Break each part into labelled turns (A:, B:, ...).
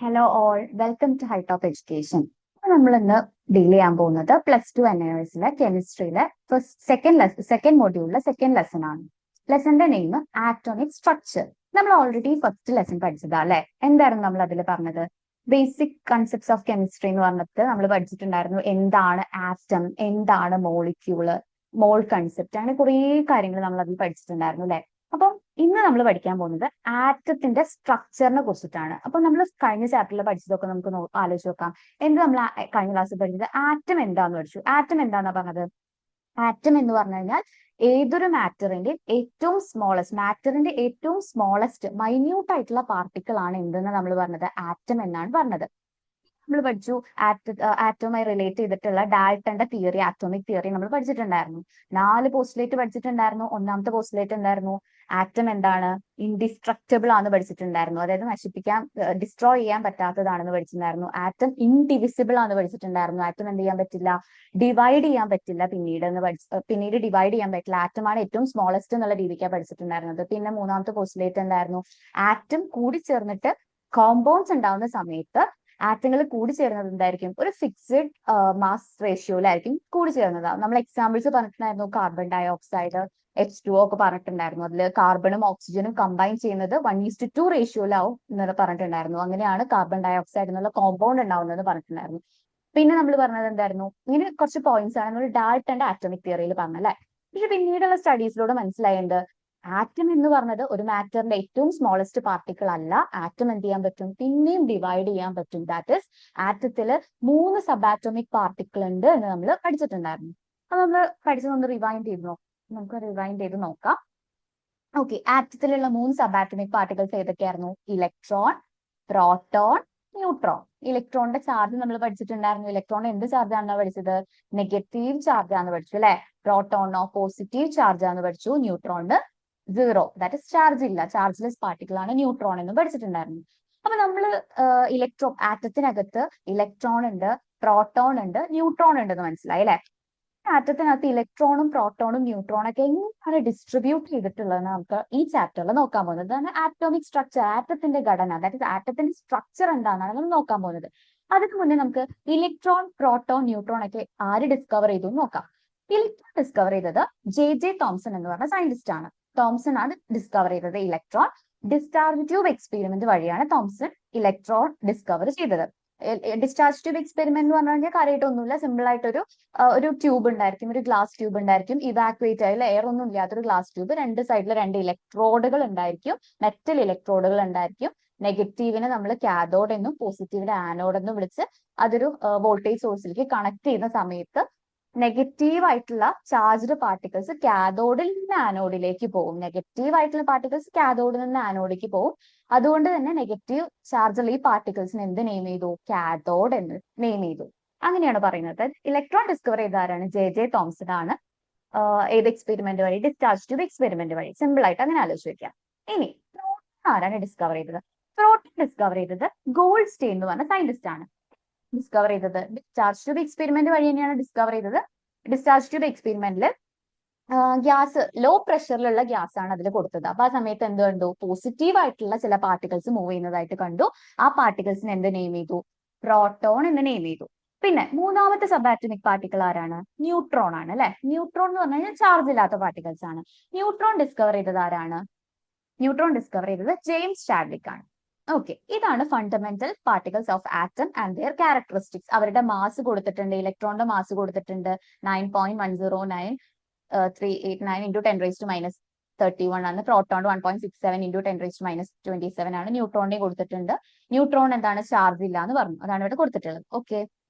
A: Hello all, welcome to height of education. നമ്മൾ ഇന്ന് deal ചെയ്യാൻ പോകുന്നത് +2 NIOSലെ കെമിസ്ട്രിയിലെ സെക്കൻഡ് മൊഡ്യൂളിലെ സെക്കൻഡ് ലെസൺ ആണ്. ലെസന്റെ നെയിം ആറ്റോമിക് സ്ട്രക്ചർ. നമ്മൾ ഓൾറെഡി ഫസ്റ്റ് ലെസൺ പഠിച്ചതാ അല്ലെ? എന്തായിരുന്നു നമ്മൾ അതിൽ പറഞ്ഞത്? ബേസിക് കൺസെപ്റ്റ്സ് ഓഫ് കെമിസ്ട്രി എന്ന് പറഞ്ഞിട്ട് നമ്മൾ പഠിച്ചിട്ടുണ്ടായിരുന്നു. എന്താണ് ആറ്റം, എന്താണ് മോളിക്യൂള്, മോൾ കൺസെപ്റ്റ്, അങ്ങനെ കുറേ കാര്യങ്ങൾ നമ്മൾ അതിൽ പഠിച്ചിട്ടുണ്ടായിരുന്നു അല്ലെ? അപ്പം ഇന്ന് നമ്മൾ പഠിക്കാൻ പോകുന്നത് ആറ്റത്തിന്റെ സ്ട്രക്ചറിനെ കുറിച്ചിട്ടാണ്. അപ്പൊ നമ്മൾ കഴിഞ്ഞ ചാപ്റ്ററിൽ പഠിച്ചതൊക്കെ നമുക്ക് ആലോചിച്ച് നോക്കാം. എന്ത് നമ്മൾ കഴിഞ്ഞ ക്ലാസ്സിൽ പഠിച്ചത്? ആറ്റം എന്താന്ന് പഠിച്ചു. ആറ്റം എന്താന്നാ പറഞ്ഞത്? ആറ്റം എന്ന് പറഞ്ഞു കഴിഞ്ഞാൽ ഏതൊരു മാറ്ററിന്റെ ഏറ്റവും സ്മോളസ്റ്റ് മൈന്യൂട്ട് ആയിട്ടുള്ള പാർട്ടിക്കിൾ ആണ് എന്തെന്ന് നമ്മൾ പറഞ്ഞത് ആറ്റം എന്നാണ് പറഞ്ഞത്. നമ്മൾ പഠിച്ചു ആറ്റവുമായി റിലേറ്റ് ചെയ്തിട്ടുള്ള ഡാൽട്ടന്റെ തിയറി, ആറ്റോമിക് തിയറി നമ്മൾ പഠിച്ചിട്ടുണ്ടായിരുന്നു. 4 പോസ്റ്റുലേറ്റ് പഠിച്ചിട്ടുണ്ടായിരുന്നു. ഒന്നാമത്തെ പോസ്റ്റുലേറ്റ് എന്തായിരുന്നു? ആറ്റം എന്താണ്? ഇൻഡിസ്ട്രക്റ്റബിൾ ആണെന്ന് പഠിച്ചിട്ടുണ്ടായിരുന്നു. അതായത് നശിപ്പിക്കാൻ, ഡിസ്ട്രോയ് ചെയ്യാൻ പറ്റാത്തതാണെന്ന് പഠിച്ചിട്ടുണ്ടായിരുന്നു. ആറ്റം ഇൻഡിവിസിബിൾ ആണെന്ന് പഠിച്ചിട്ടുണ്ടായിരുന്നു. ആറ്റം എന്ത് ചെയ്യാൻ പറ്റില്ല? ഡിവൈഡ് ചെയ്യാൻ പറ്റില്ല. പിന്നീട് ഡിവൈഡ് ചെയ്യാൻ പറ്റില്ല. ആറ്റമാണ് ഏറ്റവും സ്മോളസ്റ്റ് എന്നുള്ള രീതിക്കാണ് പഠിച്ചിട്ടുണ്ടായിരുന്നത്. പിന്നെ മൂന്നാമത്തെ പോസ്റ്റുലേറ്റ് എന്തായിരുന്നു? ആറ്റം കൂടിച്ചേർന്നിട്ട് കോമ്പൗണ്ട്സ് ഉണ്ടാവുന്ന സമയത്ത് ആറ്റങ്ങൾ കൂടിച്ചേരുന്നത് എന്തായിരിക്കും? ഒരു ഫിക്സഡ് മാസ് റേഷ്യോയിലായിരിക്കും കൂടിച്ചേരുന്നത്. നമ്മൾ എക്സാമ്പിൾസ് പറഞ്ഞിട്ടുണ്ടായിരുന്നു. കാർബൺ ഡൈ ഓക്സൈഡ്, H2O ഒക്കെ പറഞ്ഞിട്ടുണ്ടായിരുന്നു. അതിൽ കാർബണും ഓക്സിജനും കമ്പൈൻ ചെയ്യുന്നത് 1:2 റേഷ്യോയിലാവും എന്ന് പറഞ്ഞിട്ടുണ്ടായിരുന്നു. അങ്ങനെയാണ് കാർബൺ ഡൈ ഓക്സൈഡ് എന്നുള്ള കോമ്പൗണ്ട് ഉണ്ടാവുന്നത് പറഞ്ഞിട്ടുണ്ടായിരുന്നു. പിന്നെ നമ്മൾ പറഞ്ഞത് എന്തായിരുന്നു? ഇങ്ങനെ കുറച്ച് പോയിന്റ്സ് ആണ് നമ്മൾ ഡാൽട്ടന്റെ ആറ്റോമിക് തിയറിയിൽ പറഞ്ഞല്ലേ. പക്ഷെ പിന്നീടുള്ള സ്റ്റഡീസിലൂടെ മനസ്സിലായത് ആറ്റം എന്ന് പറഞ്ഞത് ഒരു മാറ്ററിന്റെ ഏറ്റവും സ്മോളസ്റ്റ് പാർട്ടിക്കിൾ അല്ല. ആറ്റം എന്ത് ചെയ്യാൻ പറ്റും? പിന്നെയും ഡിവൈഡ് ചെയ്യാൻ പറ്റും. ദാറ്റ് ഇസ് ആറ്റത്തില് 3 സബ് ആറ്റോമിക് പാർട്ടിക്കിൾ ഉണ്ട് എന്ന് നമ്മൾ പഠിച്ചിട്ടുണ്ടായിരുന്നു. അപ്പൊ നമ്മൾ പഠിച്ചതൊന്ന് റിവൈൻഡ് ചെയ്ത് നോക്കാം. ഓക്കെ, ആറ്റത്തിലുള്ള 3 സബ് ആറ്റോമിക് പാർട്ടിക്കിൾസ് ഏതൊക്കെയായിരുന്നു? Electron, proton, neutron. ഇലക്ട്രോണിന്റെ ചാർജ് നമ്മൾ പഠിച്ചിട്ടുണ്ടായിരുന്നു. ഇലക്ട്രോൺ എന്ത് ചാർജ് ആണെന്ന് പഠിച്ചത്? നെഗറ്റീവ് ചാർജ് ആണെന്ന് പഠിച്ചു അല്ലെ? പ്രോട്ടോണോ പോസിറ്റീവ് ചാർജ് ആണെന്ന് പഠിച്ചു. ന്യൂട്രോണിന് 0, ദാറ്റ് ഇസ് ചാർജ് ഇല്ല, ചാർജ്ലെസ് പാർട്ടിക്കിൾ ആണ് ന്യൂട്രോൺ എന്ന് പഠിച്ചിട്ടുണ്ടായിരുന്നു. അപ്പൊ നമ്മൾ ആറ്റത്തിനകത്ത് ഇലക്ട്രോൺ ഉണ്ട്, പ്രോട്ടോൺ ഉണ്ട്, ന്യൂട്രോൺ ഉണ്ടെന്ന് മനസ്സിലായി അല്ലെ? ആറ്റത്തിനകത്ത് ഇലക്ട്രോണും പ്രോട്ടോണും ന്യൂട്രോണും ഒക്കെ എങ്ങനെയാണ് ഡിസ്ട്രിബ്യൂട്ട് ചെയ്തിട്ടുള്ളതെന്ന് നമുക്ക് ഈ ചാപ്റ്ററിൽ നോക്കാൻ പോകുന്നത്. അതാണ് ആറ്റോമിക് സ്ട്രക്ചർ, ആറ്റത്തിന്റെ ഘടന, അതായത് ആറ്റത്തിന്റെ സ്ട്രക്ചർ എന്താണെന്നാണ് നമ്മൾ നോക്കാൻ പോകുന്നത്. അതിന് മുന്നേ നമുക്ക് ഇലക്ട്രോൺ, പ്രോട്ടോൺ, ന്യൂട്രോൺ ഒക്കെ ആര് ഡിസ്കവർ ചെയ്തു നോക്കാം. ഇലക്ട്രോൺ ഡിസ്കവർ ചെയ്തത് ജെ തോംസൺ എന്ന് പറഞ്ഞ സയന്റിസ്റ്റ് ആണ്. തോംസൺ ആണ് ഡിസ്കവർ ചെയ്തത് ഇലക്ട്രോൺ. ഡിസ്ചാർജ് ട്യൂബ് എക്സ്പെരിമെന്റ് വഴിയാണ് തോംസൺ ഇലക്ട്രോൺ ഡിസ്കവർ ചെയ്തത്. ഡിസ്ചാർജ് ട്യൂബ് എക്സ്പെരിമെന്റ് എന്ന് പറഞ്ഞു കഴിഞ്ഞാൽ കാര്യമായിട്ടൊന്നുമില്ല, സിമ്പിൾ ആയിട്ട് ഒരു ട്യൂബ് ഉണ്ടായിരിക്കും, ഒരു ഗ്ലാസ് ട്യൂബ് ഉണ്ടായിരിക്കും. ഇവാക്വേറ്റ് ആയാലും എയർ ഒന്നും ഇല്ലാത്തൊരു ഗ്ലാസ് ട്യൂബ്. 2 സൈഡിൽ 2 ഇലക്ട്രോഡുകൾ ഉണ്ടായിരിക്കും, മെറ്റൽ ഇലക്ട്രോഡുകൾ ഉണ്ടായിരിക്കും. നെഗറ്റീവിനെ നമ്മൾ കാഥോഡ് എന്നും പോസിറ്റീവിനെ ആനോഡ് എന്നും വിളിച്ച് അതൊരു വോൾട്ടേജ് സോഴ്സിലേക്ക് കണക്ട് ചെയ്യുന്ന സമയത്ത് നെഗറ്റീവ് ആയിട്ടുള്ള ചാർജ്ഡ് പാർട്ടിക്കിൾസ് കാഥോഡിൽ നിന്ന് ആനോഡിലേക്ക് പോകും. നെഗറ്റീവ് ആയിട്ടുള്ള പാർട്ടിക്കിൾസ് കാഥോഡിൽ നിന്ന് ആനോഡിലേക്ക് പോകും. അതുകൊണ്ട് തന്നെ നെഗറ്റീവ് ചാർജുള്ള ഈ പാർട്ടിക്കിൾസിന് എന്ത് നെയിം ചെയ്തു? കാഥോഡ് എന്ന് നെയിം ചെയ്തു. അങ്ങനെയാണ് പറയുന്നത്. ഇലക്ട്രോൺ ഡിസ്കവർ ചെയ്ത ആരാണ്? ജെ തോംസൺ ആണ്. ഏത് എക്സ്പെരിമെന്റ് വഴി? ഡിസ്ചാർജ് ട്യൂബ് എക്സ്പെരിമെന്റ് വഴി. സിമ്പിൾ ആയിട്ട് അങ്ങനെ ആലോചിച്ച് വെക്കാം. ഇനി പ്രോട്ടോൺ ആരാണ് ഡിസ്കവർ ചെയ്തത്? പ്രോട്ടോൺ ഡിസ്കവർ ചെയ്തത് ഗോൾഡ്സ്റ്റൈൻ എന്ന് പറഞ്ഞ സയന്റിസ്റ്റ് ആണ് ഡിസ്കവർ ചെയ്തത്. ഡിസ്ചാർജ് ട്യൂബ് എക്സ്പെരിമെന്റ് വഴി തന്നെയാണ് ഡിസ്കവർ ചെയ്തത്. ഡിസ്ചാർജ് ട്യൂബ് എക്സ്പെരിമെന്റിൽ ഗ്യാസ്, ലോ പ്രഷറിലുള്ള ഗ്യാസ് ആണ് അതിൽ കൊടുത്തത്. അപ്പൊ ആ സമയത്ത് എന്ത് കണ്ടു? പോസിറ്റീവ് ആയിട്ടുള്ള ചില പാർട്ടിക്കിൾസ് മൂവ് ചെയ്യുന്നതായിട്ട് കണ്ടു. ആ പാർട്ടിക്കിൾസിന് എന്ത് നെയിം ചെയ്തു? പ്രോട്ടോൺ എന്ന് നെയിം ചെയ്തു. പിന്നെ മൂന്നാമത്തെ സബ് ആറ്റോമിക് പാർട്ടിക്കിൾ ആരാണ്? ന്യൂട്രോൺ ആണ് അല്ലെ? ന്യൂട്രോൺ എന്ന് പറഞ്ഞു കഴിഞ്ഞാൽ ചാർജ് ഇല്ലാത്ത പാർട്ടിക്കിൾസ് ആണ്. ന്യൂട്രോൺ ഡിസ്കവർ ചെയ്തത് ആരാണ്? ന്യൂട്രോൺ ഡിസ്കവർ ചെയ്തത് ജെയിംസ് ചാഡ്വിക് ആണ്. ഓക്കെ, ഇതാണ് fundamental particles of atom and their characteristics. അവരുടെ മാസ് കൊടുത്തിട്ടുണ്ട്. ഇലക്ട്രോണിന്റെ മാസ് കൊടുത്തിട്ടുണ്ട് 9.10938 into 10⁻⁻31 ആണ്. പ്രോട്ടോണിന്റെ 1.67 into 10⁻⁻27 ആണ്. ന്യൂട്രോണിന്റെ കൊടുത്തിട്ടുണ്ട്. ന്യൂട്രോൺ എന്താണ്? ചാർജ് ഇല്ല എന്ന് പറഞ്ഞു. അതാണ് ഇവിടെ കൊടുത്തിട്ടുള്ളത്. ഓക്കെ,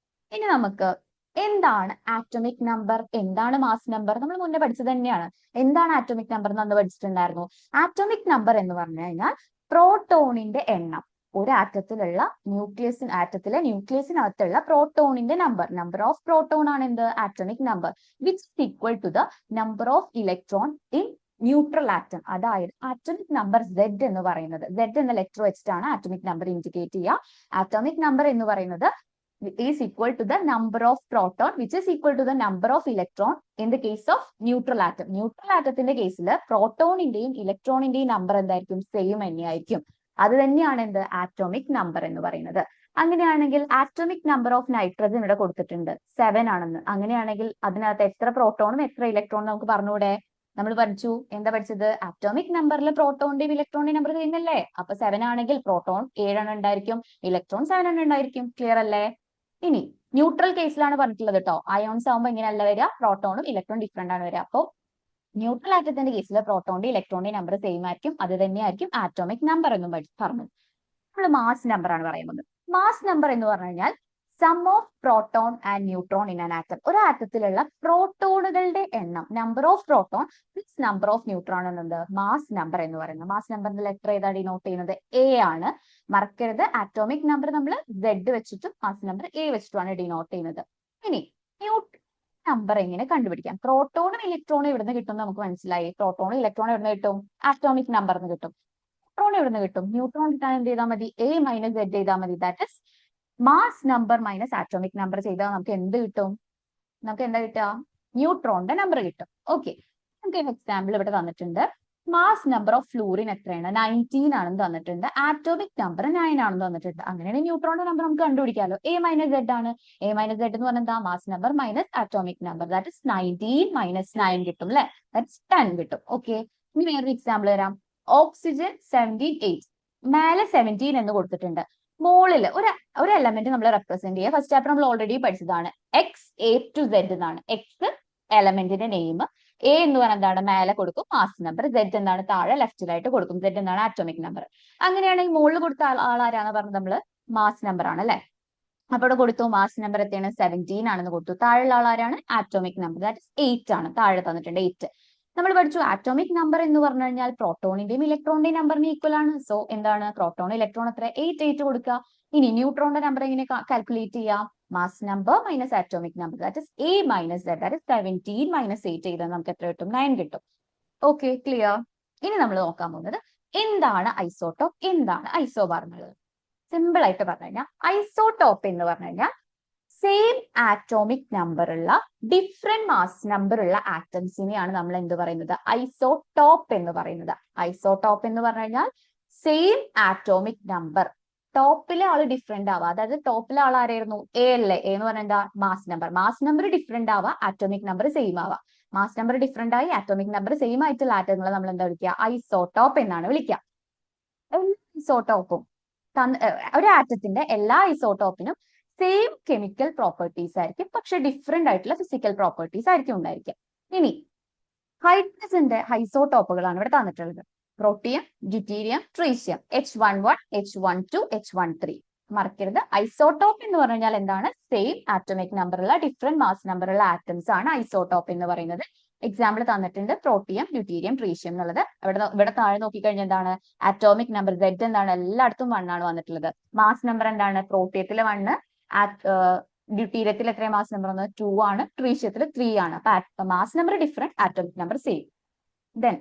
A: ഇനി നമുക്ക് എന്താണ് ആറ്റോമിക് നമ്പർ, എന്താണ് മാസ് നമ്പർ? നമ്മൾ മുന്നേ പഠിച്ചത് തന്നെയാണ്. എന്താണ് ആറ്റോമിക് നമ്പർ എന്ന് അന്ന് പഠിച്ചിട്ടുണ്ടായിരുന്നു. ആറ്റോമിക് നമ്പർ എന്ന് പറഞ്ഞു കഴിഞ്ഞാൽ പ്രോട്ടോണിന്റെ എണ്ണം, ഒരു ആറ്റത്തിലെ ന്യൂക്ലിയസിനകത്തുള്ള പ്രോട്ടോണിന്റെ നമ്പർ ഓഫ് പ്രോട്ടോൺ ആണ് എന്ത്? Atomic number, which is equal to the number of electron in neutral atom. അതായത് ആറ്റോമിക് നമ്പർ Z എന്ന് പറയുന്നത്, Z എന്ന ലെറ്റർ വെച്ചിട്ടാണ് ആറ്റോമിക് നമ്പർ ഇൻഡിക്കേറ്റ് ചെയ്യുക. ആറ്റോമിക് നമ്പർ എന്ന് പറയുന്നത് is equal to the number of proton, which is equal to the number of electron in the case of neutral atom. Neutral ആറ്റത്തിന്റെ കേസിൽ പ്രോട്ടോണിന്റെയും ഇലക്ട്രോണിന്റെയും നമ്പർ എന്തായിരിക്കും? സെയിം തന്നെയായിരിക്കും. അത് തന്നെയാണ് എന്ത് ആറ്റോമിക് നമ്പർ എന്ന് പറയുന്നത്. അങ്ങനെയാണെങ്കിൽ ആറ്റോമിക് നമ്പർ ഓഫ് നൈട്രജൻ ഇവിടെ കൊടുത്തിട്ടുണ്ട് 7 ആണെന്ന്. അങ്ങനെയാണെങ്കിൽ അതിനകത്ത് എത്ര പ്രോട്ടോണും എത്ര ഇലക്ട്രോണും നമുക്ക് പറഞ്ഞൂടെ? നമ്മൾ പഠിച്ചു, എന്താ പഠിച്ചത്? ആറ്റോമിക് നമ്പറിൽ പ്രോട്ടോണിന്റെയും ഇലക്ട്രോണിന്റെയും നമ്പർ ചെയ്യുന്നല്ലേ? അപ്പൊ 7 ആണെങ്കിൽ പ്രോട്ടോൺ 7 ഉണ്ടായിരിക്കും, ഇലക്ട്രോൺ 7 ഉണ്ടായിരിക്കും. ക്ലിയർ അല്ലേ? ഇനി ന്യൂട്രൽ കേസിലാണ് പറഞ്ഞിട്ടുള്ളത് കേട്ടോ. അയോൺസ് ആകുമ്പോൾ ഇങ്ങനെയല്ല വരിക, പ്രോട്ടോണും ഇലക്ട്രോൺ ഡിഫറെന്റ് ആണ് വരിക. അപ്പോൾ ന്യൂട്രൽ ആറ്റത്തിന്റെ കേസിൽ പ്രോട്ടോണിന്റെ ഇലക്ട്രോണിന്റെ നമ്പർ സെയിം ആയിരിക്കും. അത് തന്നെയായിരിക്കും ആറ്റോമിക് നമ്പർ എന്നും പറഞ്ഞു. നമ്മൾ മാസ് നമ്പർ ആണ് പറയുന്നത്. മാസ് നമ്പർ എന്ന് പറഞ്ഞു കഴിഞ്ഞാൽ sum of proton and neutron in an atom. ഒരു ആറ്റത്തിലുള്ള പ്രോട്ടോണുകളുടെ എണ്ണം, number of proton plus number of neutron എന്നത് മാസ് നമ്പർ എന്ന് പറയുന്നത്. മാസ് നമ്പറിന്റെ ലെറ്റർ ഏതാ ഡിനോട്ട് ചെയ്യുന്നത്? എ ആണ്. മറക്കരുത്, ആറ്റോമിക് നമ്പർ നമ്മൾ Z വെച്ചിട്ടും മാസ് നമ്പർ എ വെച്ചിട്ടുമാണ് ഡിനോട്ട് ചെയ്യുന്നത്. ഇനി ന്യൂട്രോൺ നമ്പർ എങ്ങനെ കണ്ടുപിടിക്കാം? പ്രോട്ടോണും ഇലക്ട്രോണും ഇവിടുന്ന് കിട്ടും നമുക്ക് മനസ്സിലായി. പ്രോട്ടോണും ഇലക്ട്രോണും എവിടുന്ന് കിട്ടും? ആറ്റോമിക് നമ്പർ കിട്ടും. ന്യൂട്രോൺ എവിടുന്ന് കിട്ടും? ന്യൂട്രോൺ കിട്ടാൻ എന്ത് ചെയ്താൽ മതി? A മൈനസ് Z ചെയ്താൽ മതി. That is mass number minus atomic number ചെയ്താൽ നമുക്ക് എന്ത് കിട്ടും? നമുക്ക് എന്താ കിട്ടുക? ന്യൂട്രോണിന്റെ നമ്പർ കിട്ടും. ഓക്കെ, നമുക്ക് എക്സാമ്പിൾ ഇവിടെ തന്നിട്ടുണ്ട്. മാസ് നമ്പർ ഓഫ് ഫ്ലൂറിൻ എത്രയാണ്? 19 ആണെന്ന് തന്നിട്ടുണ്ട്. ആറ്റോമിക് നമ്പർ 9 ആണെന്ന് തന്നിട്ടുണ്ട്. അങ്ങനെയാണെങ്കിൽ ന്യൂട്രോണിന്റെ നമ്പർ നമുക്ക് കണ്ടുപിടിക്കാമല്ലോ. A മൈനസ് Z ആണ്. A മൈനസ് Z എന്ന് പറഞ്ഞാൽ എന്താ? Mass number minus atomic number. That is 19 minus 9 കിട്ടും അല്ലെ? ദാറ്റ് ഇസ് 10 കിട്ടും. ഓക്കെ, ഇനി വേറൊരു എക്സാമ്പിൾ തരാം. ഓക്സിജൻ 17 മേലെ 17 എന്ന് കൊടുത്തിട്ടുണ്ട്. മോളിൽ ഒരു എലമെന്റ് നമ്മൾ റെപ്രസെന്റ് ചെയ്യുക. ഫസ്റ്റ് ചാപ്റ്റർ നമ്മൾ ഓൾറെഡി പഠിച്ചതാണ്. XA to Z എന്നാണ്. എക്സ് എലമെന്റിന്റെ നെയിം, എ എന്ന് പറഞ്ഞാൽ എന്താണ്? മേലെ കൊടുക്കും മാസ് നമ്പർ, Z എന്താണ്? താഴെ ലെഫ്റ്റിലായിട്ട് കൊടുക്കും. Z എന്താണ്? Atomic number. അങ്ങനെയാണെങ്കിൽ മുകളിൽ കൊടുത്ത ആളാരാന്ന് പറഞ്ഞത്? നമ്മള് മാസ് നമ്പർ ആണ് അല്ലെ? അപ്പൊ ഇവിടെ കൊടുത്തു മാസ് നമ്പർ എത്രയാണ്? 17 ആണെന്ന് കൊടുത്തു. താഴെയുള്ള ആളാരാണ്? Atomic number. ദാറ്റ് ഇസ് 8 ആണ്. താഴെ തന്നിട്ടുണ്ട് 8. നമ്മൾ പഠിച്ചു ആറ്റോമിക് നമ്പർ എന്ന് പറഞ്ഞു കഴിഞ്ഞാൽ പ്രോട്ടോണിന്റെയും ഇലക്ട്രോണിന്റെയും നമ്പറിന് ഈക്വൽ ആണ്. സോ എന്താണ്? പ്രോട്ടോൺ ഇലക്ട്രോൺ എത്ര? 8 കൊടുക്കുക. ഇനി ന്യൂട്രോണിന്റെ നമ്പർ എങ്ങനെ കാൽക്കുലേറ്റ് ചെയ്യാം? Mass number minus atomic number, that is A minus Z, that is 17 minus 8 ചെയ്താൽ നമുക്ക് എത്ര കിട്ടും? 9 കിട്ടും. Okay, clear? ഇനി നമ്മൾ നോക്കാൻ പോകുന്നത് എന്താണ് ഐസോട്ടോപ്പ്, എന്താണ് ഐസോബാർ എന്നുള്ളത്. സിമ്പിൾ ആയിട്ട് പറഞ്ഞു കഴിഞ്ഞാൽ ഐസോട്ടോപ്പ് എന്ന് പറഞ്ഞു കഴിഞ്ഞാൽ സെയിം ആറ്റോമിക് നമ്പർ ഉള്ള ഡിഫറെന്റ് മാസ് നമ്പർ ഉള്ള ആറ്റംസിനെയാണ് നമ്മൾ എന്ത് പറയുന്നത്? ഐസോടോപ്പ് എന്ന് പറയുന്നത്. ഐസോടോപ്പ് എന്ന് പറഞ്ഞു കഴിഞ്ഞാൽ സെയിം ആറ്റോമിക് നമ്പർ, ടോപ്പിലെ ആള് ഡിഫറെന്റ് ആവുക. അതായത് ടോപ്പിലെ ആൾ ആരായിരുന്നു? എ അല്ലേ? എ എന്ന് പറഞ്ഞാൽ എന്താ? Mass number. Mass number different ആവുക, ആറ്റോമിക് നമ്പർ സെയിം ആവുക. മാസ് നമ്പർ ഡിഫറെന്റ് ആയി ആറ്റോമിക് നമ്പർ സെയിം ആയിട്ടുള്ള ആറ്റങ്ങളെ നമ്മൾ എന്താ വിളിക്കുക? ഐസോടോപ്പ് എന്നാണ് വിളിക്കുക. ഐസോടോപ്പും ഒരു ആറ്റത്തിന്റെ എല്ലാ ഐസോടോപ്പിനും സെയിം കെമിക്കൽ പ്രോപ്പർട്ടീസ് ആയിരിക്കും, പക്ഷെ ഡിഫറെന്റ് ആയിട്ടുള്ള ഫിസിക്കൽ പ്രോപ്പർട്ടീസ് ആയിരിക്കും ഉണ്ടായിരിക്കുക. ഇനി ഹൈഡ്രജന്റെ ഐസോടോപ്പുകളാണ് ഇവിടെ തന്നിട്ടുള്ളത്. Protium, deuterium, tritium, H11, H12, H13. മറക്കരുത്, ഐസോടോപ്പ് എന്ന് പറഞ്ഞു കഴിഞ്ഞാൽ എന്താണ്? സെയിം ആറ്റോമിക് നമ്പറുള്ള ഡിഫറെന്റ് മാസ് നമ്പറുള്ള ആറ്റംസ് ആണ് ഐസോടോപ്പ് എന്ന് പറയുന്നത്. എക്സാമ്പിൾ തന്നിട്ടുണ്ട്, പ്രോട്ടിയം, ഡ്യൂട്ടീരിയം, ട്രീഷ്യം എന്നുള്ളത്. ഇവിടെ താഴെ നോക്കിക്കഴിഞ്ഞാൽ എന്താണ്? ആറ്റോമിക് നമ്പർ Z എന്താണ്? എല്ലായിടത്തും 1 ആണ് വന്നിട്ടുള്ളത്. മാസ് നമ്പർ എന്താണ്? പ്രോട്ടിയത്തിലെ 1, ഡ്യൂട്ടീരിയത്തിൽ എത്ര മാസ് നമ്പർ? 2 ആണ്. ട്രീഷ്യത്തിൽ 3 ആണ്. അപ്പൊ mass number different, atomic number same. Then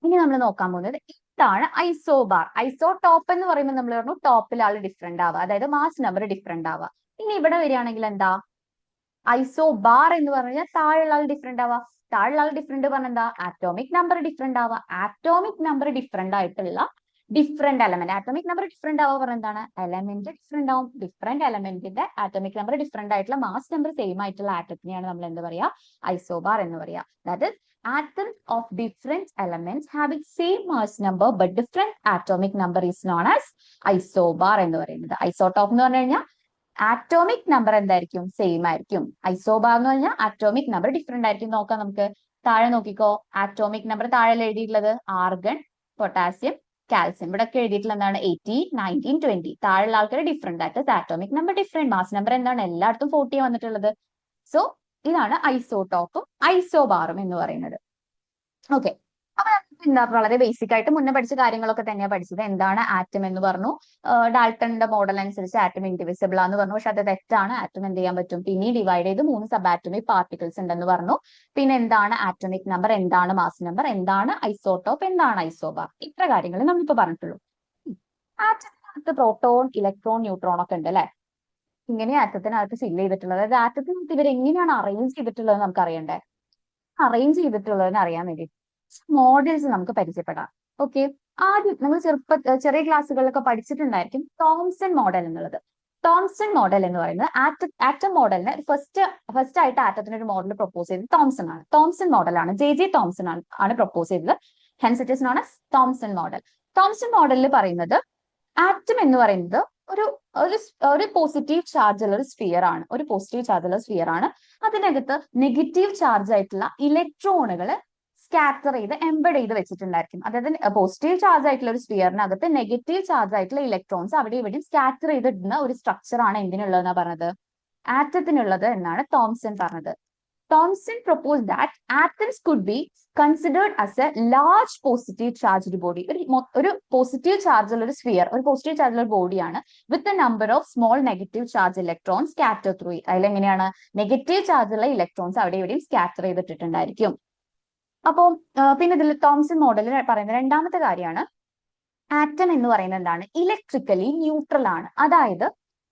A: ഇനി നമ്മൾ നോക്കാൻ പോകുന്നത് ഇതാണ് ഐസോബാർ. ഐസോടോപ്പ് എന്ന് പറയുമ്പോൾ നമ്മൾ പറഞ്ഞു ടോപ്പിൽ ആൾ ഡിഫറെന്റ് ആവുക, അതായത് മാസ് നമ്പർ ഡിഫറെന്റ് ആവുക. ഇനി ഇവിടെ വരികയാണെങ്കിൽ എന്താ? ഐസോബാർ എന്ന് പറഞ്ഞാൽ താഴെയുള്ള ആൾ ഡിഫറെന്റ് ആവുക. താഴെയുള്ള ആൾ ഡിഫറെന്റ് പറഞ്ഞാൽ എന്താ? ആറ്റോമിക് നമ്പർ ഡിഫറെന്റ് ആവുക. ആറ്റോമിക് നമ്പർ ഡിഫറെന്റ് ആയിട്ടുള്ള different element. Atomic number different ആവുക പറഞ്ഞാൽ എന്താണ്? എലമെന്റ് ഡിഫറെന്റ് ആവും. ഡിഫറെന്റ് എലമെന്റിന്റെ ആറ്റോമിക് നമ്പർ ഡിഫറെന്റ് ആയിട്ടുള്ള മാസ് നമ്പർ സെയിം ആയിട്ടുള്ള ആറ്റത്തിനെയാണ് നമ്മൾ എന്ത് പറയാ? ഐസോബാർ എന്ന് പറയാ. That is atoms of different elements having same mass number but different atomic number is known as isobar എന്ന് പറയുന്നത്. ഐസോടോപ്പ് എന്ന് പറഞ്ഞു കഴിഞ്ഞാൽ ആറ്റോമിക് നമ്പർ എന്തായിരിക്കും? സെയിം ആയിരിക്കും. ഐസോബാർ എന്ന് പറഞ്ഞാൽ ആറ്റോമിക് നമ്പർ ഡിഫറെന്റ് ആയിരിക്കും. നോക്കാം നമുക്ക്. താഴെ നോക്കിക്കോ, ആറ്റോമിക് നമ്പർ താഴെ എഴുതിയിട്ടുള്ളത് ആർഗൺ, പൊട്ടാസ്യം, കാൽസ്യം. ഇവിടെ ഒക്കെ എഴുതിയിട്ടുള്ള എന്താണ്? 18, 19, 20. താഴെയുള്ള ആൾക്കാർ ഡിഫറെന്റ് ആയിട്ട് atomic number different, mass number എന്താണ്? എല്ലായിടത്തും 40 വന്നിട്ടുള്ളത്. സോ ഇതാണ് ഐസോടോപ്പും ഐസോബാറും എന്ന് പറയുന്നത്. ഓക്കെ, അപ്പൊ എന്താ വളരെ ബേസിക് ആയിട്ട് മുന്നേ പഠിച്ച കാര്യങ്ങളൊക്കെ തന്നെയാണ് പഠിച്ചത്. എന്താണ് ആറ്റം എന്ന് പറഞ്ഞു. ഡാൾട്ടന്റെ മോഡൽ അനുസരിച്ച് ആറ്റം ഇൻഡിവിസിബിൾ ആണെന്ന് പറഞ്ഞു, പക്ഷെ അത് തെറ്റാണ്. ആറ്റം എന്ത് ചെയ്യാൻ പറ്റും? പിന്നെ ഡിവൈഡ് ചെയ്ത് 3 സബ് ആറ്റോമിക് പാർട്ടിക്കിൾസ് ഉണ്ടെന്ന് പറഞ്ഞു. പിന്നെ എന്താണ് ആറ്റോമിക് നമ്പർ, എന്താണ് മാസ് നമ്പർ, എന്താണ് ഐസോടോപ്പ്, എന്താണ് ഐസോബാർ, ഇത്ര കാര്യങ്ങൾ നമ്മളിപ്പോ പറഞ്ഞിട്ടുള്ളൂ. ആറ്റത്തിനകത്ത് പ്രോട്ടോൺ, ഇലക്ട്രോൺ, ന്യൂട്രോൺ ഒക്കെ ഉണ്ട് അല്ലെ? ഇങ്ങനെ ആറ്റത്തിനകത്ത് ഫിൽ ചെയ്തിട്ടുള്ളത്. അതായത് ആറ്റത്തിനകത്ത് ഇവർ എങ്ങനെയാണ് അറേഞ്ച് ചെയ്തിട്ടുള്ളത് നമുക്ക് അറിയണ്ടേ? അറേഞ്ച് ചെയ്തിട്ടുള്ളതെന്ന് അറിയാൻ വേണ്ടി മോഡൽസ് നമുക്ക് പരിചയപ്പെടാം. ഓക്കെ, ആദ്യം നമ്മൾ ചെറിയ ക്ലാസ്സുകളിലൊക്കെ പഠിച്ചിട്ടുണ്ടായിരിക്കും തോംസൺ മോഡൽ എന്നുള്ളത്. തോംസൺ മോഡൽ എന്ന് പറയുന്നത് ആറ്റം മോഡലിന് ഫസ്റ്റ് ആയിട്ട് ആറ്റത്തിന് ഒരു മോഡൽ പ്രപ്പോസ് ചെയ്തത് തോംസൺ ആണ്. തോംസൺ മോഡലാണ്, ജെ തോംസൺ ആണ് പ്രപ്പോസ് ചെയ്തത്. Hence it is known as Thomson model. Thomson മോഡലിൽ പറയുന്നത് ആറ്റം എന്ന് പറയുന്നത് ഒരു ഒരു പോസിറ്റീവ് ചാർജ് ഉള്ള ഒരു സ്ഫിയർ ആണ്. ഒരു പോസിറ്റീവ് ചാർജ് ഉള്ള സ്ഫിയർ ആണ്. അതിനകത്ത് നെഗറ്റീവ് ചാർജ് ആയിട്ടുള്ള ഇലക്ട്രോണുകൾ സ്കാറ്റർ ചെയ്ത് എംബഡ് ചെയ്ത് വെച്ചിട്ടുണ്ടായിരിക്കും. അതായത് പോസിറ്റീവ് ചാർജ് ആയിട്ടുള്ള ഒരു സ്ഫിയറിനകത്ത് നെഗറ്റീവ് ചാർജ് ആയിട്ടുള്ള ഇലക്ട്രോൺസ് അവിടെ ഇവിടെയും സ്കാറ്റർ ചെയ്തിടുന്ന ഒരു സ്ട്രക്ചർ ആണ് എന്തിനുള്ളതെന്നാണ് പറഞ്ഞത്? ആറ്റത്തിനുള്ളത് എന്നാണ് തോംസൺ പറഞ്ഞത്. Thomson proposed that atoms could be considered as a large positive charged body. ഒരു പോസിറ്റീവ് ചാർജ് ഉള്ള ഒരു സ്ഫിയർ, ഒരു പോസിറ്റീവ് ചാർജ് ഉള്ള ഒരു ബോഡിയാണ് with a number of small negative charge electrons scatter through it. അതിലെങ്ങനെയാണ് നെഗറ്റീവ് ചാർജ് ഉള്ള electrons അവിടെ ഇവിടെയും സ്കാറ്റർ ചെയ്തിട്ടുണ്ടായിരിക്കും. അപ്പോൾ പിന്നെ ഇതിൽ തോംസൺ മോഡലിൽ പറയുന്ന രണ്ടാമത്തെ കാര്യമാണ് ആറ്റം എന്ന് പറയുന്നത് എന്താണ്? ഇലക്ട്രിക്കലി ന്യൂട്രൽ ആണ്. അതായത്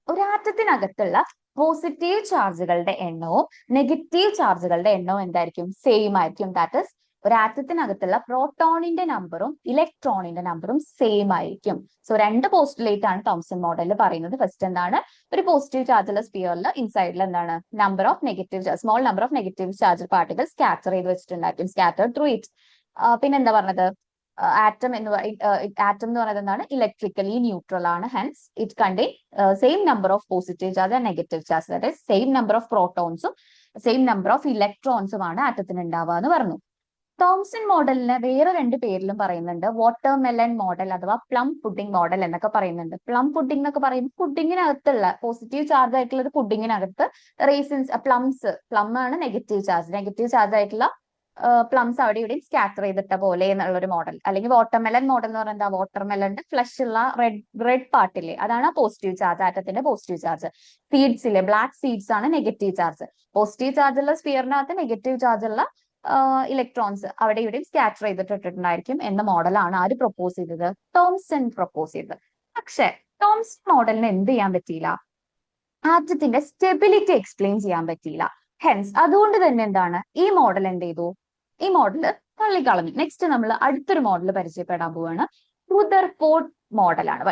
A: ഒരു ആറ്റത്തിനകത്തുള്ള പോസിറ്റീവ് ചാർജുകളുടെ എണ്ണവും നെഗറ്റീവ് ചാർജുകളുടെ എണ്ണവും എന്തായിരിക്കും? സെയിം ആയിരിക്കും. ദാറ്റ് ഇസ് ഒരു ആറ്റത്തിനകത്തുള്ള പ്രോട്ടോണിന്റെ നമ്പറും ഇലക്ട്രോണിന്റെ നമ്പറും സെയിം ആയിരിക്കും. സോ രണ്ട് പോസ്റ്റുലേറ്റ് ആണ് തോംസൺ മോഡലിൽ പറയുന്നത്. ഫസ്റ്റ് എന്താണ്? ഒരു പോസിറ്റീവ് ചാർജുള്ള സ്പിയറിൽ ഇൻസൈഡിൽ എന്താണ്? Number of negative small number of negative charge പാർട്ടികൾ സ്കാറ്റർ ചെയ്ത് വെച്ചിട്ടുണ്ടായിരിക്കും, സ്കാറ്റർ ത്രൂ ഇറ്റ്. പിന്നെന്താ പറഞ്ഞത്? ആറ്റം എന്ന് പറയുന്നത് എന്താണ്? ഇലക്ട്രിക്കലി ന്യൂട്രൽ ആണ്. Hence it contain same number of positive charge and negative charge. That is same number of പ്രോട്ടോൺസും same number of ഇലക്ട്രോൺസും ആണ് ആറ്റത്തിന് ഉണ്ടാവുക എന്ന് പറഞ്ഞു. തോംസൺ മോഡലിന് വേറെ രണ്ട് പേരിലും പറയുന്നുണ്ട്. വാട്ടർമെലൺ മോഡൽ അഥവാ പ്ലം പുഡിംഗ് മോഡൽ എന്നൊക്കെ പറയുന്നുണ്ട്. പ്ലം പുഡിംഗ് എന്നൊക്കെ പറയുമ്പോൾ പുഡിങ്ങിനകത്തുള്ള പോസിറ്റീവ് ചാർജ് ആയിട്ടുള്ള ഒരു പുഡിങ്ങിനകത്ത് റേസിൻസ് പ്ലം ആണ് നെഗറ്റീവ് ചാർജ് ആയിട്ടുള്ള പ്ലംസ് അവിടെ ഇവിടെ സ്കാറ്റർ ചെയ്തിട്ട പോലെ എന്നുള്ള ഒരു മോഡൽ. അല്ലെങ്കിൽ വാട്ടർമെലൺ മോഡൽ എന്ന് പറയുന്നത് എന്താ? വാട്ടർമെലന്റെ ഫ്ലഷ് ഉള്ള റെഡ് പാർട്ടില്ലേ, അതാണ് പോസിറ്റീവ് ചാർജ്, ആറ്റത്തിന്റെ പോസിറ്റീവ് ചാർജ്. സീഡ്സിലെ ബ്ലാക്ക് സീഡ്സ് ആണ് നെഗറ്റീവ് ചാർജ്. പോസിറ്റീവ് ചാർജ് ഉള്ള സ്പിയറിനകത്ത് നെഗറ്റീവ് ചാർജ് ഉള്ള ഇലക്ട്രോൺസ് അവിടെ ഇവിടെയും സ്കാറ്റർ ചെയ്തിട്ടുണ്ടായിരിക്കും എന്ന മോഡലാണ് ആര് പ്രപ്പോസ് ചെയ്തത്? തോംസൺ പ്രപ്പോസ് ചെയ്തത്. പക്ഷെ തോംസൺ മോഡലിന് എന്ത് ചെയ്യാൻ പറ്റിയില്ല? ആറ്റത്തിന്റെ സ്റ്റെബിലിറ്റി എക്സ്പ്ലെയിൻ ചെയ്യാൻ പറ്റിയില്ല. ഹെൻസ് അതുകൊണ്ട് തന്നെ എന്താണ് ഈ മോഡൽ എന്ത് ചെയ്തു? ഈ മോഡല് തള്ളിക്കളഞ്ഞു. നെക്സ്റ്റ് നമ്മൾ അടുത്തൊരു മോഡൽ പരിചയപ്പെടാൻ പോവുകയാണ്. റുദർഫോർഡ് മോഡലാണ്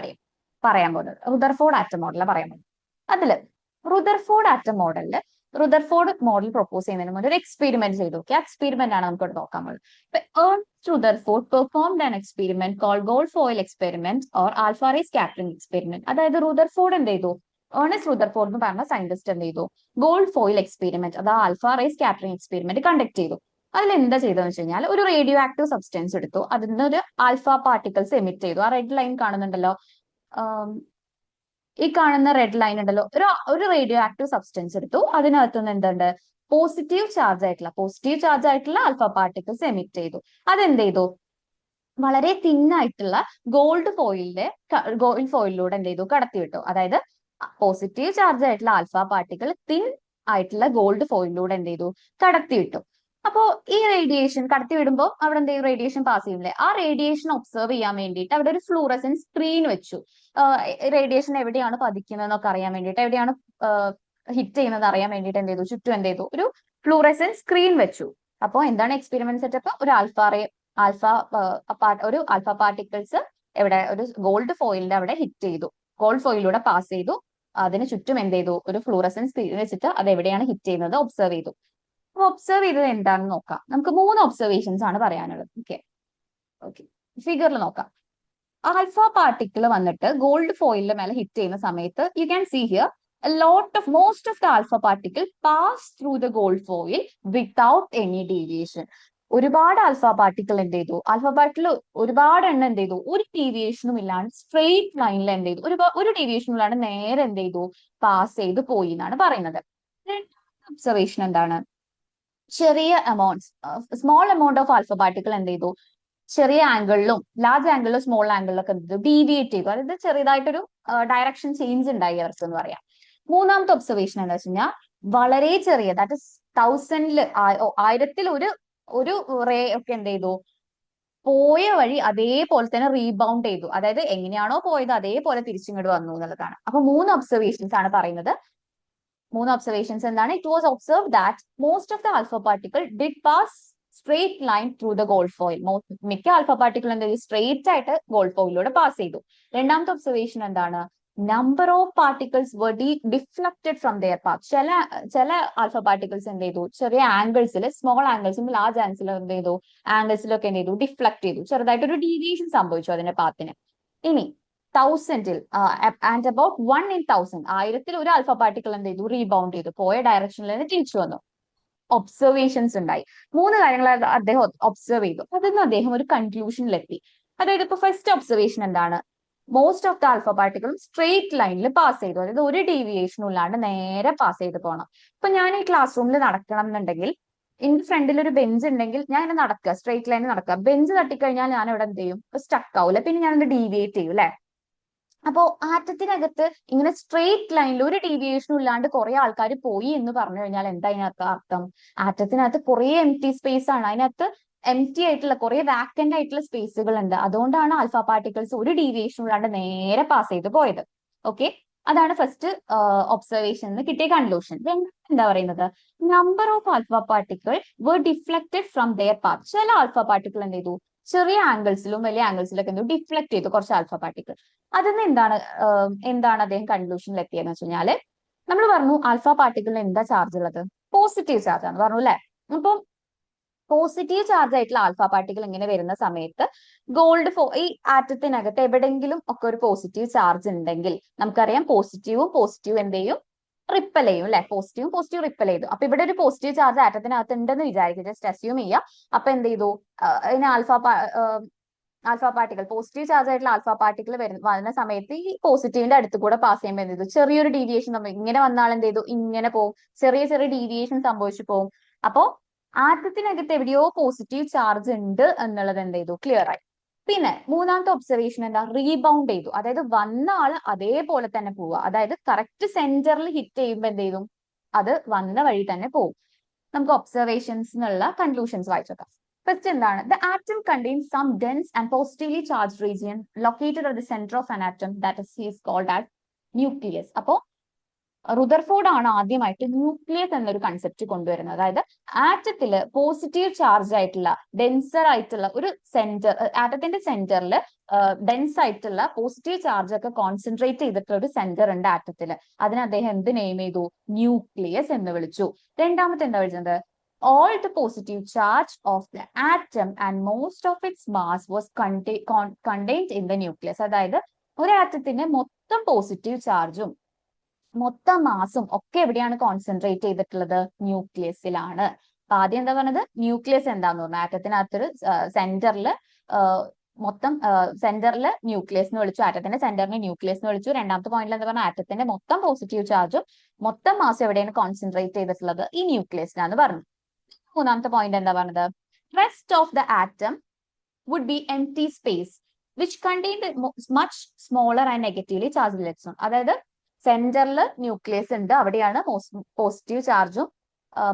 A: പറയാൻ പോകുന്നത്. റുദർഫോർഡ് ആറ്റം മോഡലാണ് പറയാൻ പോകുന്നത്. അതില് റുദർഫോർഡ് ആറ്റം മോഡലില് റുദർഫോർഡ് മോഡൽ പ്രപ്പോസ് ചെയ്യുന്നതിന് മുന്നേ ഒരു എക്സ്പെരിമെന്റ് ചെയ്തു. ഓക്കെ, എക്സ്പെരിമെന്റ് ആണ് നമുക്ക് നോക്കാൻ പോകുന്നത്. Ernest Rutherford performed an experiment called gold foil experiment or alpha ray scattering experiment. അതായത് റുദർഫോർഡ് എന്ത് ചെയ്തു? ഏർണസ്റ്റ് റുദർഫോർഡ് എന്ന് പറഞ്ഞ സയന്റിസ്റ്റ് എന്ത് ചെയ്തു? ഗോൾഡ് ഫോയിൽ എക്സ്പെരിമെന്റ് അതാ alpha ray scattering experiment conduct ചെയ്തു. അതിൽ എന്താ ചെയ്തതെന്ന് വെച്ച് കഴിഞ്ഞാൽ ഒരു റേഡിയോ ആക്റ്റീവ് സബ്സ്റ്റൻസ് എടുത്തു, അതിൽ ഒരു ആൽഫ പാർട്ടിക്കിൾസ് എമിറ്റ് ചെയ്തു. ആ റെഡ് ലൈൻ കാണുന്നുണ്ടല്ലോ, ഈ കാണുന്ന റെഡ് ലൈൻ ഉണ്ടല്ലോ, ഒരു റേഡിയോ ആക്റ്റീവ് സബ്സ്റ്റൻസ് എടുത്തു, അതിനകത്തുനിന്ന് എന്തുണ്ട്? പോസിറ്റീവ് ചാർജ് ആയിട്ടുള്ള ആൽഫ പാർട്ടിക്കിൾസ് എമിറ്റ് ചെയ്തു. അതെന്ത് ചെയ്തു? വളരെ തിന്നായിട്ടുള്ള ഗോൾഡ് ഫോയിലിലൂടെ എന്ത് ചെയ്തു? കടത്തിവിട്ടു. അതായത് പോസിറ്റീവ് ചാർജ് ആയിട്ടുള്ള ആൽഫ പാർട്ടിക്കിൾ തിൻ ആയിട്ടുള്ള ഗോൾഡ് ഫോയിലിലൂടെ എന്ത് ചെയ്തു? കടത്തിവിട്ടു. അപ്പോ ഈ റേഡിയേഷൻ കടത്തി വിടുമ്പോൾ അവിടെ എന്ത് ചെയ്യും? റേഡിയേഷൻ പാസ് ചെയ്യുന്നില്ലേ? ആ റേഡിയേഷൻ ഒബ്സർവ് ചെയ്യാൻ വേണ്ടിയിട്ട് അവിടെ ഒരു ഫ്ലൂറസെന്റ് സ്ക്രീൻ വെച്ചു. റേഡിയേഷൻ എവിടെയാണ് പതിക്കുന്നതെന്നൊക്കെ അറിയാൻ വേണ്ടിയിട്ട്, എവിടെയാണ് ഹിറ്റ് ചെയ്യുന്നത് അറിയാൻ വേണ്ടിയിട്ട് എന്ത് ചെയ്തു? ചുറ്റും എന്ത് ചെയ്തു? ഒരു ഫ്ലൂറസെന്റ് സ്ക്രീൻ വെച്ചു. അപ്പോൾ എന്താണ് എക്സ്പെരിമെന്റ് സെറ്റപ്പ്? ഒരു ആൽഫ പാർട്ടിക്കിൾസ് എവിടെ? ഒരു ഗോൾഡ് ഫോയിലിന്റെ അവിടെ ഹിറ്റ് ചെയ്തു, ഗോൾഡ് ഫോയിലൂടെ പാസ് ചെയ്തു. അതിന് ചുറ്റും എന്ത് ചെയ്തു? ഒരു ഫ്ലൂറസെന്റ് സ്ക്രീൻ വെച്ചിട്ട് അത് എവിടെയാണ് ഹിറ്റ് ചെയ്യുന്നത് ഒബ്സർവ് ചെയ്തു. അപ്പൊ ഒബ്സർവ് ചെയ്തത് എന്താണെന്ന് നോക്കാം. നമുക്ക് 3 ഒബ്സർവേഷൻസ് ആണ് പറയാനുള്ളത്. ഓക്കെ, ഫിഗറിൽ നോക്കാം. ആൽഫ പാർട്ടിക്കിൾ വന്നിട്ട് ഗോൾഡ് ഫോയിലിന്റെ മേലെ ഹിറ്റ് ചെയ്യുന്ന സമയത്ത് you can see here most of the alpha particle pass through the gold foil without any deviation. ഒരുപാട് ആൽഫ പാർട്ടിക്കിൾ എന്ത് ചെയ്തു? ആൽഫ പാർട്ടിക്കിൾ ഒരുപാട് എണ്ണം എന്ത് ചെയ്തു? ഒരു ഡീവിയേഷനും ഇല്ലാണ്ട് സ്ട്രെയിറ്റ് ലൈനിൽ എന്ത് ചെയ്തു? ഒരു ഡീവിയേഷനും ഇല്ലാണ്ട് നേരെ എന്ത് ചെയ്തു? പാസ് ചെയ്ത് പോയി എന്നാണ് പറയുന്നത്. ഒബ്സർവേഷൻ എന്താണ്? ചെറിയ small amount of alpha particle എന്ത് ചെയ്തു? ചെറിയ ആംഗിളിലും ലാർജ് ആംഗിളിലും സ്മോൾ ആംഗിളിലൊക്കെ എന്ത് ചെയ്തു? ഡീവിയേറ്റ് ചെയ്തു. അതായത് ചെറിയതായിട്ടൊരു ഡയറക്ഷൻ ചേഞ്ച് ഉണ്ടായി അവർക്ക് എന്ന് പറയാം. മൂന്നാമത്തെ ഒബ്സർവേഷൻ എന്താ വെച്ച് കഴിഞ്ഞാൽ വളരെ ചെറിയ, ദാറ്റ് ഇസ് 1000ൽ ഒരു റേ ഒക്കെ എന്ത് ചെയ്തു? പോയ വഴി അതേപോലെ തന്നെ റീബൗണ്ട് ചെയ്തു. അതായത് എങ്ങനെയാണോ പോയത് അതേപോലെ തിരിച്ചിങ്ങോട്ട് വന്നു എന്നുള്ളതാണ്. അപ്പൊ 3 ഒബ്സർവേഷൻസ് ആണ് പറയുന്നത്. 3 ഒബ്സർവേഷൻസ് എന്താണ്? It was observe that most of the alpha particle did pass straight line through the gold foil. മിക്ക ആൽഫ പാർട്ടിക്കിൾ എന്ത് ചെയ്തു? സ്ട്രേറ്റ് ആയിട്ട് ഗോൾഡ് ഫോയിലൂടെ പാസ് ചെയ്തു. രണ്ടാമത്തെ ഒബ്സർവേഷൻ എന്താണ്? Number of particles were deflected from their path. ചില alpha particles എന്ത് ചെയ്തു? ചെറിയ ആംഗിൾസിൽ, സ്മോൾ ആംഗിൾസും ലാർജ് ആംഗിൾസിലും എന്ത് ചെയ്തു? ആംഗിൾസിലൊക്കെ എന്ത് ചെയ്തു? ഡിഫ്ലക്ട് ചെയ്തു. ചെറുതായിട്ടൊരു ഡീവിയേഷൻ സംഭവിച്ചു അതിന്റെ പാത്തിന്. ഇനി തൗസൻഡിൽ ആൻഡ് അബൌട്ട് 1 in 1000, 1000 ഒരു ആൽഫ പാർട്ടിക്കിൾ എന്ത് ചെയ്തു? റീബൗണ്ട് ചെയ്തു, പോയ ഡയറക്ഷനിൽ തന്നെ തിരിച്ചു വന്നു. ഒബ്സർവേഷൻസ് ഉണ്ടായി. 3 കാര്യങ്ങൾ അദ്ദേഹം ഒബ്സർവ് ചെയ്തു. അതിൽ അദ്ദേഹം ഒരു കൺക്ലൂഷനിലെത്തി. അതായത് ഇപ്പൊ ഫസ്റ്റ് ഒബ്സർവേഷൻ എന്താണ്? മോസ്റ്റ് ഓഫ് ദ ആൽഫ പാർട്ടിക്കിളും സ്ട്രേറ്റ് ലൈനിൽ പാസ് ചെയ്തു. അതായത് ഒരു ഡീവിയേഷനും ഇല്ലാണ്ട് നേരെ പാസ് ചെയ്ത് പോകണം. ഇപ്പൊ ഞാൻ ഈ ക്ലാസ് റൂമിൽ നടക്കണം എന്നുണ്ടെങ്കിൽ എന്റെ ഫ്രണ്ടിൽ ഒരു ബെഞ്ച് ഉണ്ടെങ്കിൽ ഞാൻ ഇങ്ങനെ നടക്കുക, സ്ട്രേറ്റ് ലൈനിൽ നടക്കുക. ബെഞ്ച് തട്ടിക്കഴിഞ്ഞാൽ ഞാൻ ഇവിടെ എന്ത് ചെയ്യും? സ്റ്റക്ക് ആവില്ല, പിന്നെ ഞാൻ ഡീവിയേറ്റ് ചെയ്യും അല്ലെ. അപ്പോ ആറ്റത്തിനകത്ത് ഇങ്ങനെ സ്ട്രേറ്റ് ലൈനിൽ ഒരു ഡീവിയേഷനും ഇല്ലാണ്ട് കുറെ ആൾക്കാർ പോയി എന്ന് പറഞ്ഞു കഴിഞ്ഞാൽ എന്താ അതിനകത്ത് അർത്ഥം? ആറ്റത്തിനകത്ത് കുറെ എംറ്റി സ്പേസ് ആണ്. അതിനകത്ത് എംറ്റി ആയിട്ടുള്ള കുറെ വാക്കന്റ് ആയിട്ടുള്ള സ്പേസുകൾ ഉണ്ട്. അതുകൊണ്ടാണ് ആൽഫ പാർട്ടിക്കിൾസ് ഒരു ഡീവിയേഷനും ഇല്ലാണ്ട് നേരെ പാസ് ചെയ്ത് പോയത്. ഓക്കെ, അതാണ് ഫസ്റ്റ് ഒബ്സർവേഷൻ കിട്ടിയ കൺക്ലൂഷൻ. എന്താ പറയുന്നത്? Number of alpha particle were deflected from their path. ചില ആൽഫ പാർട്ടിക്കിൾ എന്ത് ചെയ്തു? ചെറിയ ആംഗിൾസിലും വലിയ ആംഗിൾസിലൊക്കെ എന്ത് ഡിഫ്ലക്ട് ചെയ്തു കുറച്ച് ആൽഫ പാർട്ടിക്കിൾ. അതിന് എന്താണ് അദ്ദേഹം കൺക്ലൂഷനിൽ എത്തിയെന്ന് വെച്ച് കഴിഞ്ഞാല്, നമ്മൾ പറഞ്ഞു ആൽഫ പാർട്ടിക്കിളിന് എന്താ ചാർജ് ഉള്ളത്? പോസിറ്റീവ് ചാർജ് ആണ് പറഞ്ഞു അല്ലെ. അപ്പം പോസിറ്റീവ് ചാർജ് ആയിട്ടുള്ള ആൽഫ പാർട്ടിക്കിൾ ഇങ്ങനെ വരുന്ന സമയത്ത് ഈ ആറ്റത്തിനകത്ത് എവിടെങ്കിലും ഒക്കെ ഒരു പോസിറ്റീവ് ചാർജ് ഉണ്ടെങ്കിൽ നമുക്കറിയാം പോസിറ്റീവ് എന്ത് ചെയ്യും? റിപ്പൽ ചെയ്യും അല്ലെ. പോസിറ്റീവ് റിപ്പൽ ചെയ്തു. അപ്പൊ ഇവിടെ ഒരു പോസിറ്റീവ് ചാർജ് ആറ്റത്തിനകത്ത് ഉണ്ടെന്ന് വിചാരിക്കുക, ജസ്റ്റ് അസ്യൂം ചെയ്യുക. അപ്പൊ എന്ത് ചെയ്തു? ഇതിന് ആൽഫ പാർട്ടിക്കിൾ, പോസിറ്റീവ് ചാർജ് ആയിട്ടുള്ള ആൽഫ പാർട്ടിക്കിൾ വരുന്ന സമയത്ത് ഈ പോസിറ്റീവിന്റെ അടുത്ത് കൂടെ പാസ് ചെയ്യുമ്പോൾ എന്ത് ചെയ്തു? ചെറിയൊരു ഡീവിയേഷൻ ഇങ്ങനെ വന്നാൽ എന്ത് ചെയ്തു? ഇങ്ങനെ പോകും, ചെറിയ ഡീവിയേഷൻ സംഭവിച്ചു പോകും. അപ്പോ ആറ്റത്തിനകത്ത് എവിടെയോ പോസിറ്റീവ് ചാർജ് ഉണ്ട് എന്നുള്ളത് എന്ത് ചെയ്തു? ക്ലിയർ ആയി. പിന്നെ മൂന്നാമത്തെ ഒബ്സർവേഷൻ എന്താ? റീബൗണ്ട് ചെയ്തു. അതായത് വന്ന ആള് അതേപോലെ തന്നെ പോവുക. അതായത് കറക്റ്റ് സെന്ററിൽ ഹിറ്റ് ചെയ്യുമ്പോൾ എന്ത് ചെയ്തു? അത് വന്ന വഴി തന്നെ പോകും. നമുക്ക് ഒബ്സർവേഷൻസിനുള്ള കൺക്ലൂഷൻസ് വായിച്ചോക്കാം. ഫസ്റ്റ് എന്താണ്? The atom contains some dense and positively charge region located at the centre of an atom that is called as nucleus. അപ്പോ റുദർഫോർഡ് ആണ് ആദ്യമായിട്ട് ന്യൂക്ലിയസ് എന്നൊരു കൺസെപ്റ്റ് കൊണ്ടുവരുന്നത്. അതായത് ആറ്റത്തില് പോസിറ്റീവ് ചാർജ് ആയിട്ടുള്ള ഡെൻസർ ആയിട്ടുള്ള ഒരു സെന്റർ, ആറ്റത്തിന്റെ സെന്ററിൽ ഡെൻസ് ആയിട്ടുള്ള പോസിറ്റീവ് ചാർജ് ഒക്കെ കോൺസെൻട്രേറ്റ് ചെയ്തിട്ടുള്ള ഒരു സെന്റർ ഉണ്ട് ആറ്റത്തില്. അതിന് അദ്ദേഹം എന്ത് നെയിം ചെയ്തു? ന്യൂക്ലിയസ് എന്ന് വിളിച്ചു. രണ്ടാമത്തെ എന്താ വിളിച്ചത്? all the positive charge of the atom and most of its mass was contained in the nucleus. അതായത് ഒരു ആറ്റത്തിന്റെ മൊത്തം പോസിറ്റീവ് ചാർജും മൊത്തം മാസും ഒക്കെ എവിടെയാണ് കോൺസെൻട്രേറ്റ് ചെയ്തിട്ടുള്ളത്? ന്യൂക്ലിയസിലാണ്. അപ്പൊ ആദ്യം എന്താ പറഞ്ഞത്? ന്യൂക്ലിയസ് എന്താന്ന് പറഞ്ഞു? ആറ്റത്തിനകത്തൊരു സെന്ററിൽ മൊത്തം സെന്ററിൽ ന്യൂക്ലിയസ് എന്ന് വിളിച്ചു, ആറ്റത്തിന്റെ സെന്ററിന് ന്യൂക്ലിയസ് എന്ന് വിളിച്ചു. രണ്ടാമത്തെ പോയിന്റിൽ എന്താ പറഞ്ഞാൽ? ആറ്റത്തിന്റെ മൊത്തം പോസിറ്റീവ് ചാർജും മൊത്തം മാസും എവിടെയാണ് കോൺസെൻട്രേറ്റ് ചെയ്തിട്ടുള്ളത്? ഈ ന്യൂക്ലിയസിലാന്ന് പറഞ്ഞു. മൂന്നാമത്തെ പോയിന്റ് എന്താ പറഞ്ഞത്? rest of the atom would be empty space which contained much smaller and negatively charged electron. അതായത് സെന്ററിൽ ന്യൂക്ലിയസ് ഉണ്ട്, അവിടെയാണ് പോസിറ്റീവ് ചാർജും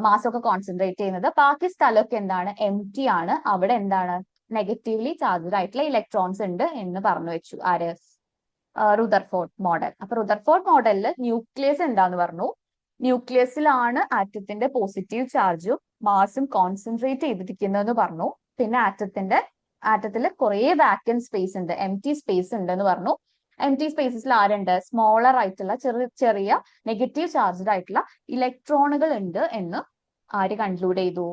A: മാസും ഒക്കെ കോൺസെൻട്രേറ്റ് ചെയ്യുന്നത്. ബാക്കി സ്ഥലമൊക്കെ എന്താണ്? എംറ്റി ആണ്. അവിടെ എന്താണ്? നെഗറ്റീവ്ലി ചാർജ്ഡ് ആയിട്ടുള്ള ഇലക്ട്രോൺസ് ഉണ്ട് എന്ന് പറഞ്ഞു വെച്ചു. ആര്? Rutherford model. അപ്പൊ റുദർഫോർഡ് മോഡലിൽ ന്യൂക്ലിയസ് എന്താന്ന് പറഞ്ഞു? ന്യൂക്ലിയസിലാണ് ആറ്റത്തിന്റെ പോസിറ്റീവ് ചാർജും മാസും കോൺസെൻട്രേറ്റ് ചെയ്തിരിക്കുന്നതെന്ന് പറഞ്ഞു. പിന്നെ ആറ്റത്തിൽ കുറെ വാക്കന്റ് സ്പേസ് ഉണ്ട്, എംറ്റി സ്പേസ് ഉണ്ടെന്ന് പറഞ്ഞു. എംറ്റി സ്പേസസിൽ ആരുണ്ട്? സ്മോളർ ആയിട്ടുള്ള ചെറിയ നെഗറ്റീവ് ചാർജ്ഡ് ആയിട്ടുള്ള ഇലക്ട്രോണുകൾ ഉണ്ട് എന്ന് ആര് കൺക്ലൂഡ് ചെയ്തു?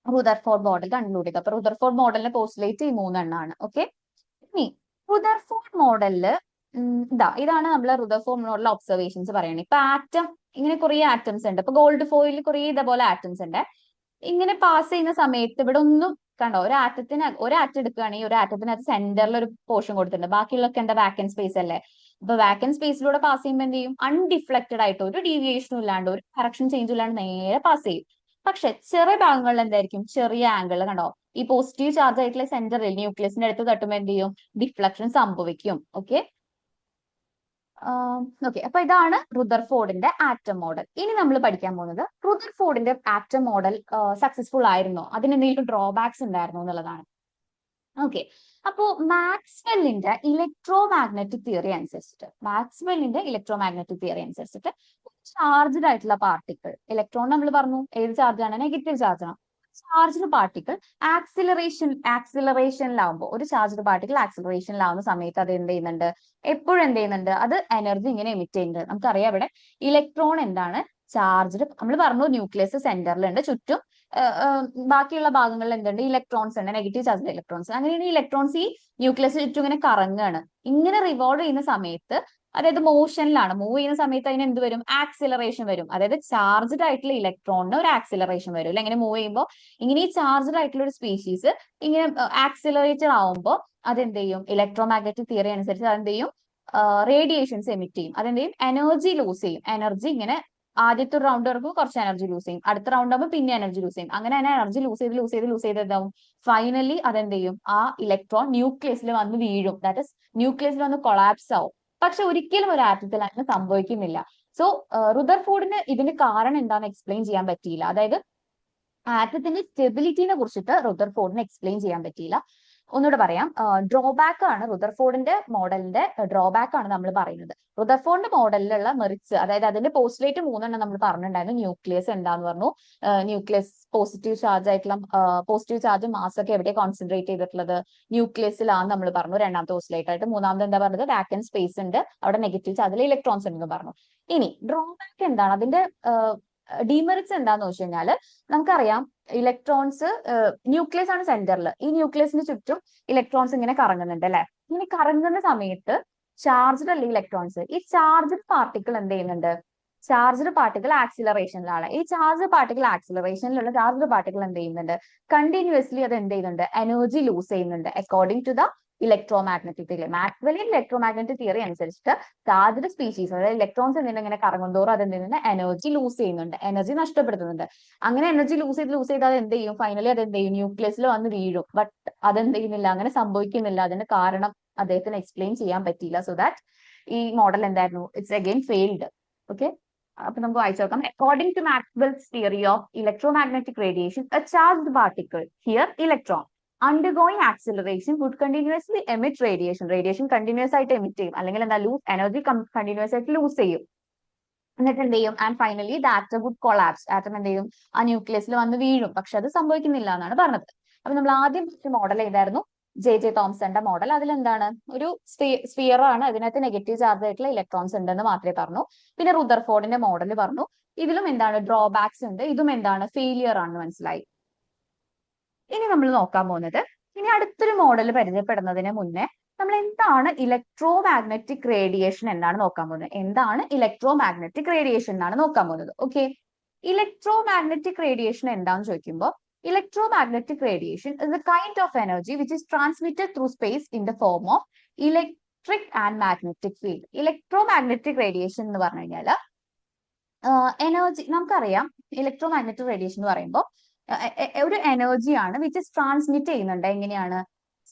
A: റുദർഫോർഡ് മോഡൽ കൺക്ലൂഡ് ചെയ്തു. അപ്പൊ റുദർഫോർഡ് മോഡലിന്റെ പോസ്റ്റുലേറ്റ് ഈ 3 ഓക്കെ. ഇനി റുദർഫോർഡ് മോഡലില് ഇതാണ് നമ്മളെ റുദർഫോർഡ് മോഡലിലെ ഒബ്സർവേഷൻസ് പറയുന്നത്. ഇപ്പൊ ആറ്റം ഇങ്ങനെ കുറെ ആറ്റംസ് ഉണ്ട്. ഇപ്പൊ ഗോൾഡ് ഫോയിൽ കുറെ ഇതേപോലെ ആറ്റംസ് ഉണ്ട്. ഇങ്ങനെ പാസ് ചെയ്യുന്ന സമയത്ത് ഇവിടെ ഒന്നും കണ്ടോ? ഒരു ആറ്റം എടുക്കുകയാണെങ്കിൽ ഒരു ആറ്റത്തിനകത്ത് സെന്ററിൽ ഒരു പോർഷൻ കൊടുത്തിട്ടുണ്ട്, ബാക്കിയുള്ളൊക്കെ എന്താ? വാക്കന്റ് സ്പേസ് അല്ലേ. അപ്പൊ വാക്കന്റ് സ്പേസിലൂടെ പാസ് ചെയ്യുമ്പോൾ എന്ത് ചെയ്യും? അൺഡിഫ്ലക്റ്റഡ് ആയിട്ട് ഒരു ഡീവിയേഷനും ഇല്ലാണ്ട് ഒരു ഡയറക്ഷൻ ചേഞ്ചും ഇല്ലാണ്ട് നേരെ പാസ് ചെയ്യും. പക്ഷെ ചെറിയ ഭാഗങ്ങളിൽ എന്തായിരിക്കും? ചെറിയ ആംഗിൾ കണ്ടോ? ഈ പോസിറ്റീവ് ചാർജ് ആയിട്ടുള്ള സെന്ററിൽ ന്യൂക്ലിയസിന്റെ അടുത്ത് തട്ടുമ്പോൾ എന്ത് ചെയ്യും? ഡിഫ്ലക്ഷൻ സംഭവിക്കും. ഓക്കെ. അപ്പൊ ഇതാണ് റുദർഫോർഡിന്റെ ആറ്റം മോഡൽ. ഇനി നമ്മൾ പഠിക്കാൻ പോകുന്നത് റുദർഫോർഡിന്റെ ആറ്റം മോഡൽ സക്സസ്ഫുൾ ആയിരുന്നോ, അതിന് എന്തെങ്കിലും ഡ്രോബാക്സ് ഉണ്ടായിരുന്നോ എന്നുള്ളതാണ്. ഓക്കെ. അപ്പോ മാക്സ്വെല്ലിന്റെ ഇലക്ട്രോ മാഗ്നറ്റിക് തിയറി അനുസരിച്ചിട്ട് ചാർജ്ഡ് ആയിട്ടുള്ള പാർട്ടിക്കിൾ, ഇലക്ട്രോൺ നമ്മൾ പറഞ്ഞു ഏത് ചാർജ് ആണ്? നെഗറ്റീവ് ചാർജ് ആണ്. ചാർജ്ഡ് പാർട്ടിക്കിൾ ആക്സിലറേഷനിലാവുമ്പോൾ ഒരു ചാർജ്ഡ് പാർട്ടിക്കിൾ ആക്സിലറേഷനിലാവുന്ന സമയത്ത് അത് എന്ത് ചെയ്യുന്നുണ്ട്, എപ്പോഴും എന്ത് ചെയ്യുന്നുണ്ട്, അത് എനർജി ഇങ്ങനെ എമിറ്റ് ചെയ്യുന്നുണ്ട്. നമുക്കറിയാം ഇവിടെ ഇലക്ട്രോൺ എന്താണ്, ചാർജ്ഡ്, നമ്മൾ പറഞ്ഞു ന്യൂക്ലിയസ് സെന്ററിലുണ്ട്, ചുറ്റും ബാക്കിയുള്ള ഭാഗങ്ങളിൽ എന്തുണ്ട്, ഇലക്ട്രോൺസ് ഉണ്ട്, നെഗറ്റീവ് ചാർജ് ഇലക്ട്രോൺസ്. അങ്ങനെയാണ് ഇലക്ട്രോൺസ് ഈ ന്യൂക്ലിയസ് ചുറ്റും ഇങ്ങനെ കറങ്ങുകയാണ്. ഇങ്ങനെ റിവോൾവ് ചെയ്യുന്ന സമയത്ത്, അതായത് മോഷനിലാണ്, മൂവ് ചെയ്യുന്ന സമയത്ത് അതിന് എന്ത് വരും, ആക്സിലറേഷൻ വരും. അതായത് ചാർജ്ഡ് ആയിട്ടുള്ള ഇലക്ട്രോണിന് ഒരു ആക്സിലറേഷൻ വരും അല്ലെ, ഇങ്ങനെ മൂവ് ചെയ്യുമ്പോൾ. ഇങ്ങനെ ഈ ചാർജ്ഡ് ആയിട്ടുള്ള ഒരു സ്പീഷീസ് ഇങ്ങനെ ആക്സിലറേറ്റഡ് ആവുമ്പോൾ അതെന്ത് ചെയ്യും, ഇലക്ട്രോ മാഗ്നറ്റിക് തിയറി അനുസരിച്ച് അതെന്ത് ചെയ്യും, റേഡിയേഷൻസ് എമിറ്റ് ചെയ്യും. അതെന്ത് ചെയ്യും, എനർജി ലൂസ് ചെയ്യും. എനർജി ഇങ്ങനെ ആദ്യത്തെ ഒരു റൗണ്ട് വരുമ്പോൾ കുറച്ച് എനർജി ലൂസ് ചെയ്യും, അടുത്ത റൗണ്ട് ആകുമ്പോൾ പിന്നെ എനർജി ലൂസ് ചെയ്യും. അങ്ങനെ തന്നെ എനർജി ലൂസ് ചെയ്ത് എന്താവും, ഫൈനലി അതെന്ത് ചെയ്യും, ആ ഇലക്ട്രോൺ ന്യൂക്ലിയസിൽ വന്ന് വീഴും. ദാറ്റ് ഇസ് ന്യൂക്ലിയസിൽ വന്ന് കൊളാപ്സ് ആവും. പക്ഷെ ഒരിക്കലും ഒരു ആറ്റത്തിൽ അങ്ങനെ സംഭവിക്കുന്നില്ല. സോ റുദർഫോർഡിന് ഇതിന് കാരണം എന്താണെന്ന് എക്സ്പ്ലെയിൻ ചെയ്യാൻ പറ്റിയില്ല. അതായത് ആറ്റത്തിന്റെ സ്റ്റെബിലിറ്റിനെ കുറിച്ചിട്ട് റുദർഫോർഡിന് എക്സ്പ്ലെയിൻ ചെയ്യാൻ പറ്റിയില്ല. ഒന്നുകൂടെ പറയാം, ഡ്രോബാക്ക് ആണ് റുദർഫോർഡിന്റെ മോഡലിന്റെ ഡ്രോബാക്ക് ആണ് നമ്മൾ പറയുന്നത്. റുദർഫോർഡിന്റെ മോഡലിലുള്ള മെറിറ്റ്സ്, അതായത് അതിന്റെ പോസ്റ്റുലേറ്റ് 3 നമ്മൾ പറഞ്ഞിട്ടുണ്ടായിരുന്നു. ന്യൂക്ലിയസ് എന്താന്ന് പറഞ്ഞു, ന്യൂക്ലിയസ് പോസിറ്റീവ് ചാർജ് ആയിട്ടുള്ള പോസിറ്റീവ് ചാർജ് മാസ് ഒക്കെ എവിടെ കോൺസെൻട്രേറ്റ് ചെയ്തിട്ടുള്ളത്, ന്യൂക്ലിയസിലാണ് നമ്മൾ പറഞ്ഞു രണ്ടാമത്തെ പോസ്റ്റുലേറ്റ് ആയിട്ട്. മൂന്നാമത് എന്താ പറഞ്ഞത്, വാക്കന്റ് സ്പേസ് ഉണ്ട്, അവിടെ നെഗറ്റീവ് ചാർജിൽ ഇലക്ട്രോൺസ് ഉണ്ടെന്ന് പറഞ്ഞു. ഇനി ഡ്രോബാക്ക് എന്താണ്, അതിന്റെ ഡിമെറിറ്റ്സ് എന്താന്ന് വെച്ച് കഴിഞ്ഞാല്, നമുക്കറിയാം ഇലക്ട്രോൺസ്, ന്യൂക്ലിയസ് ആണ് സെന്ററിൽ, ഈ ന്യൂക്ലിയസിന് ചുറ്റും ഇലക്ട്രോൺസ് ഇങ്ങനെ കറങ്ങുന്നുണ്ട് അല്ലെ. ഇങ്ങനെ കറങ്ങുന്ന സമയത്ത് ചാർജ്ഡ് അല്ല ഇലക്ട്രോൺസ്, ഈ ചാർജ്ഡ് പാർട്ടിക്കിൾ എന്ത് ചെയ്യുന്നുണ്ട്, ചാർജ്ഡ് പാർട്ടിക്കിൾ ആക്സിലറേഷനിലാണ്. ഈ ചാർജ്ഡ് പാർട്ടിക്കിൾ ആക്സിലറേഷനിലുള്ള ചാർജ്ഡ് പാർട്ടിക്കിൾ എന്ത് ചെയ്യുന്നുണ്ട്, കണ്ടിന്യൂസ്ലി അത് എന്ത് ചെയ്യുന്നുണ്ട്, എനർജി ലൂസ് ചെയ്യുന്നുണ്ട്. According to the electro magnetic theory, Maxwellian electro magnetic theory അനുസരിച്ചിട്ട് ചാർജ്ഡ് സ്പീഷീസ്, അതായത് ഇലക്ട്രോൺസ് ഇങ്ങനെ കറങ്ങുന്തോറും അത് എന്ത് ചെയ്യുന്നുണ്ട്, എനർജി ലൂസ് ചെയ്യുന്നുണ്ട്, എനർജി നഷ്ടപ്പെടുത്തുന്നുണ്ട്. അങ്ങനെ എനർജി ലൂസ് ചെയ്ത് അത് എന്ത് ചെയ്യും, ഫൈനലി അത് എന്ത് ചെയ്യും, ന്യൂക്ലിയസിൽ വന്ന് വീഴും. ബട്ട് അതെന്ത് ചെയ്യുന്നില്ല, അങ്ങനെ സംഭവിക്കുന്നില്ല. അതിന്റെ കാരണം അദ്ദേഹത്തിന് എക്സ്പ്ലെയിൻ ചെയ്യാൻ പറ്റിയില്ല. സോ ദാറ്റ് ഈ മോഡൽ എന്തായിരുന്നു, ഇറ്റ്സ് അഗെയിൻ ഫെയിൽഡ്. ഓക്കെ, അപ്പൊ നമുക്ക് വായിച്ചു നോക്കാം. According to Maxwell's theory of electromagnetic radiation, a charged particle, here electron, undergoing acceleration would continuously emit radiation. Radiation continuous ആയിട്ട് എമിറ്റ് ചെയ്യും, അല്ലെങ്കിൽ എന്താ, ലൂസ് എനർജി കണ്ടിന്യൂസ് ആയിട്ട് ലൂസ് ചെയ്യും. എന്നിട്ട് എന്ത് ചെയ്യും, and finally the atom would collapse, atom എന്ത് ചെയ്യും, ആ ന്യൂക്ലിയസിൽ വന്ന് വീഴും. പക്ഷെ അത് സംഭവിക്കുന്നില്ല എന്നാണ് പറഞ്ഞത്. അപ്പൊ നമ്മൾ ആദ്യം മോഡൽ ഏതായിരുന്നു, ജെ തോംസന്റെ മോഡൽ. അതിലെന്താണ്, ഒരു സ്ഫിയർ ആണ്, അതിനകത്ത് നെഗറ്റീവ് ചാർജ് ആയിട്ടുള്ള ഇലക്ട്രോൺസ് ഉണ്ടെന്ന് മാത്രമേ പറഞ്ഞു. പിന്നെ റുദർഫോർഡിന്റെ മോഡൽ പറഞ്ഞു, ഇതിലും എന്താണ്, ഡ്രോബാക്സ് ഉണ്ട്, ഇതും എന്താണ്, ഫെയിലിയർ ആണെന്ന് മനസ്സിലായി. ഇനി നമ്മൾ നോക്കാൻ പോകുന്നത്, ഇനി അടുത്തൊരു മോഡൽ പരിചയപ്പെടുന്നതിന് മുന്നേ നമ്മൾ എന്താണ് ഇലക്ട്രോ മാഗ്നറ്റിക് റേഡിയേഷൻ എന്നാണ് നോക്കാൻ പോകുന്നത്. എന്താണ് ഇലക്ട്രോ മാഗ്നറ്റിക് റേഡിയേഷൻ എന്നാണ് നോക്കാൻ പോകുന്നത്. ഓക്കെ, ഇലക്ട്രോ മാഗ്നറ്റിക് റേഡിയേഷൻ എന്താണെന്ന് ചോദിക്കുമ്പോൾ, electro magnetic radiation is A kind of energy which is transmitted through space in the form of electric and magnetic field. Electro magnetic radiation എന്ന് പറഞ്ഞു കഴിഞ്ഞാൽ energy, നമുക്കറിയാം electro magnetic radiation എന്ന് പറയുമ്പോൾ ഒരു എനർജിയാണ് വിച്ച് ഇസ് ട്രാൻസ്മിറ്റ് ചെയ്യുന്നുണ്ട്. എങ്ങനെയാണ്,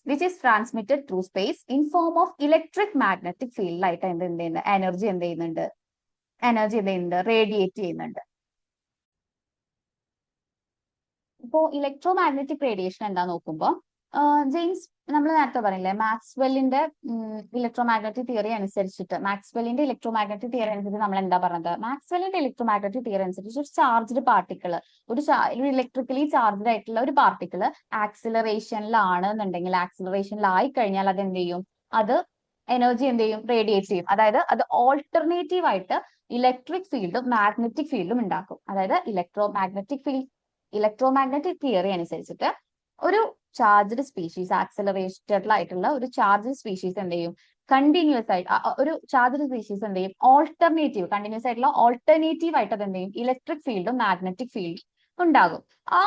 A: which is transmitted through space in form of electric magnetic ഫീൽഡിലായിട്ട് എന്ത് ചെയ്യുന്നുണ്ട്, എനർജി എന്ത് ചെയ്യുന്നുണ്ട്, റേഡിയേറ്റ് ചെയ്യുന്നുണ്ട്. ഇപ്പോ ഇലക്ട്രോ മാഗ്നറ്റിക് റേഡിയേഷൻ എന്താ നോക്കുമ്പോൾ, ജെയിംസ്, നമ്മൾ നേരത്തെ പറഞ്ഞില്ലേ മാക്സ്വെല്ലിന്റെ ഇലക്ട്രോ മാഗ്നറ്റിക് തിയറി അനുസരിച്ചിട്ട്, മാക്സ്വെല്ലിന്റെ ഇലക്ട്രോ മാഗ്നറ്റിക് തിയറി അനുസരിച്ച് നമ്മൾ എന്താ പറഞ്ഞത്, മാക്സ്വെല്ലിന്റെ ഇലക്ട്രോ മാഗ്നറ്റിക് തിയറി അനുസരിച്ച് ഒരു ചാർജ്ഡ് പാർട്ടിക്കിൾ, ഒരു ഇലക്ട്രിക്കലി ചാർജ്ഡ് ആയിട്ടുള്ള ഒരു പാർട്ടിക്കിൾ ആക്സിലറേഷനിലാണ് എന്നുണ്ടെങ്കിൽ, ആക്സിലറേഷനിലായി കഴിഞ്ഞാൽ അത് എന്ത് ചെയ്യും, അത് എനർജി എന്ത് ചെയ്യും, റേഡിയേറ്റ് ചെയ്യും. അതായത് അത് ഓൾട്ടർനേറ്റീവ് ആയിട്ട് ഇലക്ട്രിക് ഫീൽഡും മാഗ്നറ്റിക് ഫീൽഡും ഉണ്ടാക്കും. അതായത് ഇലക്ട്രോ മാഗ്നറ്റിക് തിയറി അനുസരിച്ചിട്ട് ഒരു ചാർജ്ഡ് സ്പീഷീസ്, ആക്സിലറേറ്റഡിലായിട്ടുള്ള ഒരു ചാർജ്ഡ് സ്പീഷീസ് എന്ത് ചെയ്യും, കണ്ടിന്യൂസ് ആയിട്ട് ഒരു ചാർജ്ഡ് സ്പീഷീസ് എന്ത് ചെയ്യും, കണ്ടിന്യൂസ് ആയിട്ടുള്ള ഓൾട്ടർനേറ്റീവ് ആയിട്ട് അത് എന്ത് ചെയ്യും, ഇലക്ട്രിക് ഫീൽഡും മാഗ്നറ്റിക് ഫീൽഡും ഉണ്ടാകും. ആ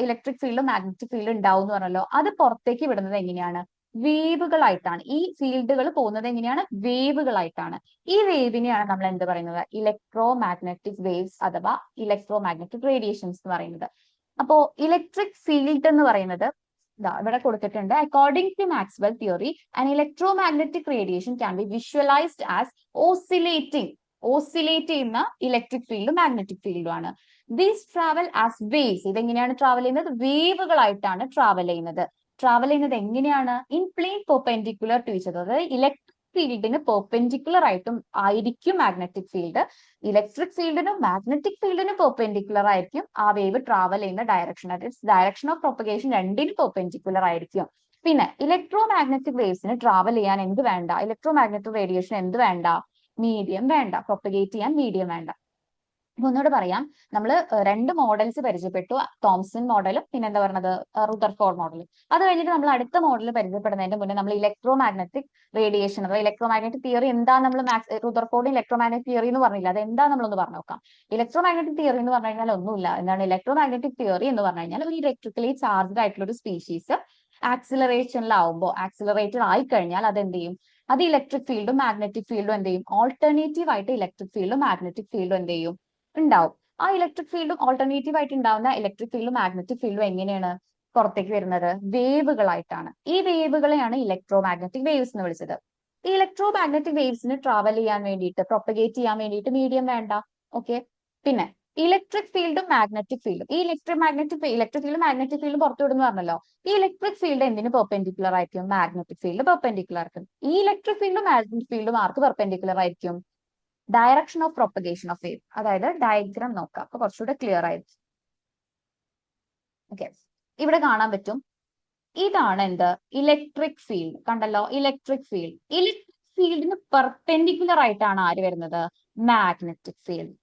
A: ഇലക്ട്രിക് ഫീൽഡും മാഗ്നറ്റിക് ഫീൽഡും ഉണ്ടാവും എന്ന് പറഞ്ഞല്ലോ, അത് പുറത്തേക്ക് വിടുന്നത് എങ്ങനെയാണ്, വേവുകളായിട്ടാണ്. ഈ ഫീൽഡുകൾ പോകുന്നത് എങ്ങനെയാണ്, വേവുകളായിട്ടാണ്. ഈ വേവിനെയാണ് നമ്മൾ എന്ത് പറയുന്നത്, ഇലക്ട്രോ മാഗ്നറ്റിക് വേവ്സ് അഥവാ ഇലക്ട്രോ മാഗ്നറ്റിക് റേഡിയേഷൻസ് എന്ന് പറയുന്നത്. അപ്പോ ഇലക്ട്രിക് ഫീൽഡ് എന്ന് പറയുന്നത് ഇവിടെ കൊടുത്തിട്ടുണ്ട്. According to Maxwell theory an electro magnetic radiation can be visualised as oscillate ചെയ്യുന്ന ഇലക്ട്രിക് ഫീൽഡും മാഗ്നറ്റിക് ഫീൽഡും ആണ്. ദീസ് ട്രാവൽ ആസ് വേവ്സ്, ഇതെങ്ങനെയാണ് ട്രാവൽ ചെയ്യുന്നത്, വേവുകളായിട്ടാണ് ട്രാവൽ ചെയ്യുന്നത്. എങ്ങനെയാണ്, in plane perpendicular to each other. അതായത് ഫീൽഡിന് പെർപെൻഡിക്കുലർ ആയിട്ടും ആയിരിക്കും മാഗ്നറ്റിക് ഫീൽഡ്. ഇലക്ട്രിക് ഫീൽഡിനും മാഗ്നറ്റിക് ഫീൽഡിനും പെർപെൻഡിക്കുലർ ആയിരിക്കും ആ വേവ് ട്രാവൽ ചെയ്യുന്ന ഡയറക്ഷൻ. ഡയറക്ഷൻ ഓഫ് പ്രൊപ്പഗേഷൻ രണ്ടിനും പെർപെൻഡിക്കുലർ ആയിരിക്കും. പിന്നെ ഇലക്ട്രോ മാഗ്നറ്റിക് വേവ്സിന് ട്രാവൽ ചെയ്യാൻ എന്ത് വേണ്ട? ഇലക്ട്രോ മാഗ്നറ്റിക് റേഡിയേഷൻ എന്ത് വേണ്ട? മീഡിയം വേണ്ട. പ്രൊപ്പഗേറ്റ് ചെയ്യാൻ മീഡിയം വേണ്ട. അപ്പൊ ഒന്നുകൂടെ പറയാം, നമ്മൾ രണ്ട് മോഡൽസ് പരിചയപ്പെട്ടു, തോംസൺ മോഡലും പിന്നെ എന്താ പറയുന്നത് റുദർഫോർഡ് മോഡലും. അത് കഴിഞ്ഞിട്ട് നമ്മൾ അടുത്ത മോഡൽ പരിചയപ്പെടുന്നതിന്റെ മുന്നേ നമ്മൾ ഇലക്ട്രോ മാഗ്നറ്റിക് റേഡിയേഷൻ അഥവാ ഇലക്ട്രോ മാഗ്നറ്റിക് തിയറി എന്താ, നമ്മൾ റുദർഫോർഡ് ഇലക്ട്രോ മാഗ്നറ്റിക് തിയറി എന്ന് പറഞ്ഞില്ല, അത് എന്താ നമ്മളൊന്ന് പറഞ്ഞു നോക്കാം. ഇലക്ട്രോ മാഗ്നറ്റിക് തിയറി എന്ന് പറഞ്ഞു കഴിഞ്ഞാൽ ഒന്നുമില്ല. എന്താണ് ഇലക്ട്രോ മാഗ്നറ്റിക് തിയറി എന്ന് പറഞ്ഞു കഴിഞ്ഞാൽ? ഒരു ഇലക്ട്രിക്കലി ചാർജ്ഡ് ആയിട്ടുള്ള ഒരു സ്പീഷീസ് ആക്സിലറേഷനിലാവുമ്പോൾ, ആക്സിലറേറ്റഡ് ആയി കഴിഞ്ഞാൽ അത് എന്ത് ചെയ്യും? അത് ഇലക്ട്രിക് ഫീൽഡും മാഗ്നറ്റിക് ഫീൽഡും എന്ത് ചെയ്യും? ഓൾട്ടർനേറ്റീവ് ആയിട്ട് ഇലക്ട്രിക് ഫീൽഡും മാഗ്നറ്റിക് ഫീൽഡും എന്ത് ചെയ്യും? ഉണ്ടാവും. ആ ഇലക്ട്രിക് ഫീൽഡും ഓൾട്ടർനേറ്റീവ് ആയിട്ട് ഉണ്ടാവുന്ന ഇലക്ട്രിക് ഫീൽഡും മാഗ്നറ്റിക് ഫീൽഡും എങ്ങനെയാണ് പുറത്തേക്ക് വരുന്നത്? വേവുകളായിട്ടാണ്. ഈ വേവുകളെയാണ് ഇലക്ട്രോ മാഗ്നറ്റിക് വേവ്സ് എന്ന് വിളിച്ചത്. ഈ ഇലക്ട്രോ മാഗ്നറ്റിക് വേവ്സിന് ട്രാവൽ ചെയ്യാൻ വേണ്ടിയിട്ട്, പ്രൊപ്പഗേറ്റ് ചെയ്യാൻ വേണ്ടിയിട്ട് മീഡിയം വേണ്ട. ഓക്കെ. പിന്നെ ഇലക്ട്രിക് ഫീൽഡും മാഗ്നറ്റിക് ഫീൽഡും, ഈ ഇലക്ട്രിക് ഫീൽഡും മാഗ്നറ്റിക് ഫീൽഡും പുറത്തു വിടുന്നു പറഞ്ഞല്ലോ. ഈ ഇലക്ട്രിക് ഫീൽഡ് എന്തിന് പെർപെൻഡിക്കുലർ ആയിരിക്കും? മാഗ്നറ്റിക് ഫീൽഡ് പെർപെൻഡിക്കുലർ ആയിരിക്കും. ഈ ഇലക്ട്രിക് ഫീൽഡും മാഗ്നറ്റിക് ഫീൽഡും ആർക്ക് പെർപെൻഡിക്കുലർ ആയിരിക്കും? Direction of propagation of wave. അതായത് ഡയഗ്രാം നോക്കാം, അപ്പൊ കുറച്ചുകൂടെ ക്ലിയർ ആയിരിക്കും. ഓക്കെ, ഇവിടെ കാണാൻ പറ്റും, ഇതാണ് എന്ത്? Electric field. കണ്ടല്ലോ, ഇലക്ട്രിക് ഫീൽഡ്. ഇലക്ട്രിക് ഫീൽഡിന് പെർപെൻഡിക്കുലർ ആയിട്ടാണ് ആര് വരുന്നത്? Magnetic field.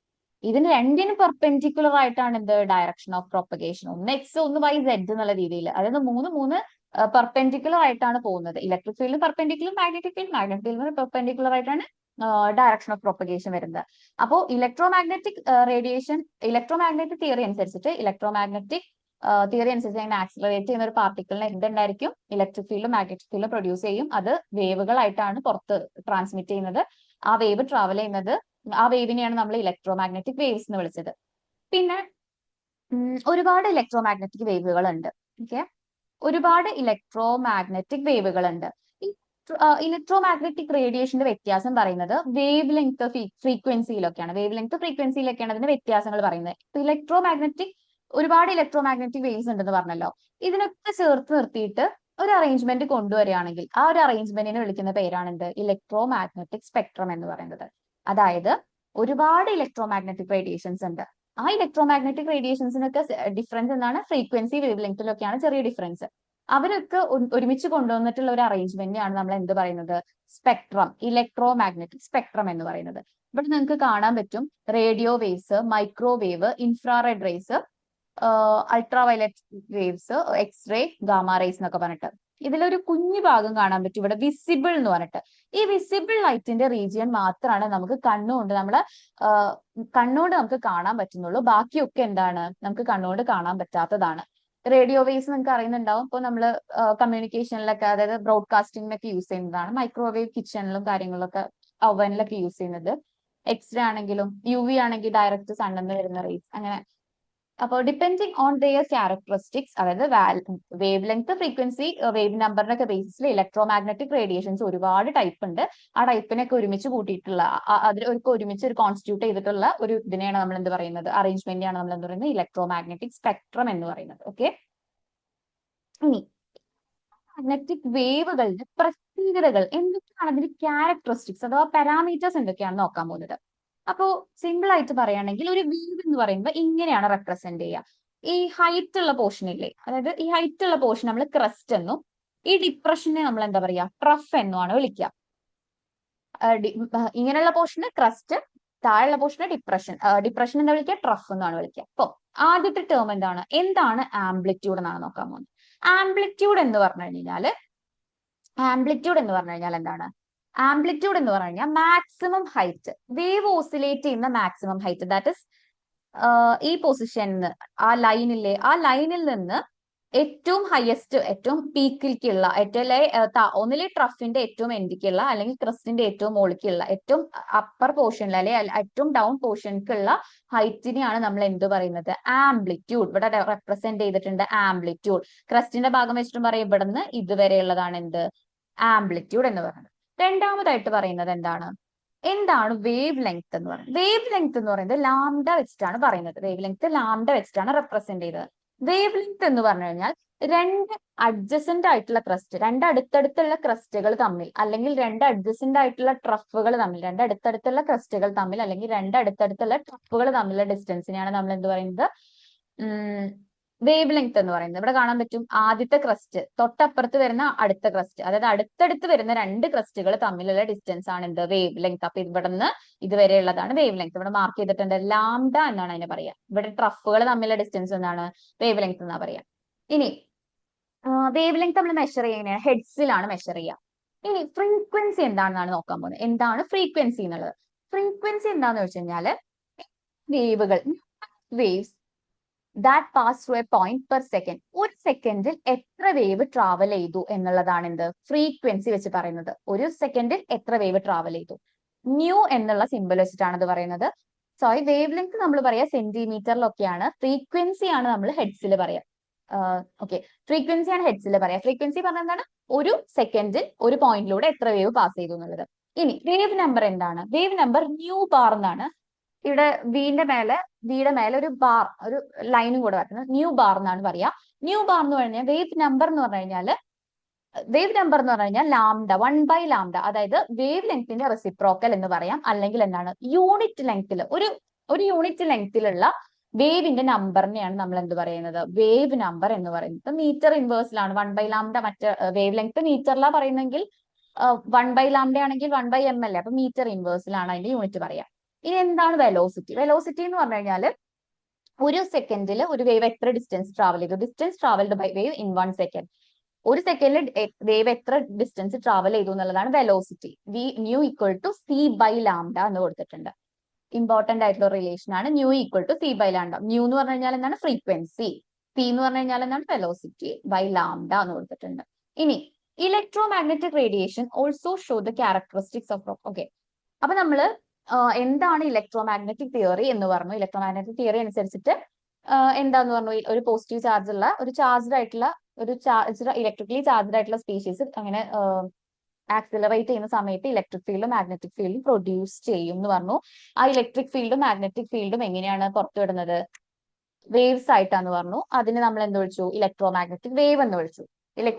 A: ഇതിന് രണ്ടിനും പെർപെൻഡിക്കുലർ ആയിട്ടാണ് എന്ത്? Direction of propagation. ഒന്ന് എക്സ് ഒന്ന് വൈ സെഡ് എന്നുള്ള രീതിയിൽ, അതായത് മൂന്ന് പെർപെൻഡിക്കുലർ ആയിട്ടാണ് പോകുന്നത്. Electric field perpendicular, magnetic field perpendicular ആയിട്ടാണ് ഡയറക്ഷൻ ഓഫ് പ്രൊപ്പഗേഷൻ വരുന്നത്. അപ്പോൾ ഇലക്ട്രോ മാഗ്നറ്റിക് തിയറി അനുസരിച്ചിട്ട് അങ്ങനെ ആക്സിലറേറ്റ് ചെയ്യുന്ന ഒരു പാർട്ടിക്കിളിന് എന്തുണ്ടായിരിക്കും? ഇലക്ട്രിക് ഫീൽഡും മാഗ്നറ്റിക് ഫീൽഡും പ്രൊഡ്യൂസ് ചെയ്യും. അത് വേവുകളായിട്ടാണ് പുറത്ത് ട്രാൻസ്മിറ്റ് ചെയ്യുന്നത്. ആ വേവ് ട്രാവൽ ചെയ്യുന്നത്, ആ വേവിനെയാണ് നമ്മൾ ഇലക്ട്രോ മാഗ്നറ്റിക് വേവ്സ് എന്ന് വിളിച്ചത്. പിന്നെ ഒരുപാട് ഇലക്ട്രോ മാഗ്നറ്റിക് വേവുകൾ ഉണ്ട്. ഓക്കെ, ഒരുപാട് ഇലക്ട്രോ മാഗ്നറ്റിക് വേവുകൾ ഉണ്ട്. ഈ ഇലക്ട്രോ മാഗ്നറ്റിക് റേഡിയേഷന്റെ വ്യത്യാസം പറയുന്നത് വേവ് ലെങ്ത് ഫ്രീക്വൻസിയിലൊക്കെയാണ്. അതിന്റെ വ്യത്യാസങ്ങൾ പറയുന്നത്. ഒരുപാട് ഇലക്ട്രോ മാഗ്നറ്റിക് വേവ്സ് ഉണ്ടെന്ന് പറഞ്ഞല്ലോ. ഇതിനൊക്കെ ചേർത്ത് നിർത്തിയിട്ട് ഒരു അറേഞ്ച്മെന്റ് കൊണ്ടുവരികയാണെങ്കിൽ ആ ഒരു അറേഞ്ച്മെന്റിനെ വിളിക്കുന്ന പേരാണ് എന്ത്? ഇലക്ട്രോ മാഗ്നറ്റിക് സ്പെക്ട്രം എന്ന് പറയുന്നത്. അതായത് ഒരുപാട് ഇലക്ട്രോ മാഗ്നറ്റിക് റേഡിയേഷൻസ് ഉണ്ട്. ആ ഇലക്ട്രോ മാഗ്നറ്റിക് റേഡിയേഷൻസിനൊക്കെ ഡിഫറൻസ് എന്താണ്? ഫ്രീക്വൻസി, വേവ് ലെങ്ത്തിലൊക്കെയാണ് ചെറിയ ഡിഫറൻസ്. അവരൊക്കെ ഒരുമിച്ച് കൊണ്ടുവന്നിട്ടുള്ള ഒരു അറേഞ്ച്മെന്റിനെയാണ് നമ്മൾ എന്ത് പറയുന്നത്? സ്പെക്ട്രം, ഇലക്ട്രോ മാഗ്നറ്റിക് സ്പെക്ട്രം എന്ന് പറയുന്നത്. ഇവിടെ നിങ്ങൾക്ക് കാണാൻ പറ്റും radio waves, microwave, infrared rays, ultraviolet waves, X ray, gamma rays എന്നൊക്കെ പറഞ്ഞിട്ട്. ഇതിലൊരു കുഞ്ഞു ഭാഗം കാണാൻ പറ്റും ഇവിടെ, വിസിബിൾ എന്ന് പറഞ്ഞിട്ട്. ഈ വിസിബിൾ ലൈറ്റിന്റെ റീജിയൻ മാത്രമാണ് നമുക്ക് കണ്ണുകൊണ്ട് നമുക്ക് കാണാൻ പറ്റുന്നുള്ളൂ. ബാക്കിയൊക്കെ എന്താണ്? നമുക്ക് കണ്ണുകൊണ്ട് കാണാൻ പറ്റാത്തതാണ്. റേഡിയോ വേവ്സ് നിങ്ങൾക്ക് അറിയുന്നുണ്ടാവും. ഇപ്പോൾ നമ്മൾ കമ്മ്യൂണിക്കേഷനിലൊക്കെ, അതായത് ബ്രോഡ്കാസ്റ്റിംഗിനൊക്കെ യൂസ് ചെയ്യുന്നതാണ്. മൈക്രോവേവ് കിച്ചണിലും കാര്യങ്ങളിലൊക്കെ, അവനിലൊക്കെ യൂസ് ചെയ്യുന്നത്. എക്സ്റേ ആണെങ്കിലും UV ആണെങ്കിൽ ഡയറക്റ്റ് സണ്ണിൽ നിന്ന് വരുന്ന റേസ്, അങ്ങനെ. അപ്പോൾ ഡിപ്പെൻഡിങ് ഓൺ ദെയർ ക്യാരക്ടറിസ്റ്റിക്സ്, അതായത് വേവ് ലെങ്ത്, ഫ്രീക്വൻസി, വേവ് നമ്പറിനൊക്കെ ബേസിസിൽ ഇലക്ട്രോ മാഗ്നറ്റിക് റേഡിയേഷൻസ് ഒരുപാട് ടൈപ്പ് ഉണ്ട്. ആ ടൈപ്പിനൊക്കെ ഒരുമിച്ച് കൂട്ടിയിട്ടുള്ള, ഒരുമിച്ച് ഒരു കോൺസ്റ്റിറ്റ്യൂട്ട് ചെയ്തിട്ടുള്ള ഒരു ഇതിനെയാണ് നമ്മൾ എന്ത് പറയുന്നത്? അറേഞ്ച്മെന്റിനെയാണ് നമ്മൾ എന്ത് പറയുന്നത്? ഇലക്ട്രോ മാഗ്നറ്റിക് സ്പെക്ട്രം എന്ന് പറയുന്നത്. ഓക്കെ, ഇനി മാഗ്നറ്റിക് വേവുകളുടെ പ്രത്യേകതകൾ എന്തൊക്കെയാണ്? അതിന്റെ ക്യാരക്ടറിസ്റ്റിക്സ് അഥവാ പാരാമീറ്റേഴ്സ് എന്തൊക്കെയാണെന്ന് നോക്കാൻ പോകുന്നത്. അപ്പോ സിമ്പിൾ ആയിട്ട് പറയുകയാണെങ്കിൽ ഒരു വേവ് എന്ന് പറയുമ്പോൾ ഇങ്ങനെയാണ് റെപ്രസെന്റ് ചെയ്യുക. ഈ ഹൈറ്റ് ഉള്ള പോർഷൻ ഇല്ലേ, അതായത് ഈ ഹൈറ്റ് ഉള്ള പോർഷൻ നമ്മൾ ക്രസ്റ്റ് എന്നും, ഈ ഡിപ്രഷനെ നമ്മൾ എന്താ പറയാ? ട്രഫ് എന്നുമാണ് വിളിക്കുക. ഇങ്ങനെയുള്ള പോർഷന് ക്രസ്റ്റ്, താഴെയുള്ള പോർഷന് ഡിപ്രഷൻ എന്താ വിളിക്കുക? ട്രഫ് എന്നാണ് വിളിക്കുക. അപ്പൊ ആദ്യത്തെ ടേം എന്താണ് ആംപ്ലിറ്റ്യൂഡ് എന്നാണ് നോക്കാൻ പോകുന്നത്. ആംപ്ലിറ്റ്യൂഡ് എന്ന് പറഞ്ഞു കഴിഞ്ഞാൽ എന്താണ്? ആംപ്ലിറ്റ്യൂഡ് എന്ന് പറഞ്ഞു കഴിഞ്ഞാൽ മാക്സിമം ഹൈറ്റ്, വേവ് ഓസിലേറ്റ് ചെയ്യുന്ന മാക്സിമം ഹൈറ്റ്, ദാറ്റ് ഇസ് ഈ പൊസിഷനിൽ, ആ ലൈനിൽ നിന്ന് ഏറ്റവും ഹയസ്റ്റ്, ഏറ്റവും പീക്കിലേക്കുള്ള, ഒന്നിലെ ട്രഫിന്റെ ഏറ്റവും എൻഡിക്കുള്ള, അല്ലെങ്കിൽ ക്രസ്റ്റിന്റെ ഏറ്റവും മുകളിലേക്കുള്ള, ഏറ്റവും അപ്പർ പോർഷനിൽ അല്ലെങ്കിൽ ഏറ്റവും ഡൗൺ പോർഷനിലേക്കുള്ള ഹൈറ്റിനെയാണ് നമ്മൾ എന്ത് പറയുന്നത്? ആംപ്ലിറ്റ്യൂഡ്. ഇവിടെ റെപ്രസെന്റ് ചെയ്തിട്ടുണ്ട് ആംപ്ലിറ്റ്യൂഡ്. ക്രസ്റ്റിന്റെ ഭാഗം വെച്ചിട്ടും പറയും ഇവിടുന്ന് ഇതുവരെയുള്ളതാണ് എന്ത്? ആംപ്ലിറ്റ്യൂഡ് എന്ന് പറയുന്നത്. രണ്ടാമതായിട്ട് പറയുന്നത് എന്താണ് വേവ് ലെങ്ത് എന്ന് പറയുന്നത്? വേവ് ലെങ്ത് എന്ന് പറയുന്നത് ലാംഡ വെച്ചിട്ടാണ് പറയുന്നത്. വേവ് ലെങ്ത് ലാംഡ വെച്ചിട്ടാണ് റെപ്രസെന്റ് ചെയ്തത്. വേവ് ലെങ്ത് എന്ന് പറഞ്ഞു കഴിഞ്ഞാൽ രണ്ട് അഡ്ജസന്റ് ആയിട്ടുള്ള ക്രസ്റ്റ്, രണ്ട് അടുത്തടുത്തുള്ള ക്രസ്റ്റുകൾ തമ്മിൽ, അല്ലെങ്കിൽ രണ്ട് അഡ്ജസന്റ് ആയിട്ടുള്ള ട്രഫുകൾ തമ്മിൽ, രണ്ട് അടുത്തടുത്തുള്ള ക്രസ്റ്റുകൾ തമ്മിൽ, അല്ലെങ്കിൽ രണ്ട് അടുത്തടുത്തുള്ള ട്രഫുകൾ തമ്മിലുള്ള ഡിസ്റ്റൻസിനെയാണ് നമ്മൾ എന്ത് പറയുന്നത്? വേവ് ലെങ്ത് എന്ന് പറയുന്നത്. ഇവിടെ കാണാൻ പറ്റും ആദ്യത്തെ ക്രസ്റ്റ് തൊട്ടപ്പുറത്ത് വരുന്ന അടുത്ത ക്രസ്റ്റ്, അതായത് അടുത്തടുത്ത് വരുന്ന രണ്ട് ക്രസ്റ്റുകൾ തമ്മിലുള്ള ഡിസ്റ്റൻസ് ആണ് എന്ത്? Wave length. അപ്പൊ ഇവിടെ നിന്ന് ഇതുവരെയുള്ളതാണ് വേവ് ലെങ്ത്. ഇവിടെ മാർക്ക് ചെയ്തിട്ടുണ്ട് ലാംഡ എന്നാണ് അതിനെ പറയാ. ഇവിടെ ട്രഫുകൾ തമ്മിലുള്ള ഡിസ്റ്റൻസ് എന്നാണ് വേവ് ലെങ്ത് എന്നാ പറയാ. ഇനി വേവ് ലെങ്ത് നമ്മൾ മെഷർ ചെയ്യുന്നത് ഹെഡ്സിലാണ് മെഷർ ചെയ്യുക. ഇനി ഫ്രീക്വൻസി എന്താണെന്നാണ് നോക്കാൻ പോകുന്നത്. എന്താണ് ഫ്രീക്വൻസി എന്നുള്ളത്? ഫ്രീക്വൻസി എന്താന്ന് വെച്ച് കഴിഞ്ഞാല് വേവുകൾ, waves that pass through a point per second, ഒരു സെക്കൻഡിൽ എത്ര വേവ് ട്രാവൽ ചെയ്തു എന്നുള്ളതാണ് എന്ത്? ഫ്രീക്വൻസി വെച്ച് പറയുന്നത്. ഒരു സെക്കൻഡിൽ എത്ര വേവ് ട്രാവൽ ചെയ്തു. ന്യൂ എന്നുള്ള സിമ്പിൾ വെച്ചിട്ടാണ് ഇത് പറയുന്നത്. സോറി, വേവ് ലെങ്ത് നമ്മൾ പറയാ സെന്റിമീറ്ററിലൊക്കെയാണ്, ഫ്രീക്വൻസി ആണ് നമ്മൾ ഹെഡ്സിൽ പറയാ. ഓക്കെ, ഫ്രീക്വൻസി ആണ് ഹെഡ്സിൽ പറയാ. ഫ്രീക്വൻസി പറഞ്ഞാൽ എന്താണ്? ഒരു സെക്കൻഡിൽ ഒരു പോയിന്റിലൂടെ എത്ര വേവ് പാസ് ചെയ്തു എന്നുള്ളത്. ഇനി വേവ് നമ്പർ എന്താണ്? വേവ് നമ്പർ ന്യൂ ബാർ എന്നാണ്. ഇവിടെ വിയുടെ മേലെ ഒരു ബാർ, ഒരു ലൈനും കൂടെ വരുന്നത് ന്യൂ ബാർ എന്നാണ് പറയാ. ന്യൂ ബാർ എന്ന് പറഞ്ഞാൽ വേവ് നമ്പർ എന്ന് പറഞ്ഞു കഴിഞ്ഞാൽ ലാംഡ, 1/λ, അതായത് വേവ് ലെങ്ത്തിന്റെ റെസിപ്രോക്കൽ എന്ന് പറയാം. അല്ലെങ്കിൽ എന്താണ്? യൂണിറ്റ് ലെങ്ത്തിൽ, ഒരു യൂണിറ്റ് ലെങ്ത്തിലുള്ള വേവിന്റെ നമ്പറിനെയാണ് നമ്മൾ എന്ത് പറയുന്നത്? വേവ് നമ്പർ എന്ന് പറയുന്നത്. മീറ്റർ ഇൻവേഴ്സിലാണ് 1/λ. മറ്റേ വേവ് ലെങ്ത് മീറ്ററിലാണ് പറയുന്നെങ്കിൽ 1/λ ആണെങ്കിൽ 1/m അല്ലേ, അപ്പൊ മീറ്റർ ഇൻവേഴ്സിലാണ് അതിന്റെ യൂണിറ്റ് പറയാം. ഇനി എന്താണ് വെലോസിറ്റി? വെലോസിറ്റി എന്ന് പറഞ്ഞു കഴിഞ്ഞാൽ ഒരു സെക്കൻഡിൽ ഒരു വേവ് എത്ര ഡിസ്റ്റൻസ് ട്രാവൽ ചെയ്തു, distance travelled by wave in 1 second. ഒരു സെക്കൻഡിൽ വേവ് എത്ര ഡിസ്റ്റൻസ് ട്രാവൽ ചെയ്തു എന്നുള്ളതാണ് velocity. V nu equal to c/λ എന്ന് കൊടുത്തിട്ടുണ്ട്. ഇമ്പോർട്ടന്റ് ആയിട്ടുള്ള റിലേഷൻ ആണ് new equal to c/λ. New എന്ന് പറഞ്ഞു കഴിഞ്ഞാൽ എന്താണ്? ഫ്രീക്വൻസി. c എന്ന് പറഞ്ഞു കഴിഞ്ഞാൽ എന്താണ്? വെലോസിറ്റി ബൈ ലാംഡ എന്ന് കൊടുത്തിട്ടുണ്ട്. ഇനി electro magnetic radiation also show the characteristics of rock. Okay, അപ്പൊ നമ്മള് എന്താണ് ഇലക്ട്രോ മാഗ്നറ്റിക് തിയറി എന്ന് പറഞ്ഞു. ഇലക്ട്രോ മാഗ്നറ്റിക് തിയറി അനുസരിച്ചിട്ട് എന്താന്ന് പറഞ്ഞു? ഒരു പോസിറ്റീവ് ചാർജ് ഉള്ള ഒരു ഇലക്ട്രിക്കലി ചാർജ്ഡ് ആയിട്ടുള്ള സ്പീഷീസ് അങ്ങനെ ആക്സിലറേറ്റ് ചെയ്യുന്ന സമയത്ത് ഇലക്ട്രിക് ഫീൽഡും മാഗ്നറ്റിക് ഫീൽഡും പ്രൊഡ്യൂസ് ചെയ്യും എന്ന് പറഞ്ഞു. ആ ഇലക്ട്രിക് ഫീൽഡും മാഗ്നറ്റിക് ഫീൽഡും എങ്ങനെയാണ് പുറത്തുവിടുന്നത്? വേവ്സ് ആയിട്ടാന്ന് പറഞ്ഞു. അതിന് നമ്മൾ എന്ത് വിളിച്ചു? ഇലക്ട്രോ മാഗ്നറ്റിക് വേവ് എന്ന് വിളിച്ചു.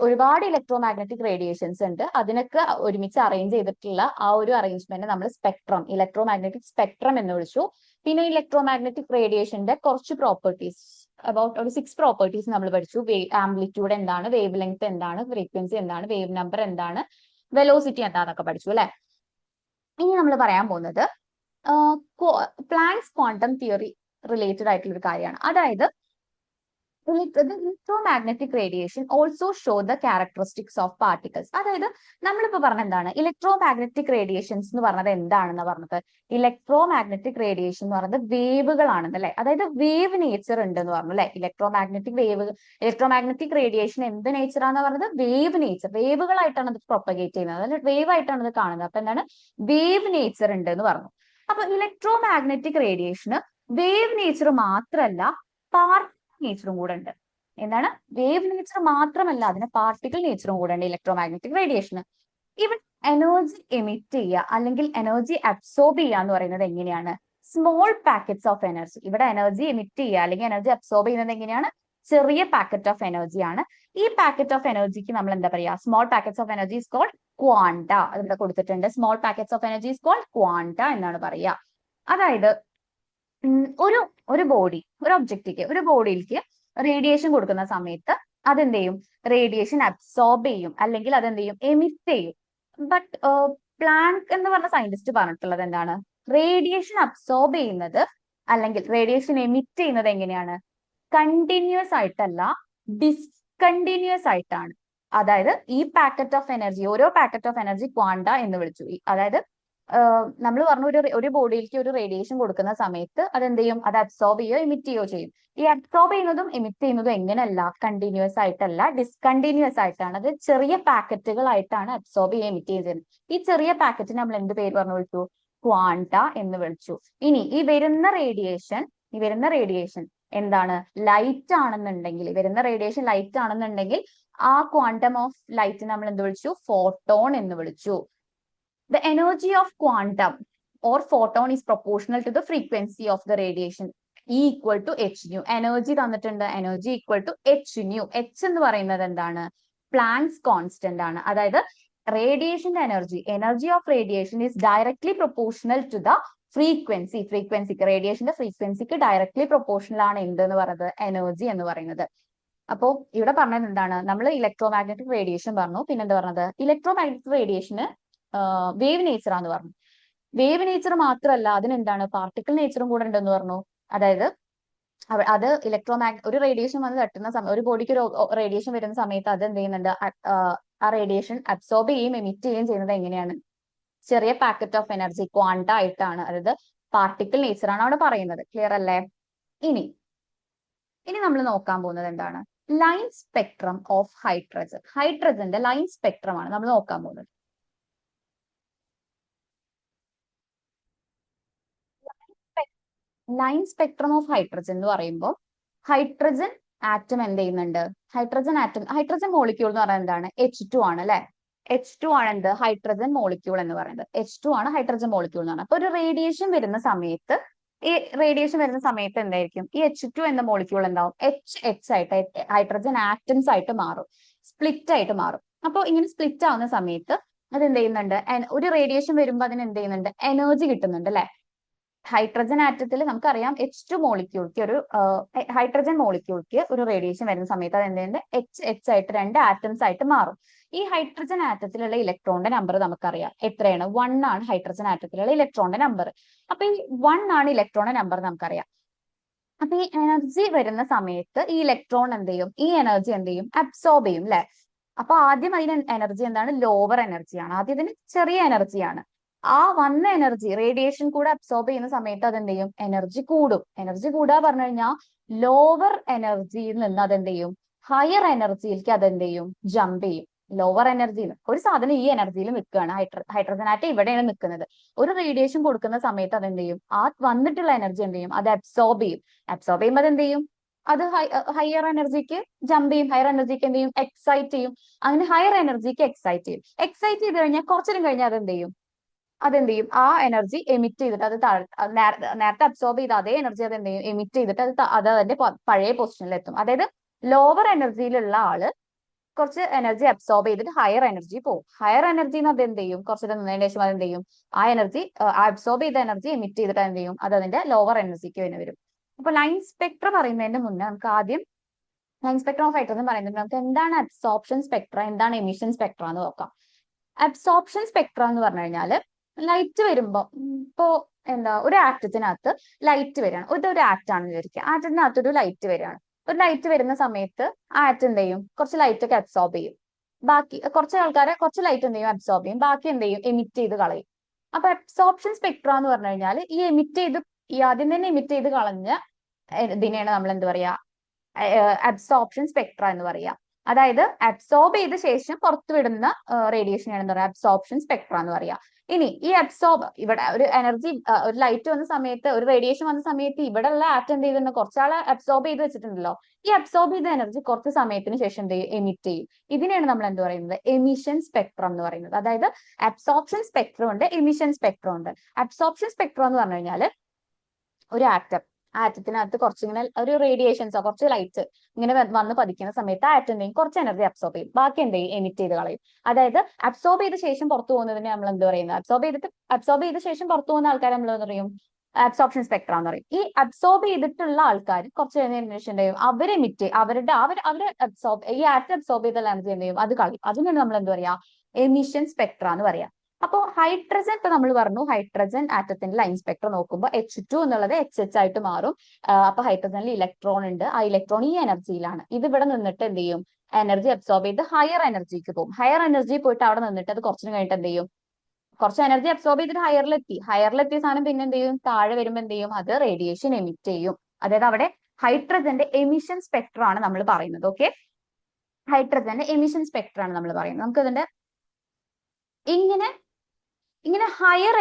A: ഒരുപാട് ഇലക്ട്രോ മാഗ്നറ്റിക് റേഡിയേഷൻസ് ഉണ്ട്. അതിനൊക്കെ ഒരുമിച്ച് അറേഞ്ച് ചെയ്തിട്ടുള്ള ആ ഒരു അറേഞ്ച്മെന്റ് നമ്മൾ സ്പെക്ട്രം, ഇലക്ട്രോ മാഗ്നറ്റിക് സ്പെക്ട്രം എന്ന് വിളിച്ചു. പിന്നെ ഇലക്ട്രോ മാഗ്നറ്റിക് റേഡിയേഷന്റെ കുറച്ച് പ്രോപ്പർട്ടീസ്, അബൌട്ട് ഒരു 6 പ്രോപ്പർട്ടീസ് നമ്മൾ പഠിച്ചു. ആംപ്ലിറ്റ്യൂഡ് എന്താണ്, വേവ് ലെങ്ത് എന്താണ്, ഫ്രീക്വൻസി എന്താണ്, വേവ് നമ്പർ എന്താണ്, വെലോസിറ്റി എന്താന്നൊക്കെ പഠിച്ചു അല്ലെ. ഇനി നമ്മൾ പറയാൻ പോകുന്നത് പ്ലാങ്ക്സ് ക്വാണ്ടം തിയറി റിലേറ്റഡ് ആയിട്ടുള്ള ഒരു കാര്യമാണ്. അതായത് electromagnetic radiation also show the characteristics of particles. അതായത് നമ്മളിപ്പോ പറഞ്ഞ എന്താണ്? ഇലക്ട്രോമാഗ്നറ്റിക് റേഡിയേഷൻസ് എന്ന് പറഞ്ഞത് എന്താണെന്ന് പറഞ്ഞത്? ഇലക്ട്രോമാഗ്നറ്റിക് റേഡിയേഷൻ എന്ന് പറയുന്നത് വേവുകളാണെന്ന് അല്ലെ. അതായത് വേവ് നേച്ചർ ഉണ്ട് എന്ന് പറഞ്ഞു അല്ലെ. ഇലക്ട്രോമാഗ്നറ്റിക് റേഡിയേഷൻ എന്ത് നേച്ചറാന്ന് പറഞ്ഞത്? വേവ് നേച്ചർ, വേവുകളായിട്ടാണ് അത് പ്രൊപ്പഗേറ്റ് ചെയ്യുന്നത്, അതായത് വേവ് ആയിട്ടാണ് ഇത് കാണുന്നത്. അപ്പൊ എന്താണ്? വേവ് നേച്ചർ ഉണ്ട് എന്ന് പറഞ്ഞു. അപ്പൊ ഇലക്ട്രോമാഗ്നറ്റിക് റേഡിയേഷന് വേവ് നേച്ചർ മാത്രമല്ല പാർട്ടിക്കിൾ നേച്ചറും കൂടെ ഉണ്ട്. എന്താണ്? വേവ് നേച്ചർ മാത്രമല്ല, അതിന് പാർട്ടിക്കിൾ നേച്ചറും കൂടെ ഉണ്ട് ഇലക്ട്രോമാഗ്നറ്റിക് റേഡിയേഷന്. ഇവിടെ എനർജി എമിറ്റ് ചെയ്യുക അല്ലെങ്കിൽ എനർജി അബ്സോർബ് ചെയ്യുക എന്ന് പറയുന്നത് എങ്ങനെയാണ്? Small packets of energy. ഇവിടെ എനർജി എമിറ്റ് ചെയ്യുക അല്ലെങ്കിൽ എനർജി അബ്സോർബ് ചെയ്യുന്നത് എങ്ങനെയാണ്? ചെറിയ പാക്കറ്റ് ഓഫ് എനർജി ആണ്. ഈ പാക്കറ്റ് ഓഫ് എനർജിക്ക് നമ്മൾ എന്താ പറയാ? Small packets of energy is called quanta. ഇവിടെ കൊടുത്തിട്ടുണ്ട്. Small packets of energy is called quanta എന്നാണ് പറയുക. അതായത് ഒരു ബോഡി, ഒരു ബോഡിയിലേക്ക് റേഡിയേഷൻ കൊടുക്കുന്ന സമയത്ത് അതെന്ത് ചെയ്യും? റേഡിയേഷൻ അബ്സോർബ് ചെയ്യും അല്ലെങ്കിൽ അതെന്ത് ചെയ്യും? എമിറ്റ് ചെയ്യും. ബട്ട് പ്ലാങ്ക് എന്ന് പറഞ്ഞ സയന്റിസ്റ്റ് പറഞ്ഞിട്ടുള്ളത് എന്താണ്? റേഡിയേഷൻ അബ്സോർബ് ചെയ്യുന്നത് അല്ലെങ്കിൽ റേഡിയേഷൻ എമിറ്റ് ചെയ്യുന്നത് എങ്ങനെയാണ്? കണ്ടിന്യൂസ് ആയിട്ടല്ല, ഡിസ്കണ്ടിന്യൂസ് ആയിട്ടാണ്. അതായത് ഈ പാക്കറ്റ് ഓഫ് എനർജി, ഓരോ പാക്കറ്റ് ഓഫ് എനർജി ക്വാണ്ട എന്ന് വിളിച്ചു. അതായത് നമ്മൾ പറഞ്ഞു ഒരു ബോഡിയിലേക്ക് ഒരു റേഡിയേഷൻ കൊടുക്കുന്ന സമയത്ത് അതെന്ത് ചെയ്യും? അത് അബ്സോർബ് ചെയ്യുകയോ എമിറ്റ് ചെയ്യുകയോ ചെയ്യും. ഈ അബ്സോർബ് ചെയ്യുന്നതും എമിറ്റ് ചെയ്യുന്നതും എങ്ങനെയല്ല? കണ്ടിന്യൂസ് ആയിട്ടല്ല, ഡിസ്കണ്ടിന്യൂസ് ആയിട്ടാണ്. അത് ചെറിയ പാക്കറ്റുകളായിട്ടാണ് അബ്സോർബ് ചെയ്യുക എമിറ്റ് ചെയ്യുന്നത്. ഈ ചെറിയ പാക്കറ്റിന് നമ്മൾ എന്ത് പേര് പറഞ്ഞു വിളിച്ചു? ക്വാണ്ട എന്ന് വിളിച്ചു. ഇനി ഈ വരുന്ന റേഡിയേഷൻ എന്താണ്? ലൈറ്റ് ആണെന്നുണ്ടെങ്കിൽ, വരുന്ന റേഡിയേഷൻ ലൈറ്റ് ആണെന്നുണ്ടെങ്കിൽ ആ ക്വാണ്ടം ഓഫ് ലൈറ്റ് നമ്മൾ എന്ത് വിളിച്ചു? ഫോട്ടോൺ എന്ന് വിളിച്ചു. The energy of quantum or photon is proportional to the frequency of the radiation. E equal to H nu. Energy തന്നിട്ടുണ്ട്, energy equal to H nu. H എന്ന് പറയുന്നത് എന്താണ്? പ്ലാങ്ക്സ് കോൺസ്റ്റന്റ് ആണ്. അതായത് റേഡിയേഷന്റെ energy of radiation is directly proportional to the ഫ്രീക്വൻസിക്ക് റേഡിയേഷന്റെ ഫ്രീക്വൻസിക്ക് ഡയറക്ട്ലി പ്രൊപ്പോർഷണൽ ആണ് എന്തെന്ന് പറയുന്നത്? എനർജി എന്ന് പറയുന്നത്. അപ്പോ ഇവിടെ പറഞ്ഞത് എന്താണ്? നമ്മൾ ഇലക്ട്രോ മാഗ്നറ്റിക് റേഡിയേഷൻ പറഞ്ഞു. പിന്നെ എന്താ പറഞ്ഞത്? ഇലക്ട്രോ മാഗ്നറ്റിക് റേഡിയേഷന് വേവ് നേച്ചർ ആണെന്ന് പറഞ്ഞു. വേവ് നേച്ചർ മാത്രമല്ല, അതിനെന്താണ് പാർട്ടിക്കിൾ നേച്ചറും കൂടെ ഉണ്ടെന്ന് പറഞ്ഞു. അതായത് അത് ഒരു റേഡിയേഷൻ വന്ന് തട്ടുന്ന സമയം, ഒരു ബോഡിക്ക് ഒരു റേഡിയേഷൻ വരുന്ന സമയത്ത് അത് എന്ത് ചെയ്യുന്നുണ്ട്? ആ റേഡിയേഷൻ അബ്സോർബ് ചെയ്യുകയും എമിറ്റ് ചെയ്യുകയും ചെയ്യുന്നത് എങ്ങനെയാണ്? ചെറിയ പാക്കറ്റ് ഓഫ് എനർജി, ക്വാണ്ട ആയിട്ടാണ്. അതായത് പാർട്ടിക്കിൾ നേച്ചർ ആണ് അവിടെ പറയുന്നത്. ക്ലിയർ അല്ലേ? ഇനി നമ്മൾ നോക്കാൻ പോകുന്നത് എന്താണ്? Line spectrum of hydrogen. ഹൈഡ്രജന്റെ ലൈൻ സ്പെക്ട്രം ആണ് നമ്മൾ നോക്കാൻ പോകുന്നത്. ലൈൻ സ്പെക്ട്രം ഓഫ് ഹൈഡ്രജൻ എന്ന് പറയുമ്പോൾ ഹൈഡ്രജൻ ആറ്റം എന്ത് ചെയ്യുന്നുണ്ട്? ഹൈഡ്രജൻ മോളിക്യൂൾ എന്ന് പറയുന്നത് എന്താണ്? H2 ആണ് അല്ലെ? H2 ആണ് എന്ത്? ഹൈഡ്രജൻ മോളിക്യൂൾ എന്ന് പറയുന്നത്. H2 ആണ് ഹൈഡ്രജൻ മോളിക്യൂൾ എന്ന് പറയുന്നത്. അപ്പൊ ഒരു റേഡിയേഷൻ വരുന്ന സമയത്ത് എന്തായിരിക്കും? ഈ H2 എന്ന മോളിക്യൂൾ എന്താവും? H ആയിട്ട്, ഹൈഡ്രജൻ ആറ്റംസ് ആയിട്ട് മാറും, സ്പ്ലിറ്റ് ആയിട്ട് മാറും. അപ്പോൾ ഇങ്ങനെ സ്പ്ലിറ്റ് ആവുന്ന സമയത്ത് അത് എന്ത് ചെയ്യുന്നുണ്ട്? ഒരു റേഡിയേഷൻ വരുമ്പോൾ അതിന് എന്ത് ചെയ്യുന്നുണ്ട്? എനർജി കിട്ടുന്നുണ്ട് അല്ലെ? ഹൈഡ്രജൻ ആറ്റത്തിൽ നമുക്കറിയാം H2 മോളിക്യൂൾക്ക് ഹൈഡ്രജൻ മോളിക്യൂൾക്ക് ഒരു റേഡിയേഷൻ വരുന്ന സമയത്ത് അത് എന്തുണ്ട്? H ആയിട്ട് രണ്ട് ആറ്റംസ് ആയിട്ട് മാറും. ഈ ഹൈഡ്രജൻ ആറ്റത്തിലുള്ള ഇലക്ട്രോണിന്റെ നമ്പർ നമുക്കറിയാം എത്രയാണ്? 1 ആണ് ഹൈഡ്രജൻ ആറ്റത്തിലുള്ള ഇലക്ട്രോണിന്റെ നമ്പർ. അപ്പൊ ഈ 1 ആണ് ഇലക്ട്രോണിന്റെ നമ്പർ നമുക്കറിയാം. അപ്പൊ ഈ എനർജി വരുന്ന സമയത്ത് ഈ ഇലക്ട്രോൺ എന്ത് ചെയ്യും? ഈ എനർജി എന്ത് ചെയ്യും? അബ്സോർബ് ചെയ്യും അല്ലെ? അപ്പൊ ആദ്യം അതിന് എനർജി എന്താണ്? ലോവർ എനർജിയാണ്. ആദ്യം ഇതിന് ചെറിയ എനർജിയാണ്. ആ വന്ന എനർജി റേഡിയേഷൻ കൂടെ അബ്സോർബ് ചെയ്യുന്ന സമയത്ത് അതെന്ത് ചെയ്യും? എനർജി കൂടും. എനർജി കൂടുക പറഞ്ഞു കഴിഞ്ഞാൽ ലോവർ എനർജിയിൽ നിന്ന് അതെന്ത് ചെയ്യും? ഹയർ എനർജിയിലേക്ക് അതെന്ത് ചെയ്യും? ജമ്പ് ചെയ്യും. ലോവർ എനർജിയിൽ ഒരു സാധനം ഈ എനർജിയിൽ നിൽക്കുകയാണ്, ഹൈഡ്രജൻ ആറ്റം ഇവിടെയാണ് നിൽക്കുന്നത്. ഒരു റേഡിയേഷൻ കൊടുക്കുന്ന സമയത്ത് അതെന്ത് ചെയ്യും? ആ വന്നിട്ടുള്ള എനർജി എന്ത് ചെയ്യും? അത് അബ്സോർബ് ചെയ്യും. അബ്സോർബ് ചെയ്യുമ്പോൾ അതെന്ത് ചെയ്യും? അത് ഹയർ എനർജിക്ക് ജമ്പ് ചെയ്യും. ഹയർ എനർജിക്ക് എന്ത് ചെയ്യും? എക്സൈറ്റ് ചെയ്യും. അങ്ങനെ ഹയർ എനർജിക്ക് എക്സൈറ്റ് ചെയ്യും. എക്സൈറ്റ് ചെയ്ത് കഴിഞ്ഞാൽ കുറച്ചു കഴിഞ്ഞാൽ അതെന്ത് ചെയ്യും? ആ എനർജി എമിറ്റ് ചെയ്തിട്ട് നേരത്തെ അബ്സോർബ് ചെയ്ത അതേ എനർജി അത് എന്ത് ചെയ്യും? എമിറ്റ് ചെയ്തിട്ട് അത് അതിന്റെ പഴയ പൊസിഷനിൽ എത്തും. അതായത് ലോവർ എനർജിയിലുള്ള ആള് കുറച്ച് എനർജി അബ്സോർബ് ചെയ്തിട്ട് ഹയർ എനർജി പോകും. ഹയർ എനർജി അത് എന്ത് ചെയ്യും? കുറച്ച് നിന്നതിന് ശേഷം അത് എന്ത് ചെയ്യും? ആ എനർജി അബ്സോർബ് ചെയ്ത എനർജി എമിറ്റ് ചെയ്തിട്ട് എന്ത് ചെയ്യും? അത് അതിന്റെ ലോവർ എനർജിക്ക് തന്നെ വരും. അപ്പൊ ലൈൻ സ്പെക്ട്ര പറയുന്നതിന്റെ മുന്നേ നമുക്ക് ആദ്യം ലൈൻ സ്പെക്ട്രം ഓഫ് ഹൈഡ്രജൻ പറയുന്നത് നമുക്ക് എന്താണ് അബ്സോർപ്ഷൻ സ്പെക്ട്ര, എന്താണ് എമിഷൻ സ്പെക്ട്ര എന്ന് നോക്കാം. അബ്സോർപ്ഷൻ സ്പെക്ട്ര എന്ന് പറഞ്ഞു കഴിഞ്ഞാൽ ലൈറ്റ് വരുമ്പോ ഇപ്പോ ഒരു ആറ്റത്തിനകത്ത് ലൈറ്റ് വരികയാണ്. ഇതൊരു ആറ്റം ആണെന്ന് വിചാരിക്കുക. ആറ്റത്തിനകത്ത് ഒരു ലൈറ്റ് വരികയാണ്. ഒരു ലൈറ്റ് വരുന്ന സമയത്ത് ആ ആറ്റം എന്ത് ചെയ്യും? കുറച്ച് ലൈറ്റ് ഒക്കെ അബ്സോർബ് ചെയ്യും. ബാക്കി കുറച്ച് ലൈറ്റ് എന്ത് ചെയ്യും? അബ്സോർബ് ചെയ്യും. ബാക്കി എന്ത് ചെയ്യും? എമിറ്റ് ചെയ്ത് കളയും. അപ്പൊ അബ്സോർപ്ഷൻ സ്പെക്ട്ര എന്ന് പറഞ്ഞു കഴിഞ്ഞാൽ ഈ ആദ്യം തന്നെ എമിറ്റ് ചെയ്ത് കളഞ്ഞ ഇതിനെയാണ് നമ്മൾ എന്ത് പറയാ? അബ്സോർപ്ഷൻ സ്പെക്ട്ര എന്ന് പറയാ. അതായത് അബ്സോർബ് ചെയ്ത ശേഷം പുറത്തുവിടുന്ന റേഡിയേഷൻ ആണ് അബ്സോർപ്ഷൻ സ്പെക്ട്ര എന്ന് പറയാ. ഇനി ഈ ഇവിടെ ഒരു എനർജി, ഒരു ലൈറ്റ് വന്ന സമയത്ത്, ഒരു റേഡിയേഷൻ വന്ന സമയത്ത് ഇവിടെ ഉള്ള ആറ്റം എന്ത് ചെയ്തിട്ടുണ്ട്? കുറച്ചാളെ അബ്സോർബ് ചെയ്ത് വെച്ചിട്ടുണ്ടല്ലോ. ഈ അബ്സോർബ് ചെയ്ത എനർജി കുറച്ച് സമയത്തിന് ശേഷം എന്ത് ചെയ്യും? എമിറ്റ് ചെയ്യും. ഇതിനെയാണ് നമ്മൾ എന്ത് പറയുന്നത്? എമിഷൻ സ്പെക്ട്രം എന്ന് പറയുന്നത്. അതായത് അബ്സോർപ്ഷൻ സ്പെക്ട്രം ഉണ്ട്, എമിഷൻ സ്പെക്ട്രം ഉണ്ട്. അബ്സോർപ്ഷൻ സ്പെക്ട്രം എന്ന് പറഞ്ഞു കഴിഞ്ഞാൽ ഒരു ആറ്റത്തിനകത്ത് കുറച്ചിങ്ങനെ ഒരു റേഡിയേഷൻസോ കുറച്ച് ലൈറ്റ് ഇങ്ങനെ വന്ന് പതിക്കുന്ന സമയത്ത് ആറ്റം എന്തെങ്കിലും കുറച്ച് എനർജി അബ്സോർബ് ചെയ്യും, ബാക്കി എന്തെങ്കിലും എമിറ്റ് ചെയ്ത് കളയും. അതായത് അബ്സോർബ് ചെയ്ത ശേഷം പുറത്തു പോകുന്നതിന് നമ്മൾ എന്ത് പറയുന്നത്? അബ്സോർബ് ചെയ്ത ശേഷം പുറത്തു പോകുന്ന ആൾക്കാർ നമ്മൾ എന്ത് പറയും? അബ്സോർപ്ഷൻ സ്പെക്ട്ര എന്ന് പറയും. ഈ അബ്സോർബ് ചെയ്തിട്ടുള്ള ആൾക്കാർ കുറച്ച് കഴിഞ്ഞ എന്ത് ചെയ്യും? അവർ എമിറ്റ് ഈ ആറ്റം അബ്സോർബ് ചെയ്ത എനർജി എന്ത് ചെയ്യും? അത് കളയും. അതിനാണ് നമ്മൾ എന്ത് പറയാ? എമിഷൻ സ്പെക്ട്ര എന്ന് പറയാം. അപ്പോൾ ഹൈഡ്രജൻ ഇപ്പൊ നമ്മൾ പറഞ്ഞു, ഹൈഡ്രജൻ ആറ്റത്തിന്റെ ലൈൻ സ്പെക്ട്രം നോക്കുമ്പോൾ H2 എന്നുള്ളത് HH ആയിട്ട് മാറും. അപ്പൊ ഹൈഡ്രജനിൽ ഇലക്ട്രോൺ ഉണ്ട്. ആ ഇലക്ട്രോൺ ഈ എനർജിയിലാണ്. ഇത് ഇവിടെ നിന്നിട്ട് എന്ത് ചെയ്യും? എനർജി അബ്സോർബ് ചെയ്ത് ഹയർ എനർജിക്ക് പോകും. ഹയർ എനർജി പോയിട്ട് അവിടെ നിന്നിട്ട് അത് കുറച്ചു കഴിഞ്ഞിട്ട് എന്ത് ചെയ്യും? കുറച്ച് എനർജി അബ്സോർബ് ചെയ്തിട്ട് ഹയറിലെത്തിയ സാധനം പിന്നെ എന്ത് ചെയ്യും? താഴെ വരുമ്പോൾ എന്ത് ചെയ്യും? അത് റേഡിയേഷൻ എമിറ്റ് ചെയ്യും. അതായത് അവിടെ ഹൈഡ്രജന്റെ എമിഷൻ സ്പെക്ട്രം ആണ് നമ്മൾ പറയുന്നത്. ഓക്കെ, ഹൈഡ്രജന്റെ എമിഷൻ സ്പെക്ട്രം ആണ് നമ്മൾ പറയുന്നത്. നമുക്ക് ഇതിന്റെ ഇങ്ങനെ ഹയർ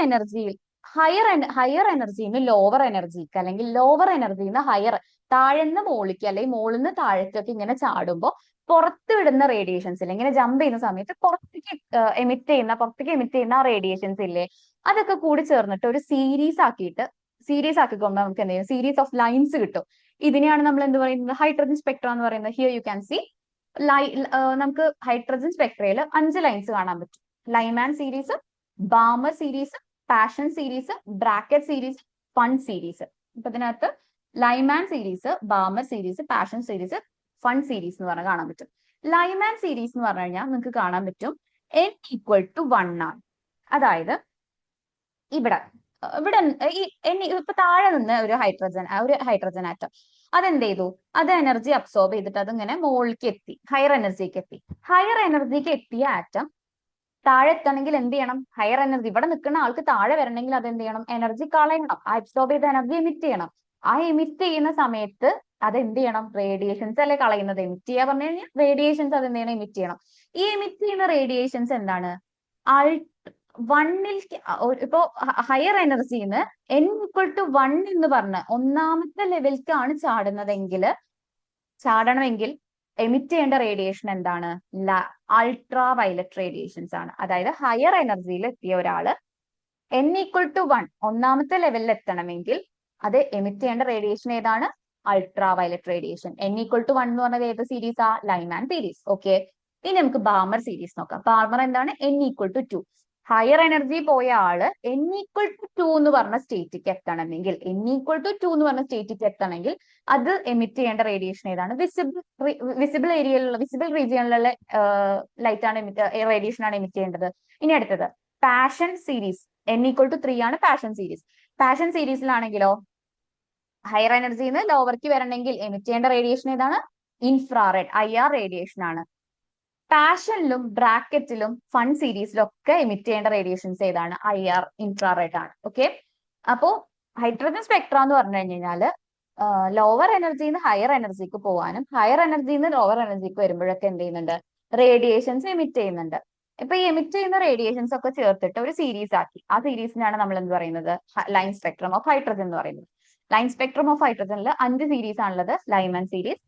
A: എനർജിന്ന് ലോവർ എനർജിക്ക്, അല്ലെങ്കിൽ ലോവർ എനർജിന്ന് ഹയർ, താഴെന്ന് മോളിക്ക് അല്ലെങ്കിൽ മോളിന്ന് താഴേക്കൊക്കെ ഇങ്ങനെ ചാടുമ്പോൾ പുറത്ത് വിടുന്ന റേഡിയേഷൻസ് ഇല്ലേ, ഇങ്ങനെ ജമ്പ് ചെയ്യുന്ന സമയത്ത് പുറത്തേക്ക് എമിറ്റ് ചെയ്യുന്ന റേഡിയേഷൻസ് ഇല്ലേ, അതൊക്കെ കൂടി ചേർന്നിട്ട് ഒരു സീരീസ് ആക്കിയിട്ട് സീരീസ് ആക്കിക്കൊണ്ട് നമുക്ക് എന്ത് ചെയ്യും, സീരീസ് ഓഫ് ലൈൻസ് കിട്ടും. ഇതിനെയാണ് നമ്മൾ എന്ത് പറയുന്നത്, ഹൈഡ്രജൻ സ്പെക്ട്ര എന്ന് പറയുന്നത്. ഹിയർ യു ക്യാൻ സി നമുക്ക് ഹൈഡ്രജൻ സ്പെക്ട്രയിൽ 5 ലൈൻസ് കാണാൻ പറ്റും. Lyman series, Balmer series, Paschen series, Brackett series, Pfund series. ഇപ്പൊ ഇതിനകത്ത് Lyman series, Balmer series, Paschen series, Pfund series എന്ന് പറഞ്ഞാൽ കാണാൻ പറ്റും. ലൈമാൻ സീരീസ് എന്ന് പറഞ്ഞു കഴിഞ്ഞാൽ നിങ്ങൾക്ക് കാണാൻ പറ്റും n ഈക്വൽ ടു 1 ആണ്. അതായത് ഇവിടെ ഇവിടെ ഈ ഇപ്പൊ താഴെ നിന്ന് ഒരു ഹൈഡ്രജൻ ആറ്റം അതെന്ത് ചെയ്തു, അത് എനർജി അബ്സോർബ് ചെയ്തിട്ട് അതിങ്ങനെ മുകളിലേക്ക് എത്തി, ഹയർ എനർജിക്ക് എത്തി. ഹയർ എനർജിക്ക് എത്തിയ ആറ്റം താഴെ എത്തണമെങ്കിൽ എന്ത് ചെയ്യണം, ഹയർ എനർജി, ഇവിടെ നിൽക്കുന്ന ആൾക്ക് താഴെ വരണമെങ്കിൽ അത് എന്ത് ചെയ്യണം, എനർജി കളയണം, അബ്സോർബ് ചെയ്ത എനർജി എമിറ്റ് ചെയ്യണം. ആ എമിറ്റ് ചെയ്യുന്ന സമയത്ത് അത് എന്ത് ചെയ്യണം, റേഡിയേഷൻസ് അല്ലേ കളയുന്നത്. എമിറ്റ് ചെയ്യാ പറഞ്ഞു കഴിഞ്ഞാൽ റേഡിയേഷൻസ് അത് എന്ത് ചെയ്യണം, എമിറ്റ് ചെയ്യണം. ഈ എമിറ്റ് ചെയ്യുന്ന റേഡിയേഷൻസ് എന്താണ്, വണ്ണിൽ ഇപ്പോ ഹയർ എനർജിന്ന് n ഈക്വൽ ടു 1 എന്ന് പറഞ്ഞ് ഒന്നാമത്തെ ലെവലിലേക്കാണ് ചാടണമെങ്കിൽ എമിറ്റ് ചെയ്യേണ്ട റേഡിയേഷൻ എന്താണ്, അൾട്രാ വയലറ്റ് റേഡിയേഷൻസ് ആണ്. അതായത് ഹയർ എനർജിയിൽ എത്തിയ ഒരാള് n ഈക്വൽ ടു 1 ഒന്നാമത്തെ ലെവലിൽ എത്തണമെങ്കിൽ അത് എമിറ്റ് ചെയ്യേണ്ട റേഡിയേഷൻ ഏതാണ്, ultra violet radiation. n equal to 1 എന്ന് പറഞ്ഞത് ഏത് സീരീസാ, ലൈമാൻ സീരീസ്. ഓക്കെ, ഇനി നമുക്ക് ബാമർ സീരീസ് നോക്കാം. ബാമർ എന്താണ്, n equal to 2. Higher energy പോയ ആള് n ഈക്വൽ ടു 2 എന്ന് പറഞ്ഞ സ്റ്റേറ്റിക്ക് എത്തണമെങ്കിൽ അത് എമിറ്റ് ചെയ്യേണ്ട റേഡിയേഷൻ ഏതാണ്, വിസിബിൾ ഏരിയയിലുള്ള വിസിബിൾ റീജിയനിലുള്ള ലൈറ്റ് ആണ് റേഡിയേഷൻ ആണ് എമിറ്റ് ചെയ്യേണ്ടത്. ഇനി അടുത്തത് Paschen series, n equal to 3 ആണ് പാഷൻ സീരീസ്. പാഷൻ സീരീസിലാണെങ്കിലോ ഹയർ എനർജിന്ന് ലോവർക്ക് വരണമെങ്കിൽ എമിറ്റ് ചെയ്യേണ്ട റേഡിയേഷൻ ഏതാണ്, ഇൻഫ്രാറെഡ് IR റേഡിയേഷൻ ആണ്. പാഷനിലും ബ്രാക്കറ്റിലും ഫൺ സീരീസിലും ഒക്കെ എമിറ്റ് ചെയ്യേണ്ട റേഡിയേഷൻസ് ഏതാണ്, IR ഇൻഫ്രാറെഡ് ആണ്. ഓക്കെ, അപ്പോ ഹൈഡ്രജൻ സ്പെക്ട്ര എന്ന് പറഞ്ഞു കഴിഞ്ഞാല് ലോവർ എനർജിന്ന് ഹയർ എനർജിക്ക് പോകാനും ഹയർ എനർജിന്ന് ലോവർ എനർജിക്ക് വരുമ്പോഴൊക്കെ എന്ത് ചെയ്യുന്നുണ്ട്, റേഡിയേഷൻസ് എമിറ്റ് ചെയ്യുന്നുണ്ട്. ഇപ്പൊ ഈ എമിറ്റ് ചെയ്യുന്ന റേഡിയേഷൻസ് ഒക്കെ ചേർത്തിട്ട് ഒരു സീരീസ് ആക്കി. ആ സീരീസിനാണ് നമ്മൾ എന്ത് പറയുന്നത്, ലൈൻ സ്പെക്ട്രം ഓഫ് ഹൈഡ്രജൻ എന്ന് പറയുന്നത്. ലൈൻ സ്പെക്ട്രം ഓഫ് ഹൈഡ്രജനിൽ 5 സീരീസ് ആണുള്ളത്. Lyman series,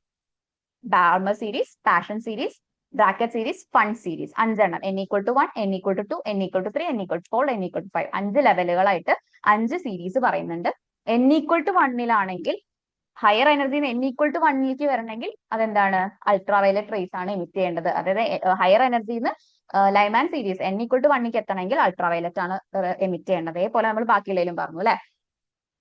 A: Balmer series, Paschen series, Brackett series, Pfund series. 5 എണ്ണം. n equal to 1, n equal to 2, n equal to 3, n equal to 4, n equal to 5. 5 ലെവലുകളായിട്ട് 5 series പറയുന്നുണ്ട്. n equal to 1 higher energy n equal to 1 വരണമെങ്കിൽ അതെന്താണ്, ultra violet rays ആണ് emit ചെയ്യേണ്ടത്. അതായത് higher എനർജിന്ന് Lyman series n equal to 1 എത്തണമെങ്കിൽ ultra violet ആണ് എമിറ്റ് ചെയ്യേണ്ടത്. അതേപോലെ നമ്മൾ ബാക്കിയുള്ളതിലും പറഞ്ഞു അല്ലെ.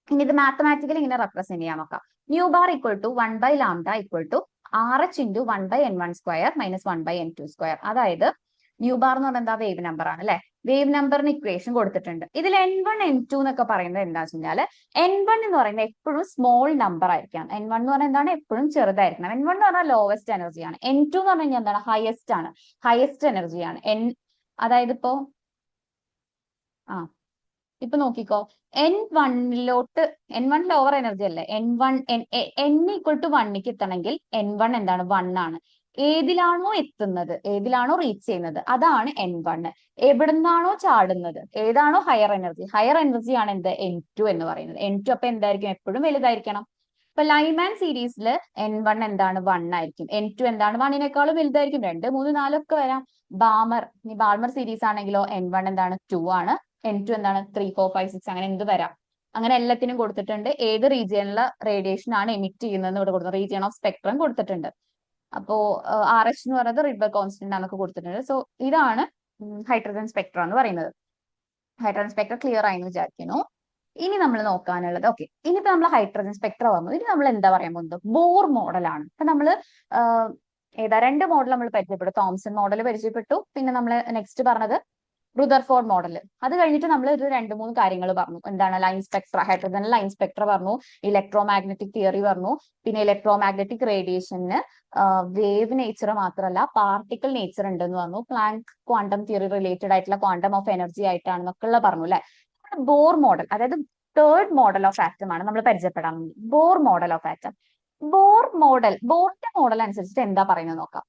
A: ഇനി ഇത് മാത്തമാറ്റിക്കലി ഇങ്ങനെ റെപ്രസെന്റ് ചെയ്യാൻ നോക്കാം. Nu bar equal to 1/λ equal to RH into 1/n1 square minus 1/n2 square. അതായത് ന്യൂ ബാർ എന്ന് പറഞ്ഞാൽ എന്താ, വേവ് നമ്പർ ആണ് അല്ലെ. വേവ് നമ്പറിന് ഇക്വേഷൻ കൊടുത്തിട്ടുണ്ട്. ഇതിൽ n1 n2 എന്നൊക്കെ പറയുന്നത് എന്താ വെച്ചാൽ n1 എന്ന് പറയുന്നത് എപ്പോഴും സ്മോൾ നമ്പർ ആയിരിക്കണം. n1 എന്ന് പറഞ്ഞാൽ എന്താണ്, എപ്പോഴും ചെറുതായിരിക്കണം. n1 എന്ന് പറഞ്ഞാൽ ലോവസ്റ്റ് എനർജിയാണ്. n2 എന്ന് പറഞ്ഞു കഴിഞ്ഞാൽ എന്താണ്, ഹയസ്റ്റ് ആണ്, ഹയസ്റ്റ് എനർജിയാണ്. അതായത് ഇപ്പൊ നോക്കിക്കോ, n1 ലോവർ എനർജി അല്ലേ, n ഈക്വൽ ടു 1 എത്തണമെങ്കിൽ n1 എന്താണ്, 1 ആണ്. ഏതിലാണോ എത്തുന്നത്, ഏതിലാണോ റീച്ച് ചെയ്യുന്നത് അതാണ് n1. എവിടുന്നാണോ ചാടുന്നത്, ഏതാണോ ഹയർ എനർജി ആണ് എന്ത്, n2 എന്ന് പറയുന്നത്. n2 അപ്പൊ എന്തായിരിക്കും, എപ്പോഴും വലുതായിരിക്കണം. ഇപ്പൊ ലൈമാൻ സീരീസിൽ n1 എന്താണ്, 1 ആയിരിക്കും. n2 എന്താണ്, 1 വലുതായിരിക്കും. 2, 3, 4 ഒക്കെ വരാം. ബാൾമർ സീരീസ് ആണെങ്കിലോ n1 എന്താണ്, 2 ആണ്. n2 എന്താണ്, 3, 4, 5, 6 അങ്ങനെ എന്ത് വരാം. അങ്ങനെ എല്ലാത്തിനും കൊടുത്തിട്ടുണ്ട്. ഏത് റീജിയനിലെ റേഡിയേഷൻ ആണ് എമിറ്റ് ചെയ്യുന്നതെന്ന് ഇവിടെ കൊടുത്തു, റീജിയൻ ഓഫ് സ്പെക്ട്രം കൊടുത്തിട്ടുണ്ട്. അപ്പോ RH എന്ന് പറയുന്നത് റിഡ്ബർഗ് കോൺസ്റ്റന്റ് ആണെന്നൊക്കെ കൊടുത്തിട്ടുണ്ട്. സോ ഇതാണ് ഹൈഡ്രജൻ സ്പെക്ട്ര എന്ന് പറയുന്നത്. ഹൈഡ്രജൻ സ്പെക്ട്ര ക്ലിയർ ആയി എന്ന് വിചാരിക്കുന്നു. ഇനി നമ്മൾ നോക്കാനുള്ളത്, ഓക്കെ, ഇനിയിപ്പോ നമ്മൾ ഹൈഡ്രജൻ സ്പെക്ട്ര വന്നു. ഇനി നമ്മൾ എന്താ പറയാൻ പോകുന്നത്, ബോർ മോഡലാണ്. അപ്പൊ നമ്മള് ഏതാ 2 മോഡൽ നമ്മൾ പരിചയപ്പെട്ടു. തോംസൺ മോഡൽ പരിചയപ്പെട്ടു. പിന്നെ നമ്മൾ നെക്സ്റ്റ് പറഞ്ഞത് റുദർഫോർഡ് മോഡൽ. അത് കഴിഞ്ഞിട്ട് നമ്മൾ ഒരു 2-3 കാര്യങ്ങൾ പറഞ്ഞു. എന്താണ്, line Spectra, hydrogen line Spectra പറഞ്ഞു, ഇലക്ട്രോ മാഗ്നറ്റിക് തിയറി പറഞ്ഞു. പിന്നെ ഇലക്ട്രോ മാഗ്നറ്റിക് റേഡിയേഷന് വേവ് നേച്ചർ മാത്രമല്ല പാർട്ടിക്കിൾ നേച്ചർ ഉണ്ടെന്ന് പറഞ്ഞു. പ്ലാങ്ക് ക്വാണ്ടം തിയറി റിലേറ്റഡ് ആയിട്ടുള്ള ക്വാണ്ടം ഓഫ് എനർജി ആയിട്ടാണെന്നൊക്കെ പറഞ്ഞു അല്ലെ. ബോർ മോഡൽ, അതായത് 3rd മോഡൽ ഓഫ് ആറ്റം ആണ് നമ്മൾ പരിചയപ്പെടാൻ വേണ്ടി. Bohr model of atom. ബോറിന്റെ മോഡൽ അനുസരിച്ചിട്ട് എന്താ പറയുന്നത് നോക്കാം.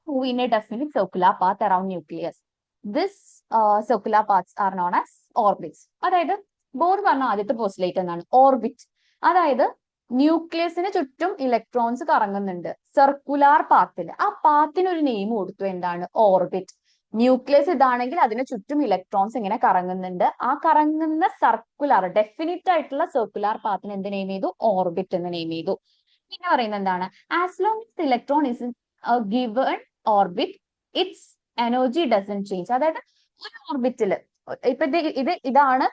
A: Move in a definite circular path around nucleus. This circular paths are known as orbits. അതായത് ബോർ പറഞ്ഞ ആദ്യത്തെ പോസ്റ്റുലേറ്റ് എന്നാണ് ഓർബിറ്റ്. അതായത് ന്യൂക്ലിയസിന് ചുറ്റും ഇലക്ട്രോൺസ് കറങ്ങുന്നുണ്ട് സർക്കുലാർ പാത്തിൽ. ആ പാത്തിന് ഒരു നെയിം കൊടുത്തു, എന്താണ്, ഓർബിറ്റ്. ന്യൂക്ലിയസ് ഇതാണെങ്കിൽ അതിന് ചുറ്റും ഇലക്ട്രോൺസ് ഇങ്ങനെ കറങ്ങുന്നുണ്ട്. ആ കറങ്ങുന്ന സർക്കുലർ ഡെഫിനിറ്റ് ആയിട്ടുള്ള സർക്കുലർ പാത്തിന് എന്ത് നെയിം ചെയ്തു? ഓർബിറ്റ് എന്ന് നെയിം ചെയ്തു. പിന്നെ പറയുന്നത് എന്താണ്? As long as the electron is in a given orbit its energy doesn't change. അതായത് ഒരു ഓർബിറ്റില് ഇപ്പൊ ഇതാണ്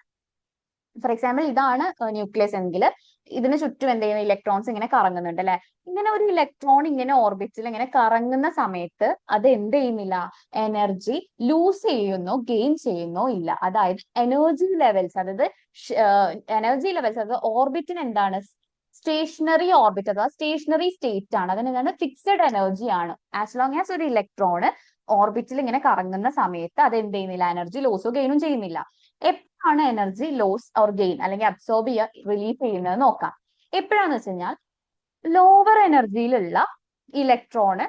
A: ഫോർ എക്സാമ്പിൾ ഇതാണ് ന്യൂക്ലിയസ് എങ്കിൽ ഇതിന് ചുറ്റും എന്ത് ചെയ്യുന്നു? ഇലക്ട്രോൺസ് ഇങ്ങനെ കറങ്ങുന്നുണ്ട് അല്ലെ. ഇങ്ങനെ ഒരു ഇലക്ട്രോൺ ഇങ്ങനെ ഓർബിറ്റിൽ ഇങ്ങനെ കറങ്ങുന്ന സമയത്ത് അത് എന്ത് ചെയ്യുന്നില്ല? എനർജി ലൂസ് ചെയ്യുന്നോ ഗെയിൻ ചെയ്യുന്നോ ഇല്ല. അതായത് എനർജി ലെവൽസ്, അതായത് ഓർബിറ്റിന് എന്താണ്? സ്റ്റേഷനറി ഓർബിറ്റ് അഥവാ സ്റ്റേഷനറി സ്റ്റേറ്റ് ആണ്. അതിനെന്താണ്? ഫിക്സഡ് എനർജി ആണ്. ആസ് ലോങ് ആസ് ഒരു ഇലക്ട്രോണ് ഓർബിറ്റിൽ ഇങ്ങനെ കറങ്ങുന്ന സമയത്ത് അത് എന്ത് ചെയ്യുന്നില്ല? എനർജി ലോസോ ഗെയിനും ചെയ്യുന്നില്ല. എപ്പോഴാണ് എനർജി ലോസ് ഓർ ഗെയിൻ അല്ലെങ്കിൽ അബ്സോർബ് ചെയ്യുക റിലീസ് ചെയ്യുന്നത് നോക്കാം. എപ്പോഴാന്ന് വെച്ച് കഴിഞ്ഞാൽ ലോവർ എനർജിയിലുള്ള ഇലക്ട്രോണ്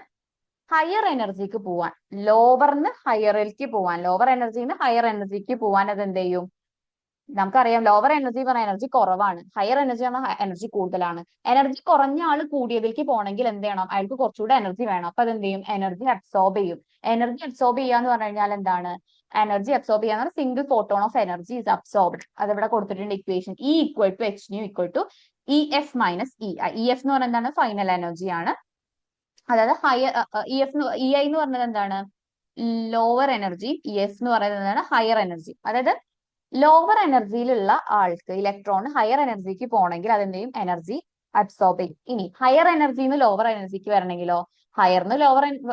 A: ഹയർ എനർജിക്ക് പോവാൻ, ലോവറിന്ന് ഹയറിലേക്ക് പോവാൻ, ലോവർ എനർജിന്ന് ഹയർ എനർജിക്ക് പോവാൻ അത് എന്ത് ചെയ്യും? നമുക്കറിയാം ലോവർ എനർജി പറഞ്ഞാൽ എനർജി കുറവാണ്, ഹയർ എനർജി പറഞ്ഞാൽ എനർജി കൂടുതലാണ്. എനർജി കുറഞ്ഞ ആള് കൂടിയതിലേക്ക് പോകണമെങ്കിൽ എന്ത് ചെയ്യണം? അയാൾക്ക് കുറച്ചുകൂടെ എനർജി വേണം. അപ്പൊ അതെന്ത് ചെയ്യും? എനർജി അബ്സോർബ് ചെയ്യും. എനർജി അബ്സോർബ് ചെയ്യാന്ന് പറഞ്ഞു കഴിഞ്ഞാൽ എന്താണ്? എനർജി അബ്സോർബ് ചെയ്യാന്ന് പറഞ്ഞാൽ single photon of energy is absorbed. അത് ഇവിടെ കൊടുത്തിട്ടുണ്ട് equation. E equal to H nu equal to E F minus E I. E F എന്ന് പറയുന്നത് എന്താണ്? ഫൈനൽ എനർജി ആണ്. അതായത് ഹയർ ഇ ഐ എന്ന് പറഞ്ഞത് എന്താണ്? Lower energy. ഇ എഫ് എന്ന് പറയുന്നത് എന്താണ്? Higher energy. അതായത് ലോവർ എനർജിയിലുള്ള ആൾക്ക് ഇലക്ട്രോൺ ഹയർ എനർജിക്ക് പോകണമെങ്കിൽ അതെന്ത് ചെയ്യും? എനർജി അബ്സോർബ് ചെയ്യും. ഇനി ഹയർ എനർജിന്ന് ലോവർ എനർജിക്ക് വരണമെങ്കിലോ, ഹയർന്ന്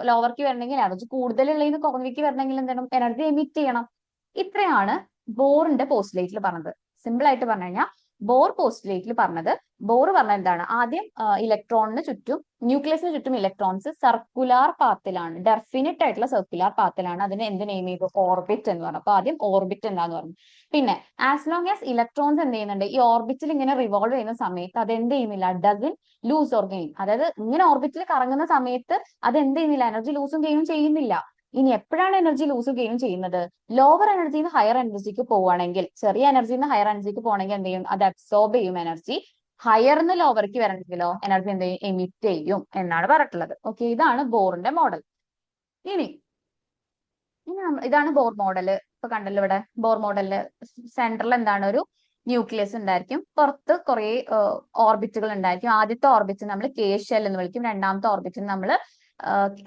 A: ലോവർക്ക് വരണമെങ്കിൽ എനർജി കൂടുതലുള്ളതിന് കുറവിലേക്ക് വരണമെങ്കിൽ എന്താണ്? എനർജി എമിറ്റ് ചെയ്യണം. ഇത്രയാണ് ബോറിന്റെ പോസ്റ്റുലേറ്റിൽ പറഞ്ഞത്. സിമ്പിൾ ആയിട്ട് പറഞ്ഞു കഴിഞ്ഞാൽ ബോർ പോസ്റ്റുലേറ്റിൽ പറഞ്ഞത്, ബോർ പറഞ്ഞത് എന്താണ്? ആദ്യം ഇലക്ട്രോണിന് ചുറ്റും, ന്യൂക്ലിയസിന് ചുറ്റും ഇലക്ട്രോൺസ് സർക്കുലാർ പാത്തിലാണ്, ഡെഫിനിറ്റ് ആയിട്ടുള്ള സർക്കുലാർ പാത്തിലാണ്. അതിന് എന്ത് നെയിം ചെയ്തു? ഓർബിറ്റ് എന്ന് പറഞ്ഞു. അപ്പൊ ആദ്യം ഓർബിറ്റ് എന്താന്ന് പറഞ്ഞു. പിന്നെ ആസ് ലോങ് ആസ് ഇലക്ട്രോൺസ് എന്ത് ചെയ്യുന്നുണ്ട്? ഈ ഓർബിറ്റിൽ ഇങ്ങനെ റിവോൾവ് ചെയ്യുന്ന സമയത്ത് അത് എന്ത് ചെയ്യുന്നില്ല? Doesn't lose or gain. അതായത് ഇങ്ങനെ ഓർബിറ്റിൽ കറങ്ങുന്ന സമയത്ത് അത് എന്ത് ചെയ്യുന്നില്ല? എനർജി ലൂസും ഗെയിനും ചെയ്യുന്നില്ല. ഇനി എപ്പോഴാണ് എനർജി ലൂസും ഗെയിനും ചെയ്യുന്നത്? ലോവർ എനർജിന്ന് ഹയർ എനർജിക്ക് പോവുകയാണെങ്കിൽ, ചെറിയ എനർജിന്ന് ഹയർ എനർജിക്ക് പോകണമെങ്കിൽ എന്ത് ചെയ്യും? അത് അബ്സോർബ് ചെയ്യും എനർജി. ഹയർന്ന് ലോവർക്ക് വരണമെങ്കിലോ എനർജി എന്ത് ചെയ്യും? എമിറ്റ് ചെയ്യും എന്നാണ് പറഞ്ഞിട്ടുള്ളത്. ഓക്കെ, ഇതാണ് ബോറിന്റെ മോഡൽ. ഇനി ഇതാണ് ബോർ മോഡല്. ഇപ്പൊ കണ്ടല്ലോ ഇവിടെ ബോർ മോഡലില് സെന്ററിൽ എന്താണ്? ഒരു ന്യൂക്ലിയസ് ഉണ്ടായിരിക്കും, പുറത്ത് കുറെ ഓർബിറ്റുകൾ ഉണ്ടായിരിക്കും. ആദ്യത്തെ ഓർബിറ്റ് നമ്മൾ കെ ഷെൽ എന്ന് വിളിക്കും, രണ്ടാമത്തെ ഓർബിറ്റ് നമ്മൾ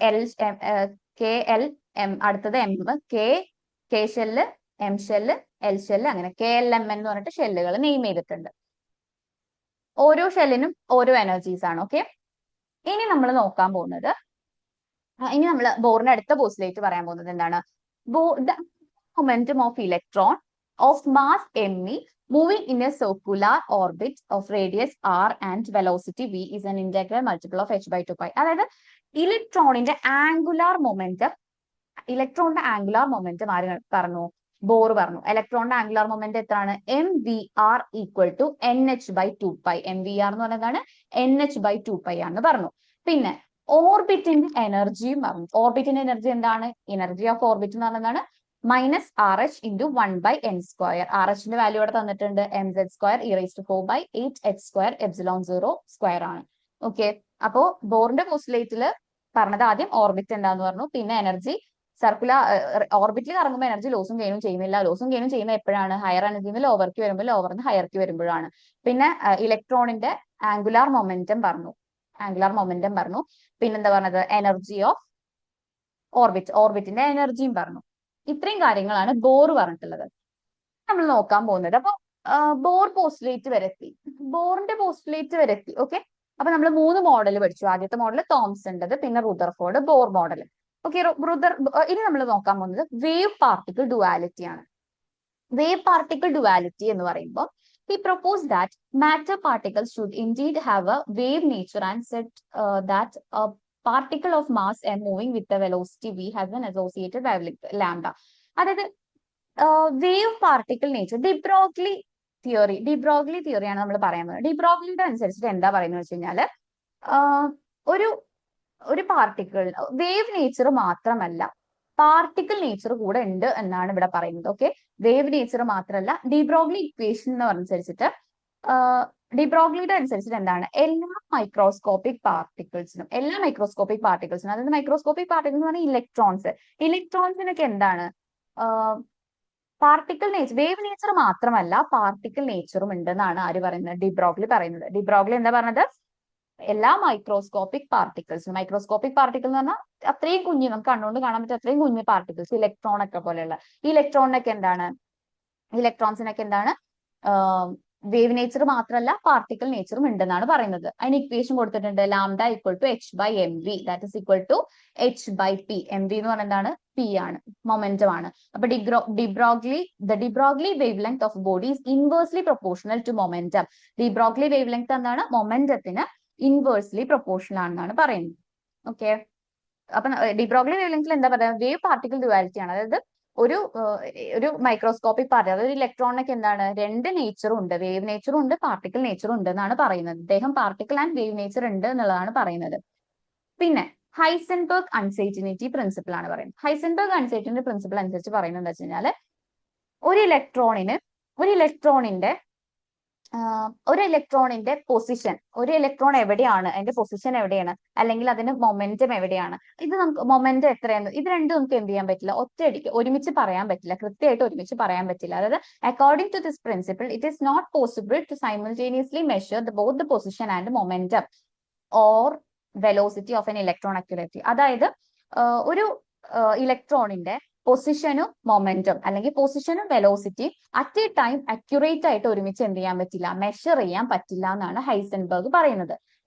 A: എൽ കെ എൽ എം, അടുത്തത് M, K shell, M shell, L shell, അങ്ങനെ കെ എൽ എം എന്ന് പറഞ്ഞിട്ട് ഷെല്ലുകൾ നെയിം ചെയ്തിട്ടുണ്ട്. ഓരോ ഷെല്ലിനും ഓരോ എനർജീസ് ആണ്. ഓക്കെ, ഇനി നമ്മൾ നോക്കാൻ പോകുന്നത്, ഇനി നമ്മൾ ബോറിന്റെ അടുത്ത പോസ്റ്റുലേറ്റ് പറയാൻ പോകുന്നത് എന്താണ്? Momentum of electron of mass me moving in a circular orbit of radius r and velocity v is an integral multiple of h by 2 pi. അതായത് ഇലക്ട്രോണിന്റെ ആംഗുലാർ മൊമെന്റം, ഇലക്ട്രോണിന്റെ ആംഗുലാർ മൊമെന്റം ആര് പറഞ്ഞു? ബോർ പറഞ്ഞു. ഇലക്ട്രോണിന്റെ ആംഗുലാർ മൊമെന്റം എത്രയാണ്? M V R equal to N H by 2 pi. M V R എന്ന് പറയുന്നതാണ് എൻ എച്ച് ബൈ 2 പൈ ആണെന്ന് പറഞ്ഞു. പിന്നെ ഓർബിറ്റിന്റെ എനർജിയും പറഞ്ഞു. ഓർബിറ്റിന്റെ എനർജി എന്താണ്? എനർജി ഓഫ് ഓർബിറ്റ് എന്ന് പറയുന്നതാണ് minus R H into 1/n². R എച്ചിന്റെ വാല്യൂ ഇവിടെ തന്നിട്ടുണ്ട്, M Z square E raise to 4/8 H square epsilon 0 square ആണ്. ഓക്കെ, അപ്പോ ബോറിന്റെ പോസ്റ്റുലേറ്റില് പറഞ്ഞത് ആദ്യം ഓർബിറ്റ് എന്താന്ന് പറഞ്ഞു, പിന്നെ എനർജി സർക്കുലർ ഓർബിറ്റിൽ കറങ്ങുമ്പോൾ എനർജി ലോസും ഗെയിനും ചെയ്യുന്നില്ല. ലോസും ഗെയിനും ചെയ്യുന്ന എപ്പോഴാണ്? ഹയർ എനർജിന്ന് ലോവർക്ക് വരുമ്പോൾ, ലോവറിന്ന് ഹയർക്ക് വരുമ്പോഴാണ്. പിന്നെ ഇലക്ട്രോണിന്റെ ആംഗുലാർ മൊമെന്റം പറഞ്ഞു, പിന്നെന്താ പറഞ്ഞത്? എനർജി ഓഫ് ഓർബിറ്റ്, ഓർബിറ്റിന്റെ എനർജിയും പറഞ്ഞു. ഇത്രയും കാര്യങ്ങളാണ് ബോർ പറഞ്ഞിട്ടുള്ളത്. നമ്മൾ നോക്കാൻ പോകുന്നത്, അപ്പൊ ബോർ പോസ്റ്റുലേറ്റ് വരെത്തി, ബോറിന്റെ പോസ്റ്റുലേറ്റ് വരെത്തി. ഓക്കെ, അപ്പൊ നമ്മൾ 3 മോഡൽ പഠിച്ചു. ആദ്യത്തെ മോഡൽ തോംസന്റേത്, പിന്നെ റുദർഫോർഡ്, ബോർ മോഡൽ. ഓക്കെ, ഇനി നമ്മൾ നോക്കാൻ പോകുന്നത് വേവ് പാർട്ടിക്കിൾ ഡുവാലിറ്റി ആണ്. വേവ് പാർട്ടിക്കിൾ ഡുവാലിറ്റി എന്ന് പറയുമ്പോൾ he proposed that matter particles should indeed have a wave nature and said that a particle of mass m moving with the velocity v has an associated wavelength lambda. അതായത് wave particle nature, de Broglie തിയറിയാണ് നമ്മൾ പറയാൻ പോകുന്നത്. ഡിബ്രോഗ്ലിയുടെ അനുസരിച്ചിട്ട് എന്താ പറയുന്നത് വെച്ച് കഴിഞ്ഞാല്, ഒരു പാർട്ടിക്കിൾ വേവ് നേച്ചർ മാത്രമല്ല പാർട്ടിക്കിൾ നേച്ചർ കൂടെ ഉണ്ട് എന്നാണ് ഇവിടെ പറയുന്നത്. ഓക്കെ, വേവ് നേച്ചർ മാത്രമല്ല, ഡിബ്രോഗ്ലി ഇക്വേഷൻ എന്ന് അനുസരിച്ചിട്ട് ഡിബ്രോഗ്ലിയുടെ അനുസരിച്ചിട്ട് എന്താണ്, എല്ലാ മൈക്രോസ്കോപ്പിക് പാർട്ടിക്കിൾസിനും അതായത് മൈക്രോസ്കോപ്പിക് പാർട്ടിക്കിൾസ് എന്ന് പറഞ്ഞാൽ ഇലക്ട്രോൺസിനൊക്കെ എന്താണ് പാർട്ടിക്കിൾ നേച്ചർ, വേവ് നേച്ചർ മാത്രമല്ല പാർട്ടിക്കിൾ നേച്ചറും ഉണ്ടെന്നാണ് ആര് പറയുന്നത്, ഡിബ്രോഗ്ലി പറയുന്നത്. ഡിബ്രോഗ്ലി എന്താ പറഞ്ഞത്, എല്ലാ മൈക്രോസ്കോപ്പിക് പാർട്ടിക്കിൾസ് എന്ന് പറഞ്ഞാൽ അത്രയും കുഞ്ഞു, നമുക്ക് കണ്ണുകൊണ്ട് കാണാൻ പറ്റും അത്രയും കുഞ്ഞു പാർട്ടിക്കിൾസ്, ഇലക്ട്രോൺ ഒക്കെ പോലെയുള്ള ഇലക്ട്രോൺസിനൊക്കെ എന്താണ് വേവ് നേച്ചർ മാത്രമല്ല പാർട്ടിക്കിൾ നേച്ചറും ഉണ്ടെന്നാണ് പറയുന്നത്. അതിന് ഇക്വേഷൻ കൊടുത്തിട്ടുണ്ട്, lambda equal to h/mv that is equal to h/p. mv എന്ന് പറഞ്ഞാൽ എന്താണ്, p ആണ്, മൊമെന്റം ആണ്. അപ്പൊ de Broglie wavelength of body is inversely proportional to momentum. De Broglie wavelength എന്താണ്, മൊമെന്റത്തിന് ഇൻവേഴ്സ്ലി പ്രൊപ്പോർഷണൽ ആണെന്നാണ് പറയുന്നത്. ഓക്കെ, അപ്പൊ ഡിബ്രോഗ്ലി വേവ് ലെങ്ത്തിൽ എന്താ പറയുക, വേവ് പാർട്ടിക്കിൾ ഡ്യുവാലിറ്റി ആണ്. അതായത് ഒരു മൈക്രോസ്കോപ്പിക് പാർട്ടിക്കിൾ, അതായത് ഇലക്ട്രോണിനൊക്കെ എന്താണ്, രണ്ട് നേച്ചറും ഉണ്ട്, വേവ് നേച്ചറും ഉണ്ട് പാർട്ടിക്കിൾ നേച്ചറും ഉണ്ട് എന്നാണ് പറയുന്നത്. അദ്ദേഹം പാർട്ടിക്കിൾ ആൻഡ് വേവ് നേച്ചർ ഉണ്ട് എന്നുള്ളതാണ് പറയുന്നത്. പിന്നെ ഹൈസൻബർഗ് അൺസർട്ടനിറ്റി പ്രിൻസിപ്പിൾ ആണ് പറയുന്നത്. ഹൈസൻബർഗ് അൺസർട്ടനിറ്റി പ്രിൻസിപ്പിൾ അനുസരിച്ച് പറയുന്നത് എന്താ വെച്ച് കഴിഞ്ഞാൽ, ഒരു ഇലക്ട്രോണിന്റെ പൊസിഷൻ, ഒരു ഇലക്ട്രോൺ എവിടെയാണ്, അതിന്റെ പൊസിഷൻ എവിടെയാണ്, അല്ലെങ്കിൽ അതിന്റെ മൊമെന്റം എവിടെയാണ്, ഇത് നമുക്ക് മൊമെന്റം എത്രയാണ്, ഇത് രണ്ടും നമുക്ക് എന്ത് ചെയ്യാൻ പറ്റില്ല, ഒറ്റയടിക്ക് ഒരുമിച്ച് പറയാൻ പറ്റില്ല, കൃത്യമായിട്ട് ഒരുമിച്ച് പറയാൻ പറ്റില്ല. അതായത് according to this principle it is not possible to simultaneously measure both the position and momentum or velocity of an electron accurately. അതായത് ഒരു ഇലക്ട്രോണിന്റെ പൊസിഷനും മൊമെന്റും അല്ലെങ്കിൽ പൊസിഷനും velocity at a time accurate ആയിട്ട് ഒരുമിച്ച് എന്ത് ചെയ്യാൻ പറ്റില്ല, മെഷർ ചെയ്യാൻ പറ്റില്ല എന്നാണ് ഹൈസൻബർഗ് പറയുന്നത്.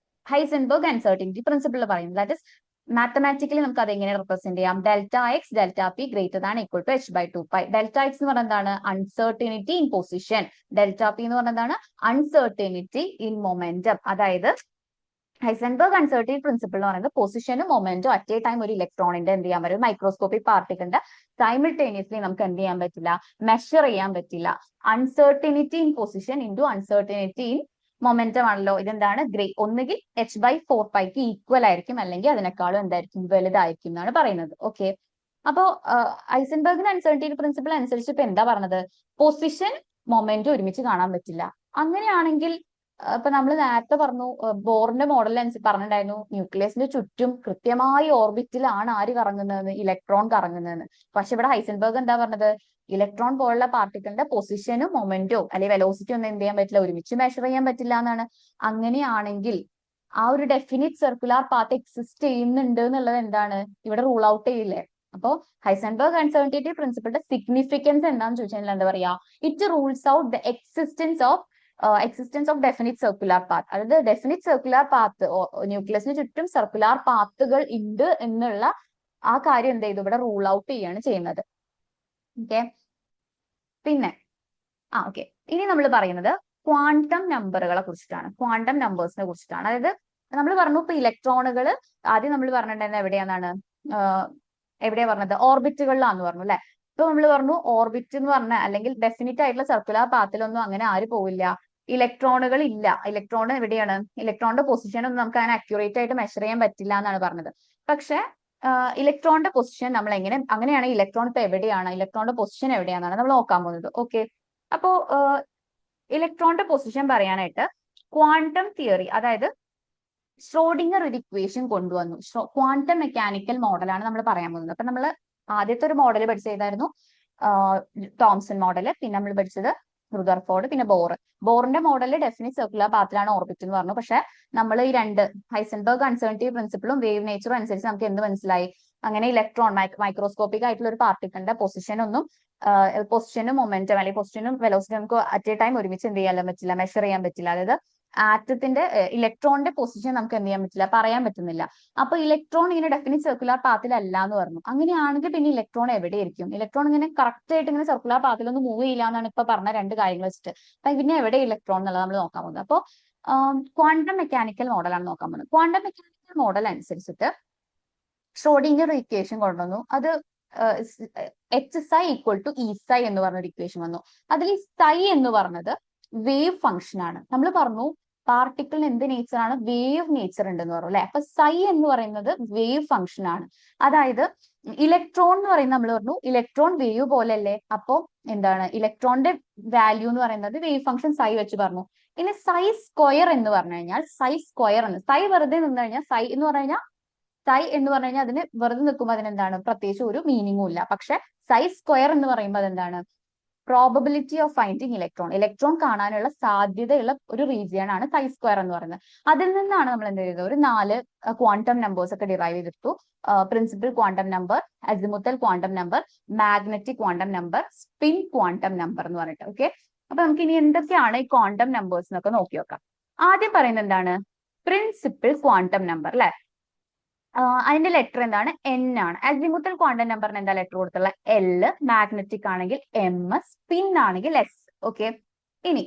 A: ഹൈസൻബർഗ് അൺസർട്ടനിറ്റി പ്രിൻസിപ്പിൾ പറയുന്നത്. ദാറ്റ് ഇസ് മാത്തമാറ്റിക്കലി നമുക്ക് അത് എങ്ങനെ റെപ്രസെന്റ് ചെയ്യാം, delta X delta P greater than equal to h/2π. Delta X എന്ന് പറയുന്നത് എന്താണ്, uncertainty in position. Delta P എന്ന് പറയുന്നത് എന്താണ്, അൺസർട്ടനിറ്റി ഇൻ മൊമെന്റം. അതായത് ഹൈസൻബർഗ് അൺസർട്ടനിറ്റി പ്രിൻസിപ്പിൾ എന്ന് പറയുന്നത് പൊസിഷനും മൊമെന്റും അറ്റ് എ ടൈം ഒരു ഇലക്ട്രോണിന്റെ എന്ത് ചെയ്യാൻ പറ്റും, മൈക്രോസ്കോപ്പിക് പാർട്ടിക്കിളിന്റെ സൈമിൾട്ടേനിയസ്ലി നമുക്ക് എന്ത് ചെയ്യാൻ പറ്റില്ല, മെഷർ ചെയ്യാൻ പറ്റില്ല. Uncertainty in position into uncertainty in momentum ആണല്ലോ. ഇതെന്താണ്, ഒന്നുകിൽ h/4π ഈക്വൽ ആയിരിക്കും, അല്ലെങ്കിൽ അതിനേക്കാളും എന്തായിരിക്കും, വലുതായിരിക്കും എന്നാണ് പറയുന്നത്. ഓക്കെ, അപ്പോ ഹൈസൻബർഗിന്റെ അൺസർട്ടനിറ്റി പ്രിൻസിപ്പിൾ അനുസരിച്ച് ഇപ്പൊ എന്താ പറഞ്ഞത്, പൊസിഷൻ മൊമെന്റും ഒരുമിച്ച് കാണാൻ പറ്റില്ല. അങ്ങനെയാണെങ്കിൽ ഇപ്പൊ നമ്മൾ നേരത്തെ പറഞ്ഞു, ബോറിന്റെ മോഡൽ പറഞ്ഞിട്ടുണ്ടായിരുന്നു, ന്യൂക്ലിയസിന്റെ ചുറ്റും കൃത്യമായി ഓർബിറ്റിലാണ് ആര് കറങ്ങുന്നതെന്ന്, ഇലക്ട്രോൺ കറങ്ങുന്നതെന്ന്. പക്ഷെ ഇവിടെ ഹൈസൻബർഗ് എന്താ പറഞ്ഞത്, ഇലക്ട്രോൺ പോലുള്ള പാർട്ടിക്കിളിന്റെ പൊസിഷനും മൊമെന്റോ അല്ലെങ്കിൽ വെലോസിറ്റി ഒന്നും എന്ത് ചെയ്യാൻ പറ്റില്ല, ഒരുമിച്ച് മെഷർ ചെയ്യാൻ പറ്റില്ല എന്നാണ്. അങ്ങനെയാണെങ്കിൽ ആ ഒരു ഡെഫിനിറ്റ് സർക്കുലർ പാത്ത് എക്സിസ്റ്റ് ചെയ്യുന്നുണ്ട് എന്നുള്ളത് എന്താണ്, ഇവിടെ റൂൾ ഔട്ട് ചെയ്യില്ലേ. അപ്പോ ഹൈസൻബർഗ് അൺസർട്ടനിറ്റി പ്രിൻസിപ്പിളിന്റെ സിഗ്നിഫിക്കൻസ് എന്താണെന്ന് ചോദിച്ചാൽ എന്താ പറയാ, it rules out the existence of definite circular path. അതായത് ഡെഫിനിറ്റ് സർക്കുലർ പാത്ത്, ന്യൂക്ലിയസിന് ചുറ്റും സർക്കുലർ പാത്തുകൾ ഉണ്ട് എന്നുള്ള ആ കാര്യം എന്ത് ചെയ്തു, ഇവിടെ റൂൾ ഔട്ട് ചെയ്യാണ് ചെയ്യുന്നത്. ഓക്കെ, പിന്നെ ഓക്കെ, ഇനി നമ്മൾ പറയുന്നത് ക്വാണ്ടം നമ്പറുകളെ കുറിച്ചിട്ടാണ്, ക്വാണ്ടം നമ്പേഴ്സിനെ കുറിച്ചിട്ടാണ്. അതായത് നമ്മൾ പറഞ്ഞു ഇപ്പൊ ഇലക്ട്രോണുകൾ ആദ്യം നമ്മൾ പറഞ്ഞിട്ടുണ്ടായിരുന്നത് എവിടെയാ പറഞ്ഞത്, ഓർബിറ്റുകളിലാന്ന് പറഞ്ഞു അല്ലെ. ഇപ്പൊ നമ്മൾ പറഞ്ഞു ഓർബിറ്റ് എന്ന് പറഞ്ഞ അല്ലെങ്കിൽ ഡെഫിനിറ്റ് ആയിട്ടുള്ള സർക്കുലർ പാത്തിലൊന്നും അങ്ങനെ ആര് പോവില്ല, ഇലക്ട്രോണുകൾ ഇല്ല. ഇലക്ട്രോൺ എവിടെയാണ്, ഇലക്ട്രോണിന്റെ പൊസിഷൻ ഒന്നും നമുക്ക് അങ്ങനെ അക്യുറേറ്റ് ആയിട്ട് മെഷർ ചെയ്യാൻ പറ്റില്ല എന്നാണ് പറഞ്ഞത്. പക്ഷെ ഇലക്ട്രോണിന്റെ പൊസിഷൻ നമ്മൾ അങ്ങനെയാണെങ്കിൽ ഇലക്ട്രോൺ ഇപ്പൊ എവിടെയാണ്, ഇലക്ട്രോണിന്റെ പൊസിഷൻ എവിടെയാണെന്നാണ് നമ്മൾ നോക്കാൻ പോകുന്നത്. ഓക്കെ, അപ്പോ ഇലക്ട്രോണിന്റെ പൊസിഷൻ പറയാനായിട്ട് ക്വാണ്ടം തിയറി, അതായത് ഷ്രോഡിംഗർ ഒരു ഇക്വേഷൻ കൊണ്ടുവന്നു. ക്വാണ്ടം മെക്കാനിക്കൽ മോഡലാണ് നമ്മൾ പറയാൻ പോകുന്നത്. അപ്പൊ നമ്മൾ ആദ്യത്തെ ഒരു മോഡൽ പഠിച്ചതായിരുന്നു തോംസൺ മോഡല്, പിന്നെ നമ്മൾ പഠിച്ചത് റുദർഫോർഡ്, പിന്നെ ബോറിന്റെ മോഡല് ഡെഫിനിറ്റ് സർക്കുലർ പാത്തിലാണ് ഓർബിറ്റ് എന്ന് പറഞ്ഞു. പക്ഷെ നമ്മൾ ഈ രണ്ട് ഹൈസൻബർഗ് അൺസർട്ടനിറ്റി പ്രിൻസിപ്പിളും വേവ് നേച്ചറും അനുസരിച്ച് നമുക്ക് എന്ത് മനസ്സിലായി, അങ്ങനെ ഇലക്ട്രോൺ മൈക്രോസ്കോപ്പിക് ആയിട്ടുള്ള ഒരു പാർട്ടിക്കിളിന്റെ പൊസിഷനും മൊമെന്റം അല്ലെങ്കിൽ പൊസിഷനും വെലോസിറ്റി നമുക്ക് അറ്റ് എ ടൈം ഒരുമിച്ച് എന്ത് ചെയ്യാൻ പറ്റില്ല, മെഷർ ചെയ്യാൻ പറ്റില്ല. അതായത് ആറ്റത്തിന്റെ ഇലക്ട്രോണിന്റെ പൊസിഷൻ നമുക്ക് എന്ത് ചെയ്യാൻ പറ്റില്ല, പറയാൻ പറ്റുന്നില്ല. അപ്പൊ ഇലക്ട്രോൺ ഇങ്ങനെ ഡെഫിനിറ്റ് സർക്കുലർ പാത്തിലല്ല എന്ന് പറഞ്ഞു. അങ്ങനെയാണെങ്കിൽ പിന്നെ ഇലക്ട്രോൺ എവിടെയായിരിക്കും, ഇലക്ട്രോൺ ഇങ്ങനെ കറക്റ്റ് ആയിട്ട് ഇങ്ങനെ സർക്കുലർ പാത്തിലൊന്നും മൂവ് ചെയ്യില്ല എന്നാണ് ഇപ്പൊ പറഞ്ഞ രണ്ട് കാര്യങ്ങൾ വെച്ചിട്ട്. അപ്പൊ പിന്നെ എവിടെ ഇലക്ട്രോൺ എന്നുള്ളത് നമ്മൾ നോക്കാൻ പോകുന്നത്. അപ്പോൾ ക്വാണ്ടം മെക്കാനിക്കൽ മോഡലാണ് നോക്കാൻ പോകുന്നത്. ക്വാണ്ടം മെക്കാനിക്കൽ മോഡൽ അനുസരിച്ചിട്ട് ഷ്രോഡിംഗർ ഇക്വേഷൻ കൊണ്ടുവന്നു. അത് Hψ ഈക്വൽ ടു Eψ എന്ന് പറഞ്ഞൊരു ഇക്വേഷൻ വന്നു. അതിൽ ഈ ψ എന്ന് പറഞ്ഞത് വേവ് ഫംഗ്ഷൻ ആണ്. നമ്മൾ പറഞ്ഞു പാർട്ടിക്കിളിന് എന്ത് നേച്ചർ ആണ്, വേവ് നേച്ചർ ഉണ്ടെന്ന് പറഞ്ഞു അല്ലെ. അപ്പൊ ψ എന്ന് പറയുന്നത് വേവ് ഫംഗ്ഷൻ ആണ്. അതായത് ഇലക്ട്രോൺ എന്ന് പറയുന്നത് നമ്മൾ പറഞ്ഞു ഇലക്ട്രോൺ വേവ് പോലെ അല്ലേ. അപ്പൊ എന്താണ് ഇലക്ട്രോണിന്റെ വാല്യൂ എന്ന് പറയുന്നത് വേവ് ഫംഗ്ഷൻ ψ വെച്ച് പറഞ്ഞു. ഇനി സൈ സ്ക്വയർ എന്ന് പറഞ്ഞു കഴിഞ്ഞാൽ സൈ സ്ക്വയർ എന്ന് സൈ വെറുതെ നിന്ന് കഴിഞ്ഞാൽ സൈ എന്ന് പറഞ്ഞു കഴിഞ്ഞാൽ സൈ എന്ന് പറഞ്ഞു കഴിഞ്ഞാൽ അതിന് വെറുതെ നിൽക്കുമ്പോൾ അതിനെന്താണ് പ്രത്യേകിച്ച് ഒരു മീനിങ്ങും ഇല്ല. പക്ഷെ സൈ സ്ക്വയർ എന്ന് പറയുമ്പോൾ അതെന്താണ് probability of finding electron, electron കാണാനുള്ള സാധ്യതയുള്ള ഒരു റീജിയൻ ആണ് സൈ സ്ക്വയർ എന്ന് പറയുന്നത്. അതിൽ നിന്നാണ് നമ്മൾ എന്ത് ചെയ്തത്, ഒരു 4 ക്വാണ്ടം നമ്പേഴ്സ് ഒക്കെ ഡിറൈവ് ചെയ്തെടുത്തു. Principal quantum number, azimuthal quantum number, magnetic quantum number, spin quantum number എന്ന് പറഞ്ഞിട്ട്. ഓക്കെ, അപ്പൊ നമുക്ക് ഇനി എന്തൊക്കെയാണ് ഈ ക്വാണ്ടം നമ്പേഴ്സ് എന്നൊക്കെ നോക്കി നോക്കാം. ആദ്യം പറയുന്നത് എന്താണ്, പ്രിൻസിപ്പൽ ക്വാണ്ടം നമ്പർ അല്ലെ. അതിന്റെ ലെറ്റർ എന്താണ്, എൻ ആണ്. അസിമുത്തൽ ക്വാണ്ടം നമ്പറിന് എന്താ ലെറ്റർ കൊടുത്തുള്ള എൽ, മാഗ്നറ്റിക് ആണെങ്കിൽ എം, സ്പിൻ ആണെങ്കിൽ എസ്. ഓക്കെ, ഇനി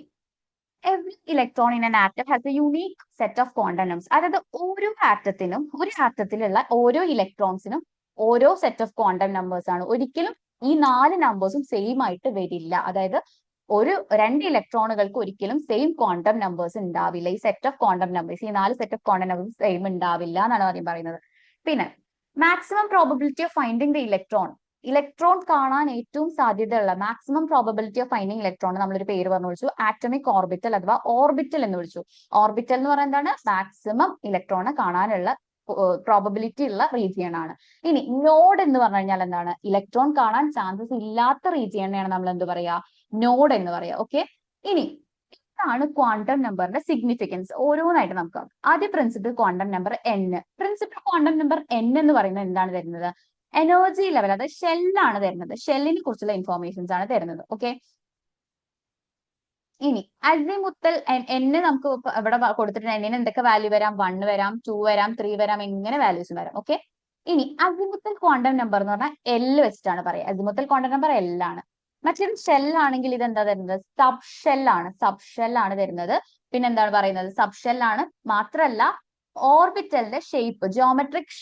A: every electron in an atom has a unique set of quantum numbers. അതായത് ഓരോ ആറ്റത്തിനും, ഒരു ആറ്റത്തിലുള്ള ഓരോ ഇലക്ട്രോൺസിനും ഓരോ സെറ്റ് ഓഫ് ക്വാണ്ടം നമ്പേഴ്സ് ആണ്. ഒരിക്കലും ഈ 4 നമ്പേഴ്സും സെയിം ആയിട്ട് വരില്ല. അതായത് ഒരു 2 ഇലക്ട്രോണുകൾക്ക് ഒരിക്കലും സെയിം ക്വാണ്ടം നമ്പേഴ്സ് ഉണ്ടാവില്ല. ഈ സെറ്റ് ഓഫ് ക്വാണ്ടം നമ്പേഴ്സ്, ഈ 4 set of quantum numbers same ഉണ്ടാവില്ല എന്നാണ് ആദ്യം പറയുന്നത്. പിന്നെ maximum probability of finding the electron, electron കാണാൻ ഏറ്റവും സാധ്യതയുള്ള maximum probability of finding electron നമ്മളൊരു പേര് പറഞ്ഞു വിളിച്ചു, ആറ്റമിക് ഓർബിറ്റൽ അഥവാ ഓർബിറ്റൽ എന്ന് വിളിച്ചു. ഓർബിറ്റൽ എന്ന് പറയുന്നത് എന്താണ്, മാക്സിമം ഇലക്ട്രോണെ കാണാനുള്ള പ്രോബബിലിറ്റി ഉള്ള റീജിയൻ ആണ്. ഇനി നോഡ് എന്ന് പറഞ്ഞു കഴിഞ്ഞാൽ എന്താണ്, ഇലക്ട്രോൺ കാണാൻ ചാൻസസ് ഇല്ലാത്ത റീജിയനെയാണ് നമ്മൾ എന്ത് പറയാ, നോഡ് എന്ന് പറയാ. ഓക്കെ, ഇനി ഇതാണ് ക്വാണ്ടം നമ്പറിന്റെ സിഗ്നിഫിക്കൻസ്. ഓരോന്നായിട്ട് നമുക്ക് ആദ്യം principal quantum number N. Principal quantum number N എന്ന് പറയുന്നത് എന്താണ് തരുന്നത്, എനർജി ലെവൽ, അതായത് ഷെല്ലാണ് തരുന്നത്. ഷെല്ലിനെ കുറിച്ചുള്ള ഇൻഫോർമേഷൻസ് ആണ് തരുന്നത്. ഓക്കെ, ഇനി അസിമുത്തൽ എന്ന് നമുക്ക് ഇവിടെ കൊടുത്തിട്ടുണ്ട്. എന്നിന് എന്തൊക്കെ വാല്യൂ വരാം, 1 വരാം, 2 വരാം, 3 വരാം, എങ്ങനെ വാല്യൂസ് വരാം. ഓക്കെ, ഇനി അസിമുത്തൽ ക്വാണ്ടം നമ്പർ എന്ന് പറഞ്ഞാൽ എൽ വെച്ചിട്ടാണ് പറയുക. അസിമുത്തൽ ക്വാണ്ടം നമ്പർ എൽ ആണ്. മറ്റൊരു ഷെൽ ആണെങ്കിൽ ഇത് എന്താ തരുന്നത്, സബ് ഷെല്ലാണ്. സബ് ഷെല്ലാണ് തരുന്നത്. പിന്നെ എന്താണ് പറയുന്നത്, സബ് ഷെല്ലാണ്. മാത്രല്ല ഓർബിറ്റലിന്റെ ഷേപ്പ്, ജിയോമെട്രിക്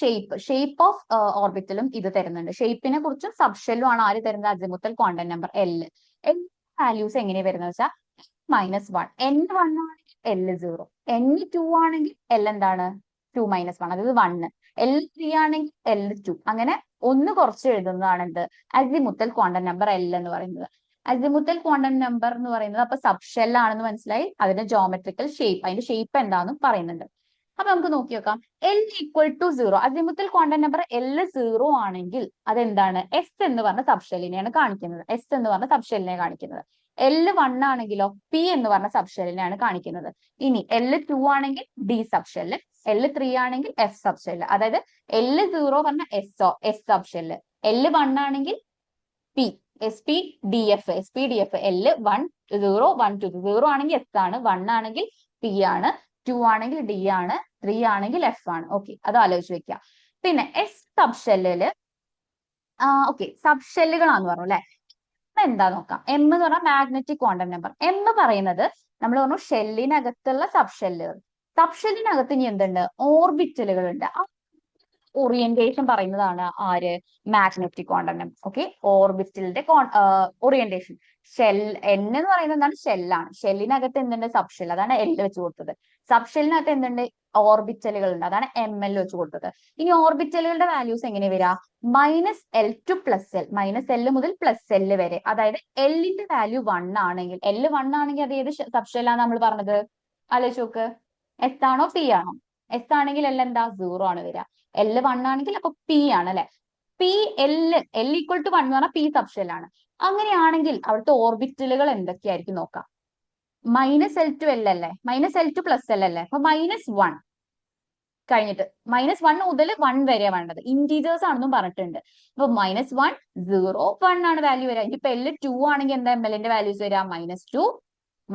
A: ഷേപ്പ് ഓഫ് ഓർബിറ്റലും ഇത് തരുന്നുണ്ട്. ഷേപ്പിനെ കുറിച്ചും സബ് ഷെല്ലും ആണ് ആര് തരുന്നത്, azimuthal quantum number L. Values എങ്ങനെയാ വരുന്നത് വെച്ചാൽ -1, n1 ആണെങ്കിൽ L0, n2 ആണെങ്കിൽ L എന്താണ് 2-1, അതായത് 1, L3 ആണെങ്കിൽ L2, അങ്ങനെ ഒന്ന് കുറച്ച് എഴുതുന്നതാണ് എന്ത്, അസിമുത്തൽ ക്വാണ്ടം നമ്പർ L എന്ന് പറയുന്നത്. അസിമുത്തൽ ക്വാണ്ടം നമ്പർ എന്ന് പറയുന്നത് അപ്പൊ സബ് ഷെൽ ആണെന്ന് മനസ്സിലായി. അതിന്റെ ജോമെട്രിക്കൽ ഷേപ്പ്, അതിന്റെ ഷേപ്പ് എന്താണെന്നും പറയുന്നുണ്ട്. അപ്പൊ നമുക്ക് നോക്കി നോക്കാം. L=0, azimuthal quantum number L0 ആണെങ്കിൽ അതെന്താണ്, S എന്ന് പറഞ്ഞ സബ് ഷെല്ലിനെയാണ് കാണിക്കുന്നത്. S എന്ന് പറഞ്ഞ സബ് ഷെല്ലിനെ കാണിക്കുന്നത്. L1 ആണെങ്കിലോ P എന്ന് പറഞ്ഞ സബ് ഷെല്ലിനെയാണ് കാണിക്കുന്നത്. ഇനി L2 ആണെങ്കിൽ D സബ് ഷെല്ല്, L3 ആണെങ്കിൽ F സബ് ഷെല്ല്. അതായത് L0 പറഞ്ഞ S സബ് ഷെല്ല്, L1 ആണെങ്കിൽ P, SPDF, L1 0 1 2 0 ആണെങ്കിൽ S ആണ്, 1 ആണെങ്കിൽ P ആണ്, 2 ആണെങ്കിൽ D ആണ്, 3 ആണെങ്കിൽ F ആണ്. ഓക്കെ, അത് ആലോചിച്ച് വെക്കുക. പിന്നെ S സബ് ഷെല്ലില് ഓക്കെ സബ് ഷെല്ലുകളാന്ന് പറഞ്ഞു അല്ലെ. എന്താ നോക്കാം. എം എന്ന് പറഞ്ഞാൽ മാഗ്നറ്റിക് ക്വാണ്ടം നമ്പർ. എം പറയുന്നത് നമ്മൾ പറഞ്ഞു ഷെല്ലിനകത്തുള്ള സബ് ഷെല്ലുകൾ. സബ് ഷെല്ലിനകത്ത് ഇനി എന്തുണ്ട്, ഓർബിറ്റലുകൾ ഉണ്ട്. ഓറിയന്റേഷൻ പറയുന്നതാണ് ആര്, മാഗ്നറ്റിക് ക്വാണ്ടം നമ്പർ. ഓക്കെ, ഓർബിറ്റലിന്റെ ഓറിയന്റേഷൻ. ഷെൽ എൻ എന്ന് പറയുന്നത് എന്താണ്, ഷെല്ലാണ്. ഷെല്ലിനകത്ത് എന്തുണ്ട്, സബ് ഷെൽ, അതാണ് എൽ വെച്ച് കൊടുത്തത്. സബ് ഷെല്ലിനകത്ത് എന്തുണ്ട്, ഓർബിറ്റലുകൾ ഉണ്ട്, അതാണ് ML വെച്ച് കൊടുത്തത്. ഇനി ഓർബിറ്റലുകളുടെ വാല്യൂസ് എങ്ങനെ വരിക, -L to +L, -L മുതൽ +L വരെ. അതായത് എല്ലിന്റെ വാല്യൂ 1 ആണെങ്കിൽ, L1 ആണെങ്കിൽ അത് ഏത് സബ് ഷെല്ലാണ് നമ്മൾ പറഞ്ഞത്, ആലോചിച്ച് നോക്ക്. S ആണോ P ആണോ? S ആണെങ്കിൽ L എന്താ 0 ആണ് വരിക. L1 ആണെങ്കിൽ അപ്പൊ P ആണ് അല്ലെ. L=1 എന്ന് പറഞ്ഞാൽ P സബ് ഷെല്ലാണ്. അങ്ങനെയാണെങ്കിൽ അവിടുത്തെ ഓർബിറ്റലുകൾ എന്തൊക്കെയായിരിക്കും നോക്കാം. -L to L അല്ലേ, -L to +L അല്ലേ, അപ്പൊ -1 കഴിഞ്ഞിട്ട് -1 മുതൽ 1 വരെ വേണ്ടത്. ഇന്റീജേഴ്സ് ആണെന്നും പറഞ്ഞിട്ടുണ്ട്. അപ്പൊ -1 0 1 ആണ് വാല്യൂ വരിക. ഇനിയിപ്പോ L2 ആണെങ്കിൽ എന്താ MLന്റെ വാല്യൂസ് വരിക, -2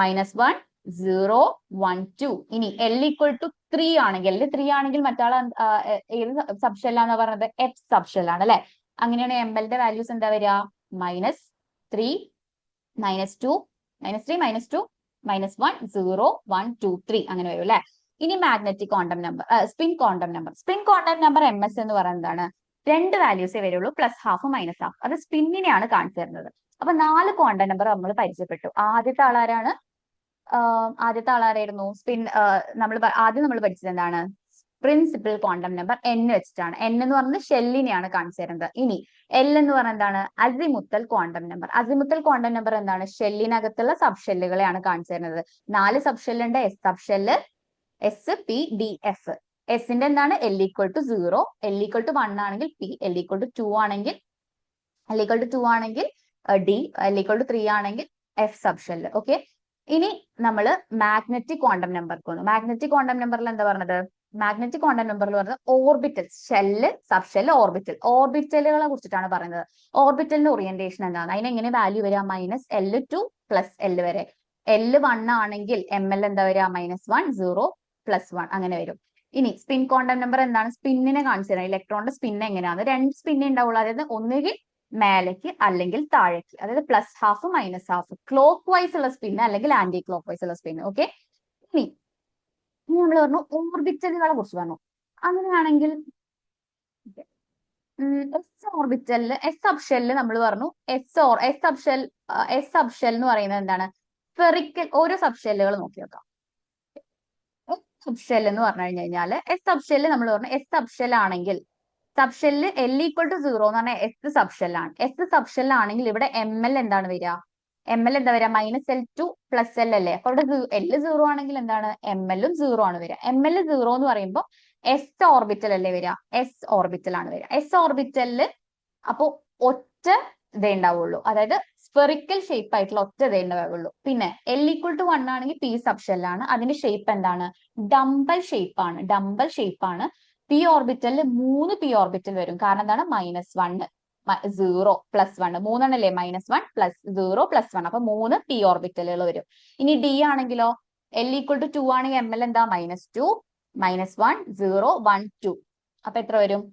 A: -1 0 1 2. ഇനി L=3 ആണെങ്കിൽ, L3 ആണെങ്കിൽ മറ്റാളെ ഏത് സബ് ഷെല്ലാന്ന് പറഞ്ഞത്, F സബ് ഷെല്ലാണ് അല്ലെ. അങ്ങനെയാണ് MLന്റെ വാല്യൂസ് എന്താ വരിക, -3 -2 -3 -2 -1 0 1 2 3 അങ്ങനെ വരും അല്ലെ. ഇനി magnetic quantum number, spin quantum number. Spin quantum number MS എന്ന് പറയുന്നതാണ് 2 വാല്യൂസേ വരുള്ളൂ, +½ -½ അത് സ്പിന്നിനെയാണ് കാണിച്ചു തരുന്നത്. അപ്പൊ 4 ക്വാണ്ടം നമ്പർ നമ്മൾ പരിചയപ്പെട്ടു. ആദ്യത്തെ ആളാരാണ്, ആദ്യത്തെ ആളാരായിരുന്നു, സ്പിൻ. ആദ്യം നമ്മൾ പഠിച്ചത് എന്താണ്, പ്രിൻസിപ്പൽ ക്വാണ്ടം നമ്പർ n വെച്ചിട്ടാണ്. n എന്ന് പറയുന്നത് ഷെല്ലിനെയാണ് കാണിച്ചു തരുന്നത്. ഇനി L എന്ന് പറയുന്നത് എന്താണ്? Azimuthal quantum number. Azimuthal quantum number എന്താണ്? ഷെല്ലിനകത്തുള്ള സബ് ഷെല്ലുകളെയാണ് കാണിച്ചു തരുന്നത്. 4 സബ് ഷെല്ലുണ്ട്. S sub shell, S P D F. എസിന്റെ എന്താണ്? L equal to 0, L equal to 1 ആണെങ്കിൽ പി, L ഈക്വൽ ടു 2 ആണെങ്കിൽ ഡി, L ഈക്വൽ ടു 3 ആണെങ്കിൽ എഫ് സബ് ഷെല്ല്. ഓക്കെ, ഇനി നമ്മൾ മാഗ്നറ്റിക് ക്വാണ്ടം നമ്പർക്ക് വന്നു. മാഗ്നറ്റിക് ക്വാണ്ടം നമ്പറിൽ എന്താ പറഞ്ഞത്? മാഗ്നറ്റിക് ക്വാണ്ടം നമ്പറിൽ പറഞ്ഞത് orbital, shell, sub shell, orbital. ഓർബിറ്റലുകളെ കുറിച്ചിട്ടാണ് പറയുന്നത്. ഓർബിറ്റലിന്റെ ഓറിയന്റേഷൻ എന്താണ്? അതിന് എങ്ങനെ വാല്യൂ വരിക? -L ടു +L വരെ. L1 ആണെങ്കിൽ ML എന്താ വരിക? -1, 0, +1 അങ്ങനെ വരും. ഇനി സ്പിൻ ക്വാണ്ടം നമ്പർ എന്താണ്? സ്പിന്നിനെ കാണിച്ചു തരാം. ഇലക്ട്രോണിന്റെ സ്പിൻ എങ്ങനെയാണ്? 2 സ്പിന്നേ ഉണ്ടാവുള്ളൂ. അതായത് ഒന്നുകിൽ മേലേക്ക് അല്ലെങ്കിൽ താഴേക്ക്, അതായത് +12, -12, ക്ലോക്ക് വൈസ് ഉള്ള സ്പിൻ അല്ലെങ്കിൽ ആന്റി ക്ലോക്ക് വൈസ് ഉള്ള സ്പിൻ. ഓക്കെ, ഇനി നമ്മൾ പറഞ്ഞു ഓർബിറ്റലുകളെ കുറിച്ച് പറഞ്ഞു. അങ്ങനെയാണെങ്കിൽ എസ് ഓർബിറ്റലില്, എസ് സബ്ഷെല്ല് നമ്മൾ പറഞ്ഞു. എസ് സബ്ഷെൽ എന്ന് പറയുന്നത് എന്താണ്? സ്ഫെറിക്കൽ. ഓരോ സബ്ഷെല്ലുകൾ നോക്കി നോക്കാം. എസ് സബ്ഷെൽ എന്ന് പറഞ്ഞു കഴിഞ്ഞാല്, എസ് സബ്ഷെല്ല് നമ്മൾ പറഞ്ഞു എസ് സബ്ഷെൽ ആണെങ്കിൽ, സബ്ഷെല്ല് L ഈക്വൽ ടു 0 എന്ന് പറഞ്ഞാൽ എസ് സബ്ഷെല്ലാണ്. എസ് സബ്ഷെല്ലാണ് ഇവിടെ ML എന്താണ് വരിക? ML എന്താ വരിക? -L ടു +L അല്ലേ? അപ്പൊ ഇവിടെ L 0 ആണെങ്കിൽ എന്താണ്? ML ഉം 0 ആണ് വരിക. ML 0 എന്ന് പറയുമ്പോൾ എസ് ഓർബിറ്റൽ അല്ലേ വരിക? എസ് ഓർബിറ്റൽ ആണ് വരിക. എസ് ഓർബിറ്റലില് അപ്പൊ ഒറ്റ ഇതേ ഉണ്ടാവുള്ളൂ, അതായത് സ്ഫെറിക്കൽ ഷേപ്പ് ആയിട്ടുള്ള ഒറ്റ ഇതേ ഉണ്ടാവുള്ളൂ. പിന്നെ L ഈക്വൽ ടു 1 ആണെങ്കിൽ പി സബ്ഷെല്ലാണ്. അതിന്റെ ഷേപ്പ് എന്താണ്? ഡംബൽ ഷേപ്പ് ആണ്. ഡംബൽ ഷേപ്പ് ആണ്. പി ഓർബിറ്റലിൽ 3 പി ഓർബിറ്റൽ വരും. കാരണം എന്താണ്? -1, 0, +1. 3 അല്ലേ? -1 +0 +1. അപ്പൊ 3 പി ഓർബിറ്റലുകൾ വരും. ഇനി ഡി ആണെങ്കിലോ, L ഈക്വൽ ടു 2 ആണെങ്കിൽ ML എന്താ? -2, -1, 0, 1, 2. അപ്പൊ എത്ര വരും?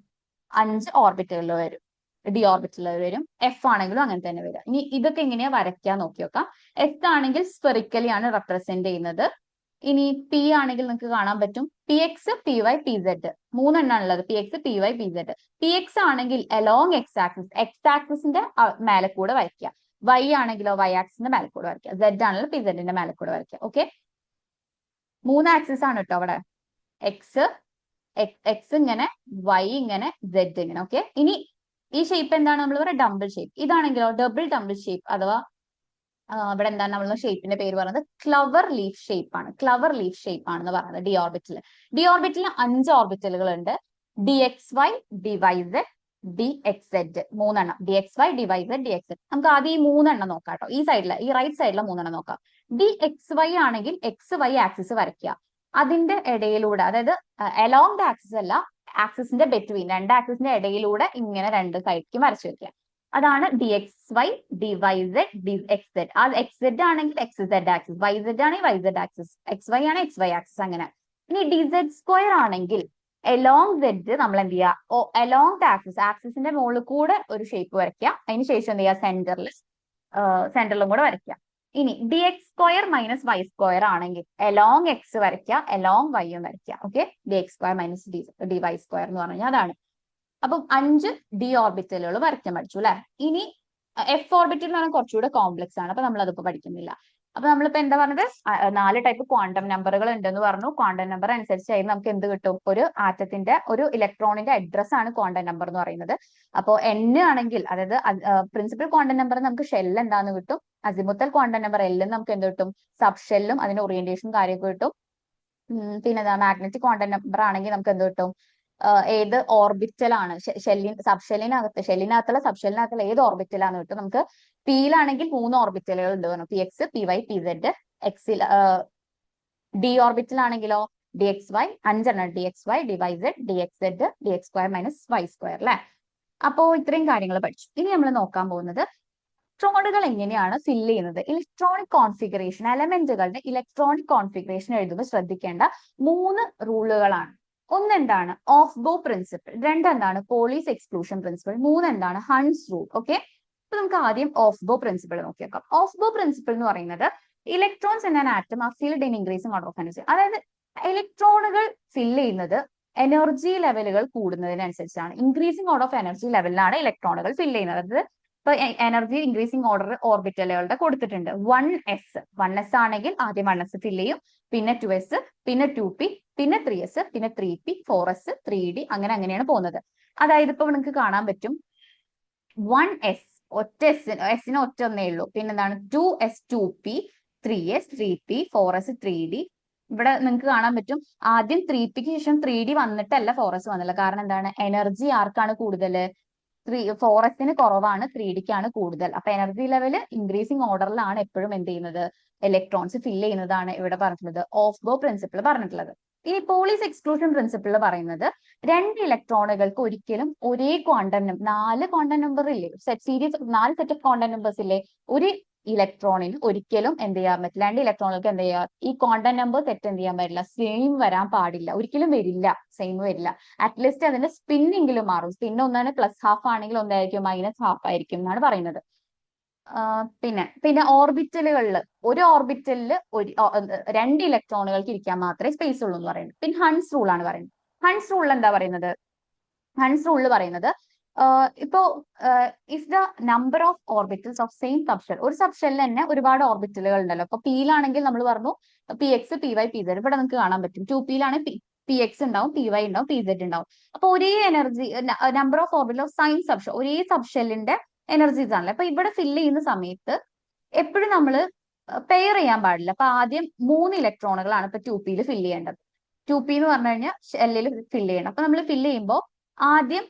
A: 5 ഓർബിറ്റലുകൾ വരും. ഡി ഓർബിറ്റലുകൾ വരും. എഫ് ആണെങ്കിലും അങ്ങനെ തന്നെ വരും. ഇനി ഇതൊക്കെ എങ്ങനെയാ വരയ്ക്കാൻ നോക്കി നോക്കാം. എസ് ആണെങ്കിൽ സ്ഫെറിക്കലി ആണ് റെപ്രസെന്റ് ചെയ്യുന്നത്. ഇനി പി ആണെങ്കിൽ നിങ്ങൾക്ക് കാണാൻ പറ്റും PX, PY, PZ 3 ഉള്ളത്. PX, PY, PZ. PX ആണെങ്കിൽ അലോങ് എക്സ് ആക്സിസ്, എക്സ് ആക്സിസിന്റെ മേലെ കൂടെ വരയ്ക്കുക. Y ആണെങ്കിലോ Y ആക്സിന്റെ മേലെ കൂടെ വരയ്ക്കുക. Z ആണെങ്കിലും PZ മേലെ കൂടെ വരയ്ക്കുക. ഓക്കെ, 3 ആക്സിസ് ആണ് കേട്ടോ അവിടെ. എക്സ് ഇങ്ങനെ, Y ഇങ്ങനെ, Z ഇങ്ങനെ. ഓക്കെ, ഇനി ഈ ഷേപ്പ് എന്താണ്? നമ്മൾ പറയുക ഡബിൾ ഷേപ്പ്. ഇതാണെങ്കിലോ ഡബിൾ ഡബിൾ ഷേപ്പ്, അഥവാ ഇവിടെ എന്താണ് നമ്മൾ ഷേപ്പിന്റെ പേര് പറയുന്നത്? ക്ലവർ ലീഫ് ഷേപ്പ് ആണ്. ക്ലവർ ലീഫ് ഷേപ്പ് ആണെന്ന് പറയുന്നത് ഡി ഓർബിറ്റൽ. ഡി ഓർബിറ്റലിൽ 5 ഓർബിറ്റലുകൾ ഉണ്ട്. DXY, DYZ, DXZ. 3 DXY, DYZ, DXZ. നമുക്ക് ആദ്യം ഈ 3 നോക്കാം കേട്ടോ. ഈ സൈഡിലെ, ഈ റൈറ്റ് സൈഡിലെ 3 നോക്കാം. DXY ആണെങ്കിൽ XY ആക്സിസ് വരയ്ക്കുക. അതിന്റെ ഇടയിലൂടെ, അതായത് അലോങ് ദ ആക്സിസ് അല്ല, ആക്സിസിന്റെ ബെറ്റ്വീൻ, 2 ആക്സിസിന്റെ ഇടയിലൂടെ ഇങ്ങനെ 2 സൈഡിലേക്ക് വരച്ചു വെക്കുക. അതാണ് DXY, DYZ, DXZ. ആ XZ ആണെങ്കിൽ XZ ആക്സിസ്, YZ ആണെങ്കിൽ YZ ആക്സിസ്, XY ആണ് XY ആക്സിസ്, അങ്ങനെ. ഇനി DZ² ആണെങ്കിൽ അലോങ് Z നമ്മൾ എന്ത് ചെയ്യുക? അലോങ് ദ ആക്സിസ്, ആക്സിസിന്റെ മുകളിൽ കൂടെ ഒരു ഷേപ്പ് വരയ്ക്കുക. അതിന് ശേഷം എന്ത് ചെയ്യുക? സെന്ററിലും കൂടെ വരയ്ക്കുക. ഇനി DX² - Y² ആണെങ്കിൽ അലോങ് X വരയ്ക്കുക, അലോങ് Y വരയ്ക്കുക. ഓക്കെ, DX² - DY² എന്ന് പറഞ്ഞാൽ അതാണ്. അപ്പം 5 ഡി ഓർബിറ്റലുകൾ വരയ്ക്കാൻ പഠിച്ചു അല്ലെ. ഇനി എഫ് ഓർബിറ്റൽ എന്ന് പറഞ്ഞാൽ കുറച്ചുകൂടെ കോംപ്ലക്സ് ആണ്. അപ്പൊ നമ്മൾ അതിപ്പോ പഠിക്കുന്നില്ല. അപ്പൊ നമ്മളിപ്പോ എന്താ പറഞ്ഞത്? 4 ടൈപ്പ് ക്വാണ്ടം നമ്പറുകൾ ഉണ്ടെന്ന് പറഞ്ഞു. ക്വാണ്ടം നമ്പർ അനുസരിച്ച് നമുക്ക് എന്ത് കിട്ടും? ഒരു ആറ്റത്തിന്റെ, ഒരു ഇലക്ട്രോണിന്റെ അഡ്രസ് ആണ് ക്വാണ്ടം നമ്പർ എന്ന് പറയുന്നത്. അപ്പോൾ N ആണെങ്കിൽ, അതായത് പ്രിൻസിപ്പൽ ക്വാണ്ടം നമ്പർ നമുക്ക് ഷെൽ എന്താന്ന് കിട്ടും. അസിമുത്തൽ ക്വാണ്ടം നമ്പർ L നമുക്ക് എന്ത് കിട്ടും? സബ് ഷെല്ലും അതിന്റെ ഓറിയന്റേഷനും കാര്യമൊക്കെ കിട്ടും. പിന്നെ മാഗ്നറ്റിക് ക്വാണ്ടം നമ്പർ ആണെങ്കിൽ നമുക്ക് എന്ത് കിട്ടും? ഏത് ഓർബിറ്റൽ ആണ് ഷെല്ലിനകത്തുള്ള സബ്ഷെല്ലിനകത്തുള്ള ഏത് ഓർബിറ്റലാന്ന് കിട്ടും. നമുക്ക് പിയിലാണെങ്കിൽ 3 ഓർബിറ്റലുകൾ ഉണ്ട് പറഞ്ഞു. PX, PY, PZ. എക്സിൽ ഡി ഓർബിറ്റൽ ആണെങ്കിലോ DXY 5 DXY, DYZ, DXZ, DX² - Y² അല്ലെ. അപ്പോ ഇത്രയും കാര്യങ്ങൾ പഠിച്ചു. ഇനി നമ്മൾ നോക്കാൻ പോകുന്നത് ഇലക്ട്രോണുകൾ എങ്ങനെയാണ് ഫില്ല് ചെയ്യുന്നത്. ഇലക്ട്രോണിക് കോൺഫിഗറേഷൻ, എലമെന്റുകളുടെ ഇലക്ട്രോണിക് കോൺഫിഗറേഷൻ എഴുതുമ്പോൾ ശ്രദ്ധിക്കേണ്ട 3 റൂളുകളാണ്. എന്താണ്? ഓഫ് ബോ പ്രിൻസിപ്പിൾ. എന്താണ്? Pauli's exclusion principle. 3 എന്താണ്? Hund's rule. ഓക്കെ, അപ്പൊ നമുക്ക് ആദ്യം ഓഫ് ബോ പ്രിൻസിപ്പിൾ നോക്കിയേക്കാം. ഓഫ് ബോ പ്രിൻസിപ്പിൾ എന്ന് പറയുന്നത് electrons in an atom are filled in increasing order of energy. അതായത് ഇലക്ട്രോണുകൾ ഫില്ല് ചെയ്യുന്നത് എനർജി ലെവലുകൾ കൂടുന്നതിനനുസരിച്ചാണ്. ഇൻക്രീസിംഗ് ഓർഡർ ഓഫ് എനർജി ലെവലിലാണ് ഇലക്ട്രോണുകൾ ഫില്ല് ചെയ്യുന്നത്. അതായത് ഇപ്പൊ എനർജി ഇൻക്രീസിങ് ഓർഡർ ഓർബിറ്റലുകളുടെ കൊടുത്തിട്ടുണ്ട്. 1s ആണെങ്കിൽ ആദ്യം 1s ഫില്ല് ചെയ്യും, പിന്നെ 2s, പിന്നെ 2p, പിന്നെ 3s, പിന്നെ 3p, 4s, 3d അങ്ങനെയാണ് പോകുന്നത്. അതായത് ഇപ്പൊ നിങ്ങൾക്ക് കാണാൻ പറ്റും 1s ഒറ്റ എസിന് ഒറ്റ ഒന്നേ ഉള്ളൂ. പിന്നെന്താണ് 2s 2p, 3s 3p, 4s 3d. ഇവിടെ നിങ്ങൾക്ക് കാണാൻ പറ്റും ആദ്യം 3pക്ക് ശേഷം 3d വന്നിട്ടല്ല 4s വന്നില്ല. കാരണം എന്താണ്, എനർജി ആർക്കാണ് കൂടുതൽ, 4sന് കുറവാണ്, 3dക്കാണ് കൂടുതൽ. അപ്പൊ എനർജി ലെവൽ ഇൻക്രീസിങ് ഓർഡറിലാണ് എപ്പോഴും എന്ത് ചെയ്യുന്നത്, ഇലക്ട്രോൺസ് ഫില്ല് ചെയ്യുന്നതാണ് ഇവിടെ പറഞ്ഞിട്ടുള്ളത്, ഓഫ് ബോ പ്രിൻസിപ്പിൾ പറഞ്ഞിട്ടുള്ളത്. ഇനി പോളീസ് എക്സ്ക്ലൂഷൻ പ്രിൻസിപ്പിൾ പറയുന്നത് 2 ഇലക്ട്രോണുകൾക്ക് ഒരിക്കലും ഒരേ ക്വാണ്ടം 4 ക്വാണ്ടം നമ്പർ ഇല്ലേ, set series 4 set of quantum numbers ഇല്ലേ, ഒരു ഇലക്ട്രോണിന് ഒരിക്കലും എന്ത് ചെയ്യാൻ പറ്റില്ല, 2 ഇലക്ട്രോണുകൾക്ക് എന്ത് ചെയ്യാം, ഈ ക്വാണ്ടം നമ്പർ സെറ്റ് എന്ത് ചെയ്യാൻ പറ്റില്ല, സെയിം വരാൻ പാടില്ല, ഒരിക്കലും വരില്ല, സെയിം വരില്ല. അറ്റ്ലീസ്റ്റ് അതിന്റെ സ്പിന്നെങ്കിലും മാറും. സ്പിൻ ഒന്നാണ് +½ ആണെങ്കിൽ ഒന്നായിരിക്കും -½ ആയിരിക്കും എന്നാണ് പറയുന്നത്. പിന്നെ ഓർബിറ്റലുകളിൽ ഒരു ഓർബിറ്റലിൽ 2 ഇലക്ട്രോണുകൾക്ക് ഇരിക്കാൻ മാത്രമേ സ്പേസ് ഉള്ളൂ എന്ന് പറയുന്നത്. പിന്നെ ഹൺസ് റൂൾ ആണ് പറയുന്നത്. ഹൺസ് റൂളിൽ എന്താ പറയുന്നത്, ഹൺസ് റൂളിൽ പറയുന്നത് ഇപ്പോ if the number of orbitals of same subshell, ഒരു സബ്ഷെല്ലിൽ തന്നെ ഒരുപാട് ഓർബിറ്റലുകൾ ഉണ്ടല്ലോ. ഇപ്പൊ പിയിലാണെങ്കിൽ നമ്മൾ പറഞ്ഞു px, py, pz. ഇവിടെ നിങ്ങൾക്ക് കാണാൻ പറ്റും 2pയിലാണെങ്കിൽ px ഉണ്ടാവും, py ഉണ്ടാവും, pz ഉണ്ടാവും. അപ്പൊ ഒരേ energy number of orbital of same subshell, ഒരേ സബ്ഷെല്ലിന്റെ എനർജീസ് ആണല്ലോ. അപ്പൊ ഇവിടെ ഫില്ല് ചെയ്യുന്ന സമയത്ത് എപ്പോഴും നമ്മൾ പെയർ ചെയ്യാൻ പാടില്ല. അപ്പൊ ആദ്യം 3 ഇലക്ട്രോണുകളാണ് ഇപ്പൊ 2pയിൽ ഫില്ല് ചെയ്യേണ്ടത്. 2p എന്ന് പറഞ്ഞു കഴിഞ്ഞാൽ ഷെല്ലിൽ ഫില്ല് ചെയ്യണം. അപ്പൊ നമ്മൾ ഫില്ല് ചെയ്യുമ്പോൾ ആദ്യം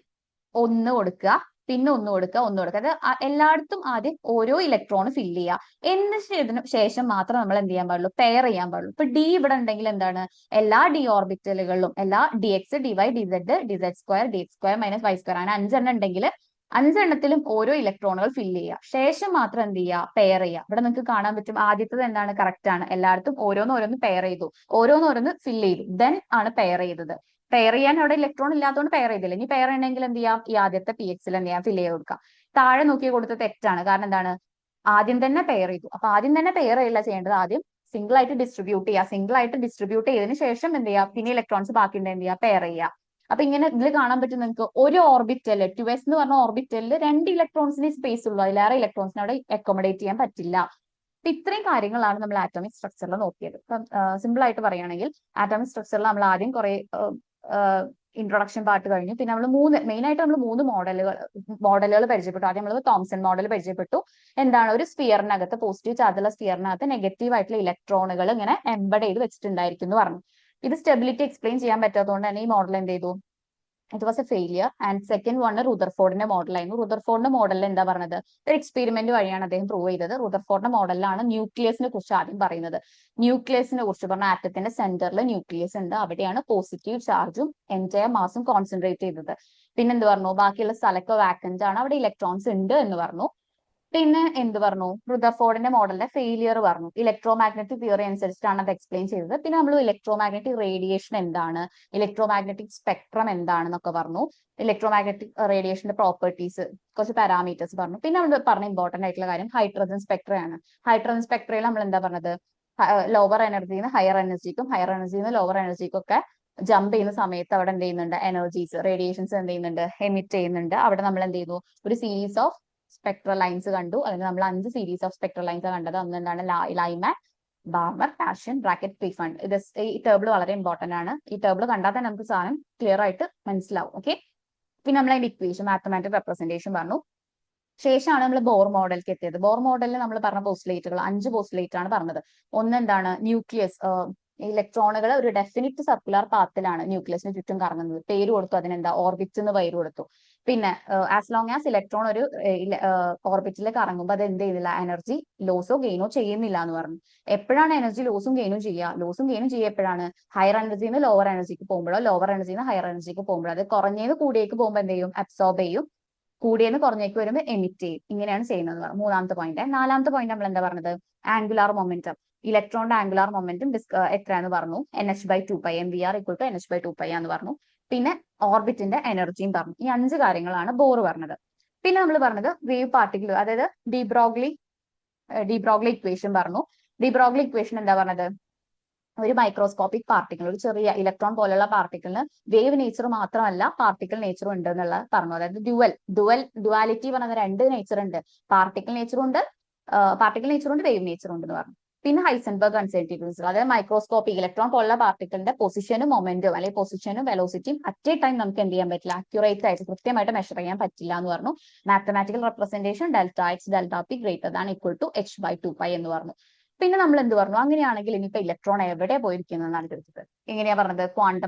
A: 1 കൊടുക്കുക, പിന്നെ 1 കൊടുക്കുക, 1 കൊടുക്കുക. അത് എല്ലായിടത്തും ആദ്യം ഓരോ ഇലക്ട്രോൺ ഫില്ല് ചെയ്യുക. എന്നതിന് ശേഷം മാത്രം നമ്മൾ എന്ത് ചെയ്യാൻ പാടുള്ളൂ, പെയർ ചെയ്യാൻ പാടുള്ളൂ. ഇപ്പൊ ഡി ഇവിടെ ഉണ്ടെങ്കിൽ എന്താണ്, എല്ലാ ഡി ഓർബിറ്റലുകളിലും എല്ലാ dx, dy, dz, dz2, dx2 - y2 അങ്ങനെ 5 എണ്ണം ഉണ്ടെങ്കിൽ 5 എണ്ണത്തിലും ഓരോ ഇലക്ട്രോണുകൾ ഫില്ല് ചെയ്യുക. ശേഷം മാത്രം എന്ത് ചെയ്യുക, പെയർ ചെയ്യുക. ഇവിടെ നിങ്ങൾക്ക് കാണാൻ പറ്റും ആദ്യത്തത് എന്താണ്, കറക്റ്റ് ആണ്, എല്ലായിടത്തും ഓരോന്ന് പെയർ ചെയ്തു, ഓരോന്ന് ഫില്ല് ചെയ്തു, ദെൻ ആണ് പെയർ ചെയ്തത്. പെയർ ചെയ്യാൻ അവിടെ ഇലക്ട്രോൺ ഇല്ലാത്തതുകൊണ്ട് പെയർ ചെയ്തില്ല. ഇനി പെയർ ചെയ്യണമെങ്കിൽ എന്ത് ചെയ്യാം, ഈ ആദ്യത്തെ pxൽ എന്ത് ചെയ്യാം, ഫില്ല് ചെയ്ത് കൊടുക്കാം. താഴെ നോക്കി കൊടുത്ത തെറ്റാണ്. കാരണം എന്താണ്, ആദ്യം തന്നെ പെയർ ചെയ്തു. അപ്പൊ ആദ്യം തന്നെ പെയർ ചെയ്യില്ല ചെയ്യേണ്ടത്, ആദ്യം സിംഗിൾ ആയിട്ട് ഡിസ്ട്രിബ്യൂട്ട് ചെയ്യുക. സിംഗിൾ ആയിട്ട് ഡിസ്ട്രിബ്യൂട്ട് ചെയ്തതിനു ശേഷം എന്ത് ചെയ്യുക, പിന്നെ ഇലക്ട്രോൺസ് ബാക്കി ഉണ്ട് എന്ത് ചെയ്യുക, പെയർ ചെയ്യുക. അപ്പൊ ഇങ്ങനെ ഇതിൽ കാണാൻ പറ്റും നിങ്ങൾക്ക് ഒരു ഓർബിറ്റല് 2s എന്ന് പറഞ്ഞ ഓർബിറ്റലിൽ 2 ഇലക്ട്രോൺസിന് സ്പേസ് ഉള്ളൂ, അതിലേറെ ഇലക്ട്രോൺസിന് അവിടെ അക്കോമഡേറ്റ് ചെയ്യാൻ പറ്റില്ല. അപ്പൊ ഇത്രയും കാര്യങ്ങളാണ് നമ്മൾ ആറ്റോമിക് സ്ട്രക്ചറിൽ നോക്കിയത്. ഇപ്പം സിമ്പിൾ ആയിട്ട് പറയുകയാണെങ്കിൽ ആറ്റോമിക് സ്ട്രക്ചറിൽ നമ്മൾ ആദ്യം കുറെ ഇൻട്രൊഡക്ഷൻ പാർട്ട് കഴിഞ്ഞു. പിന്നെ നമ്മൾ മെയിൻ ആയിട്ട് നമ്മൾ 3 മോഡലുകൾ പരിചയപ്പെട്ടു. ആദ്യം നമ്മൾ തോംസൺ മോഡൽ പരിചയപ്പെട്ടു. എന്താണ്, ഒരു സ്ഫിയറിനകത്ത് പോസിറ്റീവ് ചാർജുള്ള സ്ഫിയറിനകത്ത് നെഗറ്റീവ് ആയിട്ടുള്ള ഇലക്ട്രോണുകൾ ഇങ്ങനെ എംബഡ് ചെയ്ത് വെച്ചിട്ടുണ്ടായിരിക്കും എന്ന് പറഞ്ഞു. ഇത് സ്റ്റെബിലിറ്റി എക്സ്പ്ലെയിൻ ചെയ്യാൻ പറ്റാത്തതുകൊണ്ട് തന്നെ ഈ മോഡൽ എന്ത് ചെയ്തു, it was a failure. And second one റുദർഫോർഡിന്റെ മോഡലായിരുന്നു. റുദർഫോർഡിന്റെ മോഡലിൽ എന്താ പറഞ്ഞത്, ഒരു എക്സ്പെരിമെന്റ് വഴിയാണ് അദ്ദേഹം പ്രൂവ് ചെയ്തത്. റുദർഫോർഡിന്റെ മോഡലിലാണ് ന്യൂക്ലിയസിനെ കുറിച്ച് ആദ്യം പറയുന്നത്. ന്യൂക്ലിയസിനെ കുറിച്ച് പറഞ്ഞ ആറ്റത്തിന്റെ സെന്ററിൽ ന്യൂക്ലിയസ് ഉണ്ട്, അവിടെയാണ് പോസിറ്റീവ് ചാർജും എൻറ്റയർ മാസും കോൺസെൻട്രേറ്റ് ചെയ്തത്. പിന്നെ എന്ത് പറഞ്ഞു, ബാക്കിയുള്ള സ്ഥലമൊക്കെ വാക്കന്റ് ആണ്, അവിടെ ഇലക്ട്രോൺസ് ഉണ്ട് എന്ന് പറഞ്ഞു. പിന്നെ എന്ത് പറഞ്ഞു, റുദർഫോർഡിന്റെ മോഡലിന്റെ ഫെയിലിയർ പറഞ്ഞു. ഇലക്ട്രോ മാഗ്നറ്റിക് തിയറി അനുസരിച്ചിട്ടാണ് അത് എക്സ്പ്ലെയിൻ ചെയ്തത്. പിന്നെ നമ്മൾ ഇലക്ട്രോ മാഗ്നറ്റിക് റേഡിയേഷൻ എന്താണ്, ഇലക്ട്രോ മാഗ്നറ്റിക് സ്പെക്ട്രം എന്താണെന്നൊക്കെ പറഞ്ഞു. ഇലക്ട്രോ മാഗ്നറ്റിക് റേഡിയേഷന്റെ പ്രോപ്പർട്ടീസ്, കുറച്ച് പാരാമീറ്റേഴ്സ് പറഞ്ഞു. പിന്നെ നമ്മൾ പറഞ്ഞ ഇമ്പോർട്ടന്റ് ആയിട്ടുള്ള കാര്യം ഹൈഡ്രജൻ സ്പെക്ട്രയാണ്. ഹൈഡ്രജൻ സ്പെക്ട്രയിൽ നമ്മൾ എന്താ പറഞ്ഞത്, ലോവർ എനർജിന്ന് ഹയർ എനർജിക്കും ഹയർ എനർജിന്ന് ലോവർ എനർജിക്കും ഒക്കെ ജമ്പ് ചെയ്യുന്ന സമയത്ത് അവിടെ എന്ത് ചെയ്യുന്നുണ്ട്, എനർജീസ് റേഡിയേഷൻസ് എന്ത് ചെയ്യുന്നുണ്ട്, എമിറ്റ് ചെയ്യുന്നുണ്ട്. അവിടെ നമ്മൾ എന്ത് ചെയ്തു, ഒരു സീരീസ് ഓഫ് സ്പെക്ട്രൽ ലൈൻസ് കണ്ടു. അതിന് നമ്മൾ 5 സീരീസ് ഓഫ് സ്പെക്ട്രൽ ലൈൻസ് കണ്ടത്. ഒന്ന് എന്താണ്, ലൈമാൻ, ബാർമർ, പാഷൻ, ബ്രാക്കറ്റ്, പ്രീഫണ്ട്. ഈ ടേബിൾ വളരെ ഇമ്പോർട്ടന്റ് ആണ്. ഈ ടേബിൾ കണ്ടാൽ തന്നെ നമുക്ക് സാധനം ക്ലിയർ ആയിട്ട് മനസ്സിലാവും. ഓക്കെ, പിന്നെ നമ്മൾ അതിന്റെ ഇക്വേഷൻ, മാത്തമാറ്റിക് റെപ്രസെന്റേഷൻ പറഞ്ഞു. ശേഷമാണ് നമ്മൾ ബോർ മോഡലിലേക്ക് എത്തിയത്. ബോർ മോഡലിൽ നമ്മൾ പറഞ്ഞ പോസ്റ്റുലേറ്റുകൾ 5 പോസ്റ്റുലേറ്റ് ആണ് പറഞ്ഞത്. ഒന്ന് എന്താണ്, ന്യൂക്ലിയസ്, ഇലക്ട്രോണുകൾ ഒരു ഡെഫിനിറ്റ് സർക്കുലർ പാത്തിലാണ് ന്യൂക്ലിയസിന് ചുറ്റും കറങ്ങുന്നത്. പേര് കൊടുത്തു, അതിനെന്താ ഓർബിറ്റ് എന്ന് പേര് കൊടുത്തു. പിന്നെ ആസ് ലോങ് ആസ് ഇലക്ട്രോൺ ഒരു ഓർബിറ്റിൽ കറങ്ങുമ്പോൾ അത് എന്ത് ചെയ്യുന്നില്ല, എനർജി ലോസോ ഗെയിനോ ചെയ്യുന്നില്ല എന്ന് പറഞ്ഞു. എപ്പോഴാണ് എനർജി ലോസും ഗെയിനും ചെയ്യുക, ലോസും ഗെയിനും ചെയ്യുക എപ്പോഴാണ്, ഹയർ എനർജിന്ന് ലോവർ എനർജിക്ക് പോകുമ്പോഴോ ലോവർ എനർജിന്ന് ഹയർ എനർജിക്ക് പോകുമ്പോഴോ. അത് കുറഞ്ഞേന്ന് കൂടിയേക്ക് പോകുമ്പോൾ എന്ത് ചെയ്യും, അബ്സോർബ് ചെയ്യും, കൂടിയെന്ന് കുറഞ്ഞേക്ക് വരുമ്പോൾ എമിറ്റ് ചെയ്യും. ഇങ്ങനെയാണ് ചെയ്യുന്നത്. മൂന്നാമത്തെ പോയിന്റ്. നാലാമത്തെ പോയിന്റ് നമ്മൾ എന്താ പറഞ്ഞത്, ആംഗുലാർ മൊമെന്റം. ഇലക്ട്രോണിന്റെ ആംഗുലാർ മൊമെന്റം എത്രയാന്ന് പറഞ്ഞു, NH/2π, mvr = NH/2π എന്ന് പറഞ്ഞു. പിന്നെ ഓർബിറ്റിന്റെ എനർജിയും പറഞ്ഞു. ഈ 5 കാര്യങ്ങളാണ് ബോർ പറഞ്ഞത്. പിന്നെ നമ്മൾ പറഞ്ഞത് വേവ് പാർട്ടിക്കിൾ, അതായത് ഡി ബ്രോഗ്ലി ഇക്വേഷൻ പറഞ്ഞു. ഡി ബ്രോഗ്ലി ഇക്വേഷൻ എന്താ പറഞ്ഞത്, ഒരു മൈക്രോസ്കോപ്പിക് പാർട്ടിക്കിൾ, ഒരു ചെറിയ ഇലക്ട്രോൺ പോലുള്ള പാർട്ടിക്കിളിന് വേവ് നേച്ചർ മാത്രമല്ല പാർട്ടിക്കിൾ നേച്ചറും ഉണ്ട് എന്നുള്ള പറഞ്ഞു. അതായത് ഡുവാലിറ്റി പറഞ്ഞ രണ്ട് നേച്ചർ ഉണ്ട്, പാർട്ടിക്കിൾ നേച്ചറും ഉണ്ട്, വേവ് നേച്ചറും ഉണ്ട് എന്ന് പറഞ്ഞു. പിന്നെ ഹൈസൻബർഗ് അൺസർട്ടനിറ്റി പ്രിൻസിപ്പിൾ, അതായത് മൈക്രോസ്കോപ്പിക് ഇലക്ട്രോൺ പോലുള്ള പാർട്ടിക്കിളിന്റെ പൊസിഷനും മൊമെന്റും അല്ലെങ്കിൽ പൊസിഷനും വെലോസിറ്റിയും അറ്റ് എ ടൈം നമുക്ക് എന്ത് ചെയ്യാൻ പറ്റില്ല, അക്യുറേറ്റ് ആയിട്ട് കൃത്യമായിട്ട് മെഷർ ചെയ്യാൻ പറ്റില്ല എന്ന് പറഞ്ഞു. Mathematical representation delta X delta P greater than equal to h/2π എന്ന് പറഞ്ഞു. പിന്നെ നമ്മൾ എന്ത് പറഞ്ഞു, അങ്ങനെയാണെങ്കിൽ ഇനിയിപ്പോ ഇലക്ട്രോൺ എവിടെ പോയിരിക്കുന്നു എന്നാണ് ചോദിച്ചത്. എങ്ങനെയാ പറഞ്ഞത്,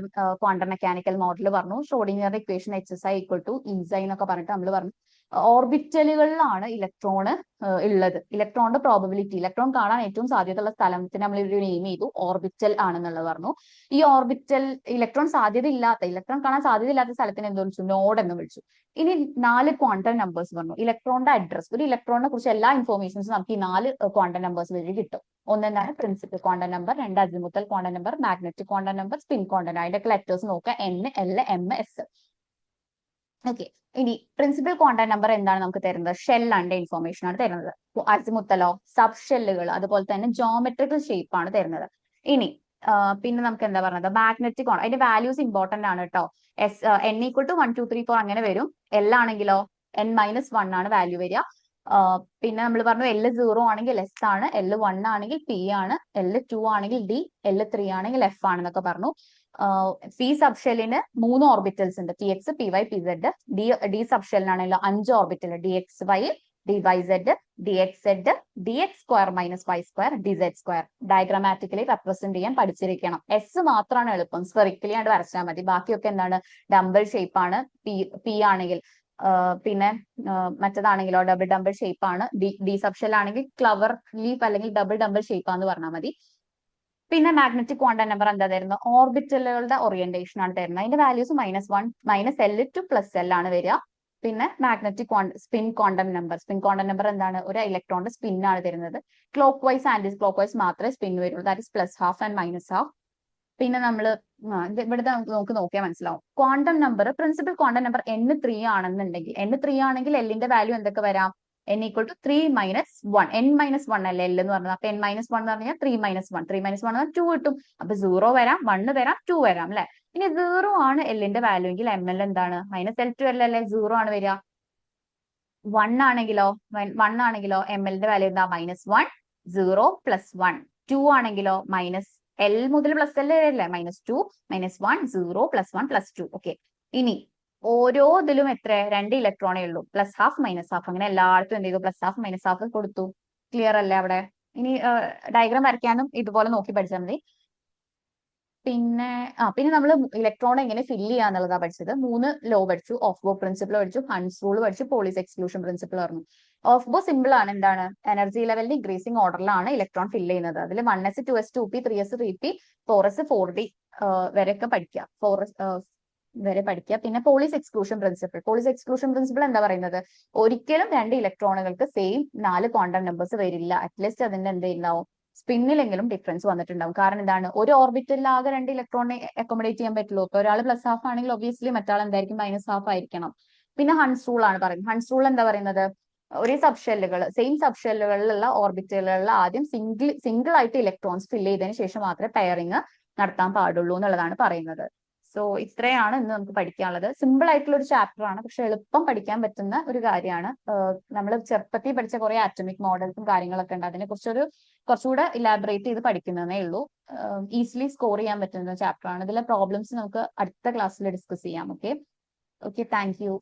A: ക്വാണ്ടം മെക്കാനിക്കൽ മോഡൽ പറഞ്ഞു, ഷ്രോഡിംഗറുടെ equation HSI equal to ESI എന്നൊക്കെ പറഞ്ഞിട്ട് നമ്മൾ പറഞ്ഞു ഓർബിറ്റലുകളിലാണ് ഇലക്ട്രോൺ ഉള്ളത്. ഇലക്ട്രോണിന്റെ പ്രോബബിലിറ്റി, ഇലക്ട്രോൺ കാണാൻ ഏറ്റവും സാധ്യതയുള്ള സ്ഥലത്തിന് നമ്മൾ ഒരു നെയിം ചെയ്തു, ഓർബിറ്റൽ ആണെന്നുള്ളത് പറഞ്ഞു. ഈ ഓർബിറ്റൽ ഇലക്ട്രോൺ കാണാൻ സാധ്യതയില്ലാത്ത സ്ഥലത്തിന് എന്ത് വിളിച്ചു, നോഡ് എന്ന് വിളിച്ചു. ഇനി 4 ക്വാണ്ടം നമ്പേഴ്സ് പറഞ്ഞു, ഇലക്ട്രോണിന്റെ അഡ്രസ്, ഒരു ഇലക്ട്രോണിനെ കുറിച്ച് എല്ലാ ഇൻഫോർമേഷൻസും നമുക്ക് ഈ 4 ക്വാണ്ടം നമ്പേഴ്സ് വഴി കിട്ടും. ഒന്നെന്താണ് principal quantum number, 2 azimuthal quantum number, magnetic quantum number, spin quantum. അതിന്റെ ലെറ്റേഴ്സ് നോക്കുക, N, L, M, S. Okay, ഇനി പ്രിൻസിപ്പൽ ക്വാണ്ടം നമ്പർ എന്താണ് നമുക്ക് തരുന്നത്, ഷെല്ലിന്റെ ഇൻഫോർമേഷൻ ആണ് തരുന്നത്. അസിമുത്തലോ സബ് ഷെല്ലുകൾ അതുപോലെ തന്നെ ജോമെട്രിക്കൽ ഷേപ്പ് ആണ് തരുന്നത്. ഇനി പിന്നെ നമുക്ക് എന്താ പറയുന്നത്, മാഗ്നറ്റിക് ആണ്, അതിന്റെ വാല്യൂസ് ഇമ്പോർട്ടന്റ് ആണ് കേട്ടോ. N ഈക്വൽ ടു 1 2 3 4 അങ്ങനെ വരും. L ആണെങ്കിലോ N-1 ആണ് വാല്യൂ വരിക. പിന്നെ നമ്മൾ പറഞ്ഞു L0 ആണെങ്കിൽ S ആണ്, L1 ആണെങ്കിൽ P ആണ്, L2 ആണെങ്കിൽ D, L3 ആണെങ്കിൽ F ആണെന്നൊക്കെ പറഞ്ഞു. പി സബ് ഷെല്ലിന് 3 ഓർബിറ്റൽസ് ഉണ്ട്, PX, PY, PZ. D sub ഷെല്ലിനാണല്ലോ 5 orbital, DXY, DYZ, DXZ, DX² - Y², DZ². Diagrammatically represent ചെയ്യാൻ പഠിച്ചിരിക്കണം. S മാത്രമാണ് എളുപ്പം, സ്പെറിക്കലി ആയിട്ട് വരച്ചാൽ മതി. ബാക്കിയൊക്കെ എന്താണ്, ഡംബിൾ ഷേപ്പ് ആണ്. P ആണെങ്കിൽ പിന്നെ മറ്റേതാണെങ്കിലോ ഡബിൾ ഡംബിൾ ഷേപ്പ് ആണ്. ഡി സബ് ഷെൽ ആണെങ്കിൽ ക്ലവർ ലീഫ് അല്ലെങ്കിൽ ഡബിൾ ഡംബിൾ ഷേപ്പ് ആണെന്ന് പറഞ്ഞാൽ മതി. പിന്നെ മാഗ്നറ്റിക് ക്വാണ്ടം നമ്പർ എന്താ തരുന്നത്, ഓർബിറ്റലുകളുടെ ഓറിയന്റേഷൻ ആണ് തരുന്നത്. അതിന്റെ വാല്യൂസ് -1 -L to +L ആണ് വരിക. പിന്നെ മാഗ്നറ്റിക് സ്പിൻ ക്വാണ്ടം നമ്പർ എന്താണ്, ഒരു ഇലക്ട്രോണിന്റെ സ്പിൻ ആണ് തരുന്നത്. Clockwise anticlockwise മാത്രമേ സ്പിൻ വരുള്ളൂ, ദാറ്റ് ഇസ് +½ and -½ പിന്നെ നമ്മൾ ഇവിടുത്തെ നമുക്ക് നോക്കിയാൽ മനസ്സിലാവും. Quantum number, principal quantum number N3 ആണെന്നുണ്ടെങ്കിൽ, N3 ആണെങ്കിൽ എല്ലിന്റെ വാല്യൂ എന്തൊക്കെ വരാം, N equal to 3 - 1, N-1 അല്ലേ L എന്ന് പറഞ്ഞത്. അപ്പൊ N-1 എന്ന് പറഞ്ഞാൽ 3 - 1, 3 - 1 2 കിട്ടും. അപ്പൊ 0 വരാം, 1 വരാം, 2 വരാം അല്ലെ. ഇനി 0 ആണ് എല്ലിന്റെ വാല്യൂ എങ്കിൽ ML എന്താണ്, -L2 അല്ലേ, 0 ആണ് വരിക. 1 ആണെങ്കിലോ MLന്റെ വാല്യൂ എന്താ, -1, 0, +1. 2 ആണെങ്കിലോ L മുതൽ +L വരെയല്ലേ, -2, -1, 0, +1, +2. ഓക്കെ, ഇനി ഓരോ ഇതിലും എത്ര, 2 ഇലക്ട്രോണേ ഉള്ളൂ, +½ -½ അങ്ങനെ എല്ലായിടത്തും എന്ത് ചെയ്തു, +½ -½ കൊടുത്തു. ക്ലിയർ അല്ലേ അവിടെ. ഇനി ഡയഗ്രാം വരയ്ക്കാനും ഇതുപോലെ നോക്കി പഠിച്ചാൽ മതി. പിന്നെ നമ്മൾ ഇലക്ട്രോൺ എങ്ങനെ ഫില്ല് ചെയ്യാന്നുള്ളതാണ് പഠിച്ചത്. 3 ലോ പഠിച്ചു, ഓഫ് ബോ പ്രിൻസിപ്പിൾ പഠിച്ചു, ഹൺസ് റൂൾ പഠിച്ചു, പോളീസ് എക്സ്ക്ലൂഷൻ പ്രിൻസിപ്പിൾ പറഞ്ഞു. ഓഫ് ബോ സിമ്പിൾ ആണ്, എന്താണ്, എനർജി ലെവലിന്റെ ഇൻക്രീസിംഗ് ഓർഡറിലാണ് ഇലക്ട്രോൺ ഫില്ല് ചെയ്യുന്നത്. അതിൽ 1s 2s 2p 3s 3p 4s 4d വരെയൊക്കെ പഠിക്കുക, 4s വരെ പഠിക്കുക. പിന്നെ പോളീസ് എക്സ്ക്ലൂഷൻ പ്രിൻസിപ്പിൾ എന്താ പറയുന്നത്, ഒരിക്കലും 2 ഇലക്ട്രോണുകൾക്ക് സെയിം 4 ക്വാണ്ടം നമ്പേഴ്സ് വരില്ല. അറ്റ്ലീസ്റ്റ് അതിന്റെ എന്തെങ്കിലും സ്പിന്നിലെങ്കിലും ഡിഫറൻസ് വന്നിട്ടുണ്ടാവും. കാരണം എന്താണ്, ഒരു ഓർബിറ്റലിൽ ആകെ 2 ഇലക്ട്രോണിനെ അക്കോമഡേറ്റ് ചെയ്യാൻ പറ്റുള്ളൂ. ഇപ്പൊ ഒരാൾ +½ ആണെങ്കിൽ ഒബ്വിയസ്ലി മറ്റാൾ എന്തായിരിക്കും, -½ ആയിരിക്കണം. പിന്നെ ഹൺസ് റൂൾ ആണ് പറയുന്നത്. ഹൺസ് റൂൾ എന്താ പറയുന്നത്, ഒരേ സെയിം സബ് ഷെല്ലുകളിലുള്ള ഓർബിറ്റലുകളിൽ ആദ്യം സിംഗിൾ ആയിട്ട് ഇലക്ട്രോൺസ് ഫില്ല് ചെയ്തതിനു ശേഷം മാത്രമേ പെയറിങ് നടത്താൻ പാടുള്ളൂ എന്നുള്ളതാണ് പറയുന്നത്. സോ ഇത്രയാണ് ഇന്ന് നമുക്ക് പഠിക്കാനുള്ളത്. സിമ്പിൾ ആയിട്ടുള്ള ഒരു ചാപ്റ്റർ ആണ്, പക്ഷെ എളുപ്പം പഠിക്കാൻ പറ്റുന്ന ഒരു കാര്യമാണ്. നമ്മൾ ചെറുപ്പത്തിൽ പഠിച്ച കുറെ ആറ്റമിക് മോഡൽസും കാര്യങ്ങളൊക്കെ ഉണ്ട്, അതിനെ കുറിച്ചൊരു കുറച്ചുകൂടെ ഇലാബറേറ്റ് ചെയ്ത് പഠിക്കുന്നതേ ഉള്ളൂ. ഈസിലി സ്കോർ ചെയ്യാൻ പറ്റുന്ന ചാപ്റ്റർ ആണ്. ഇതിലെ പ്രോബ്ലംസ് നമുക്ക് അടുത്ത ക്ലാസ്സിൽ ഡിസ്കസ് ചെയ്യാം. Okay, thank you.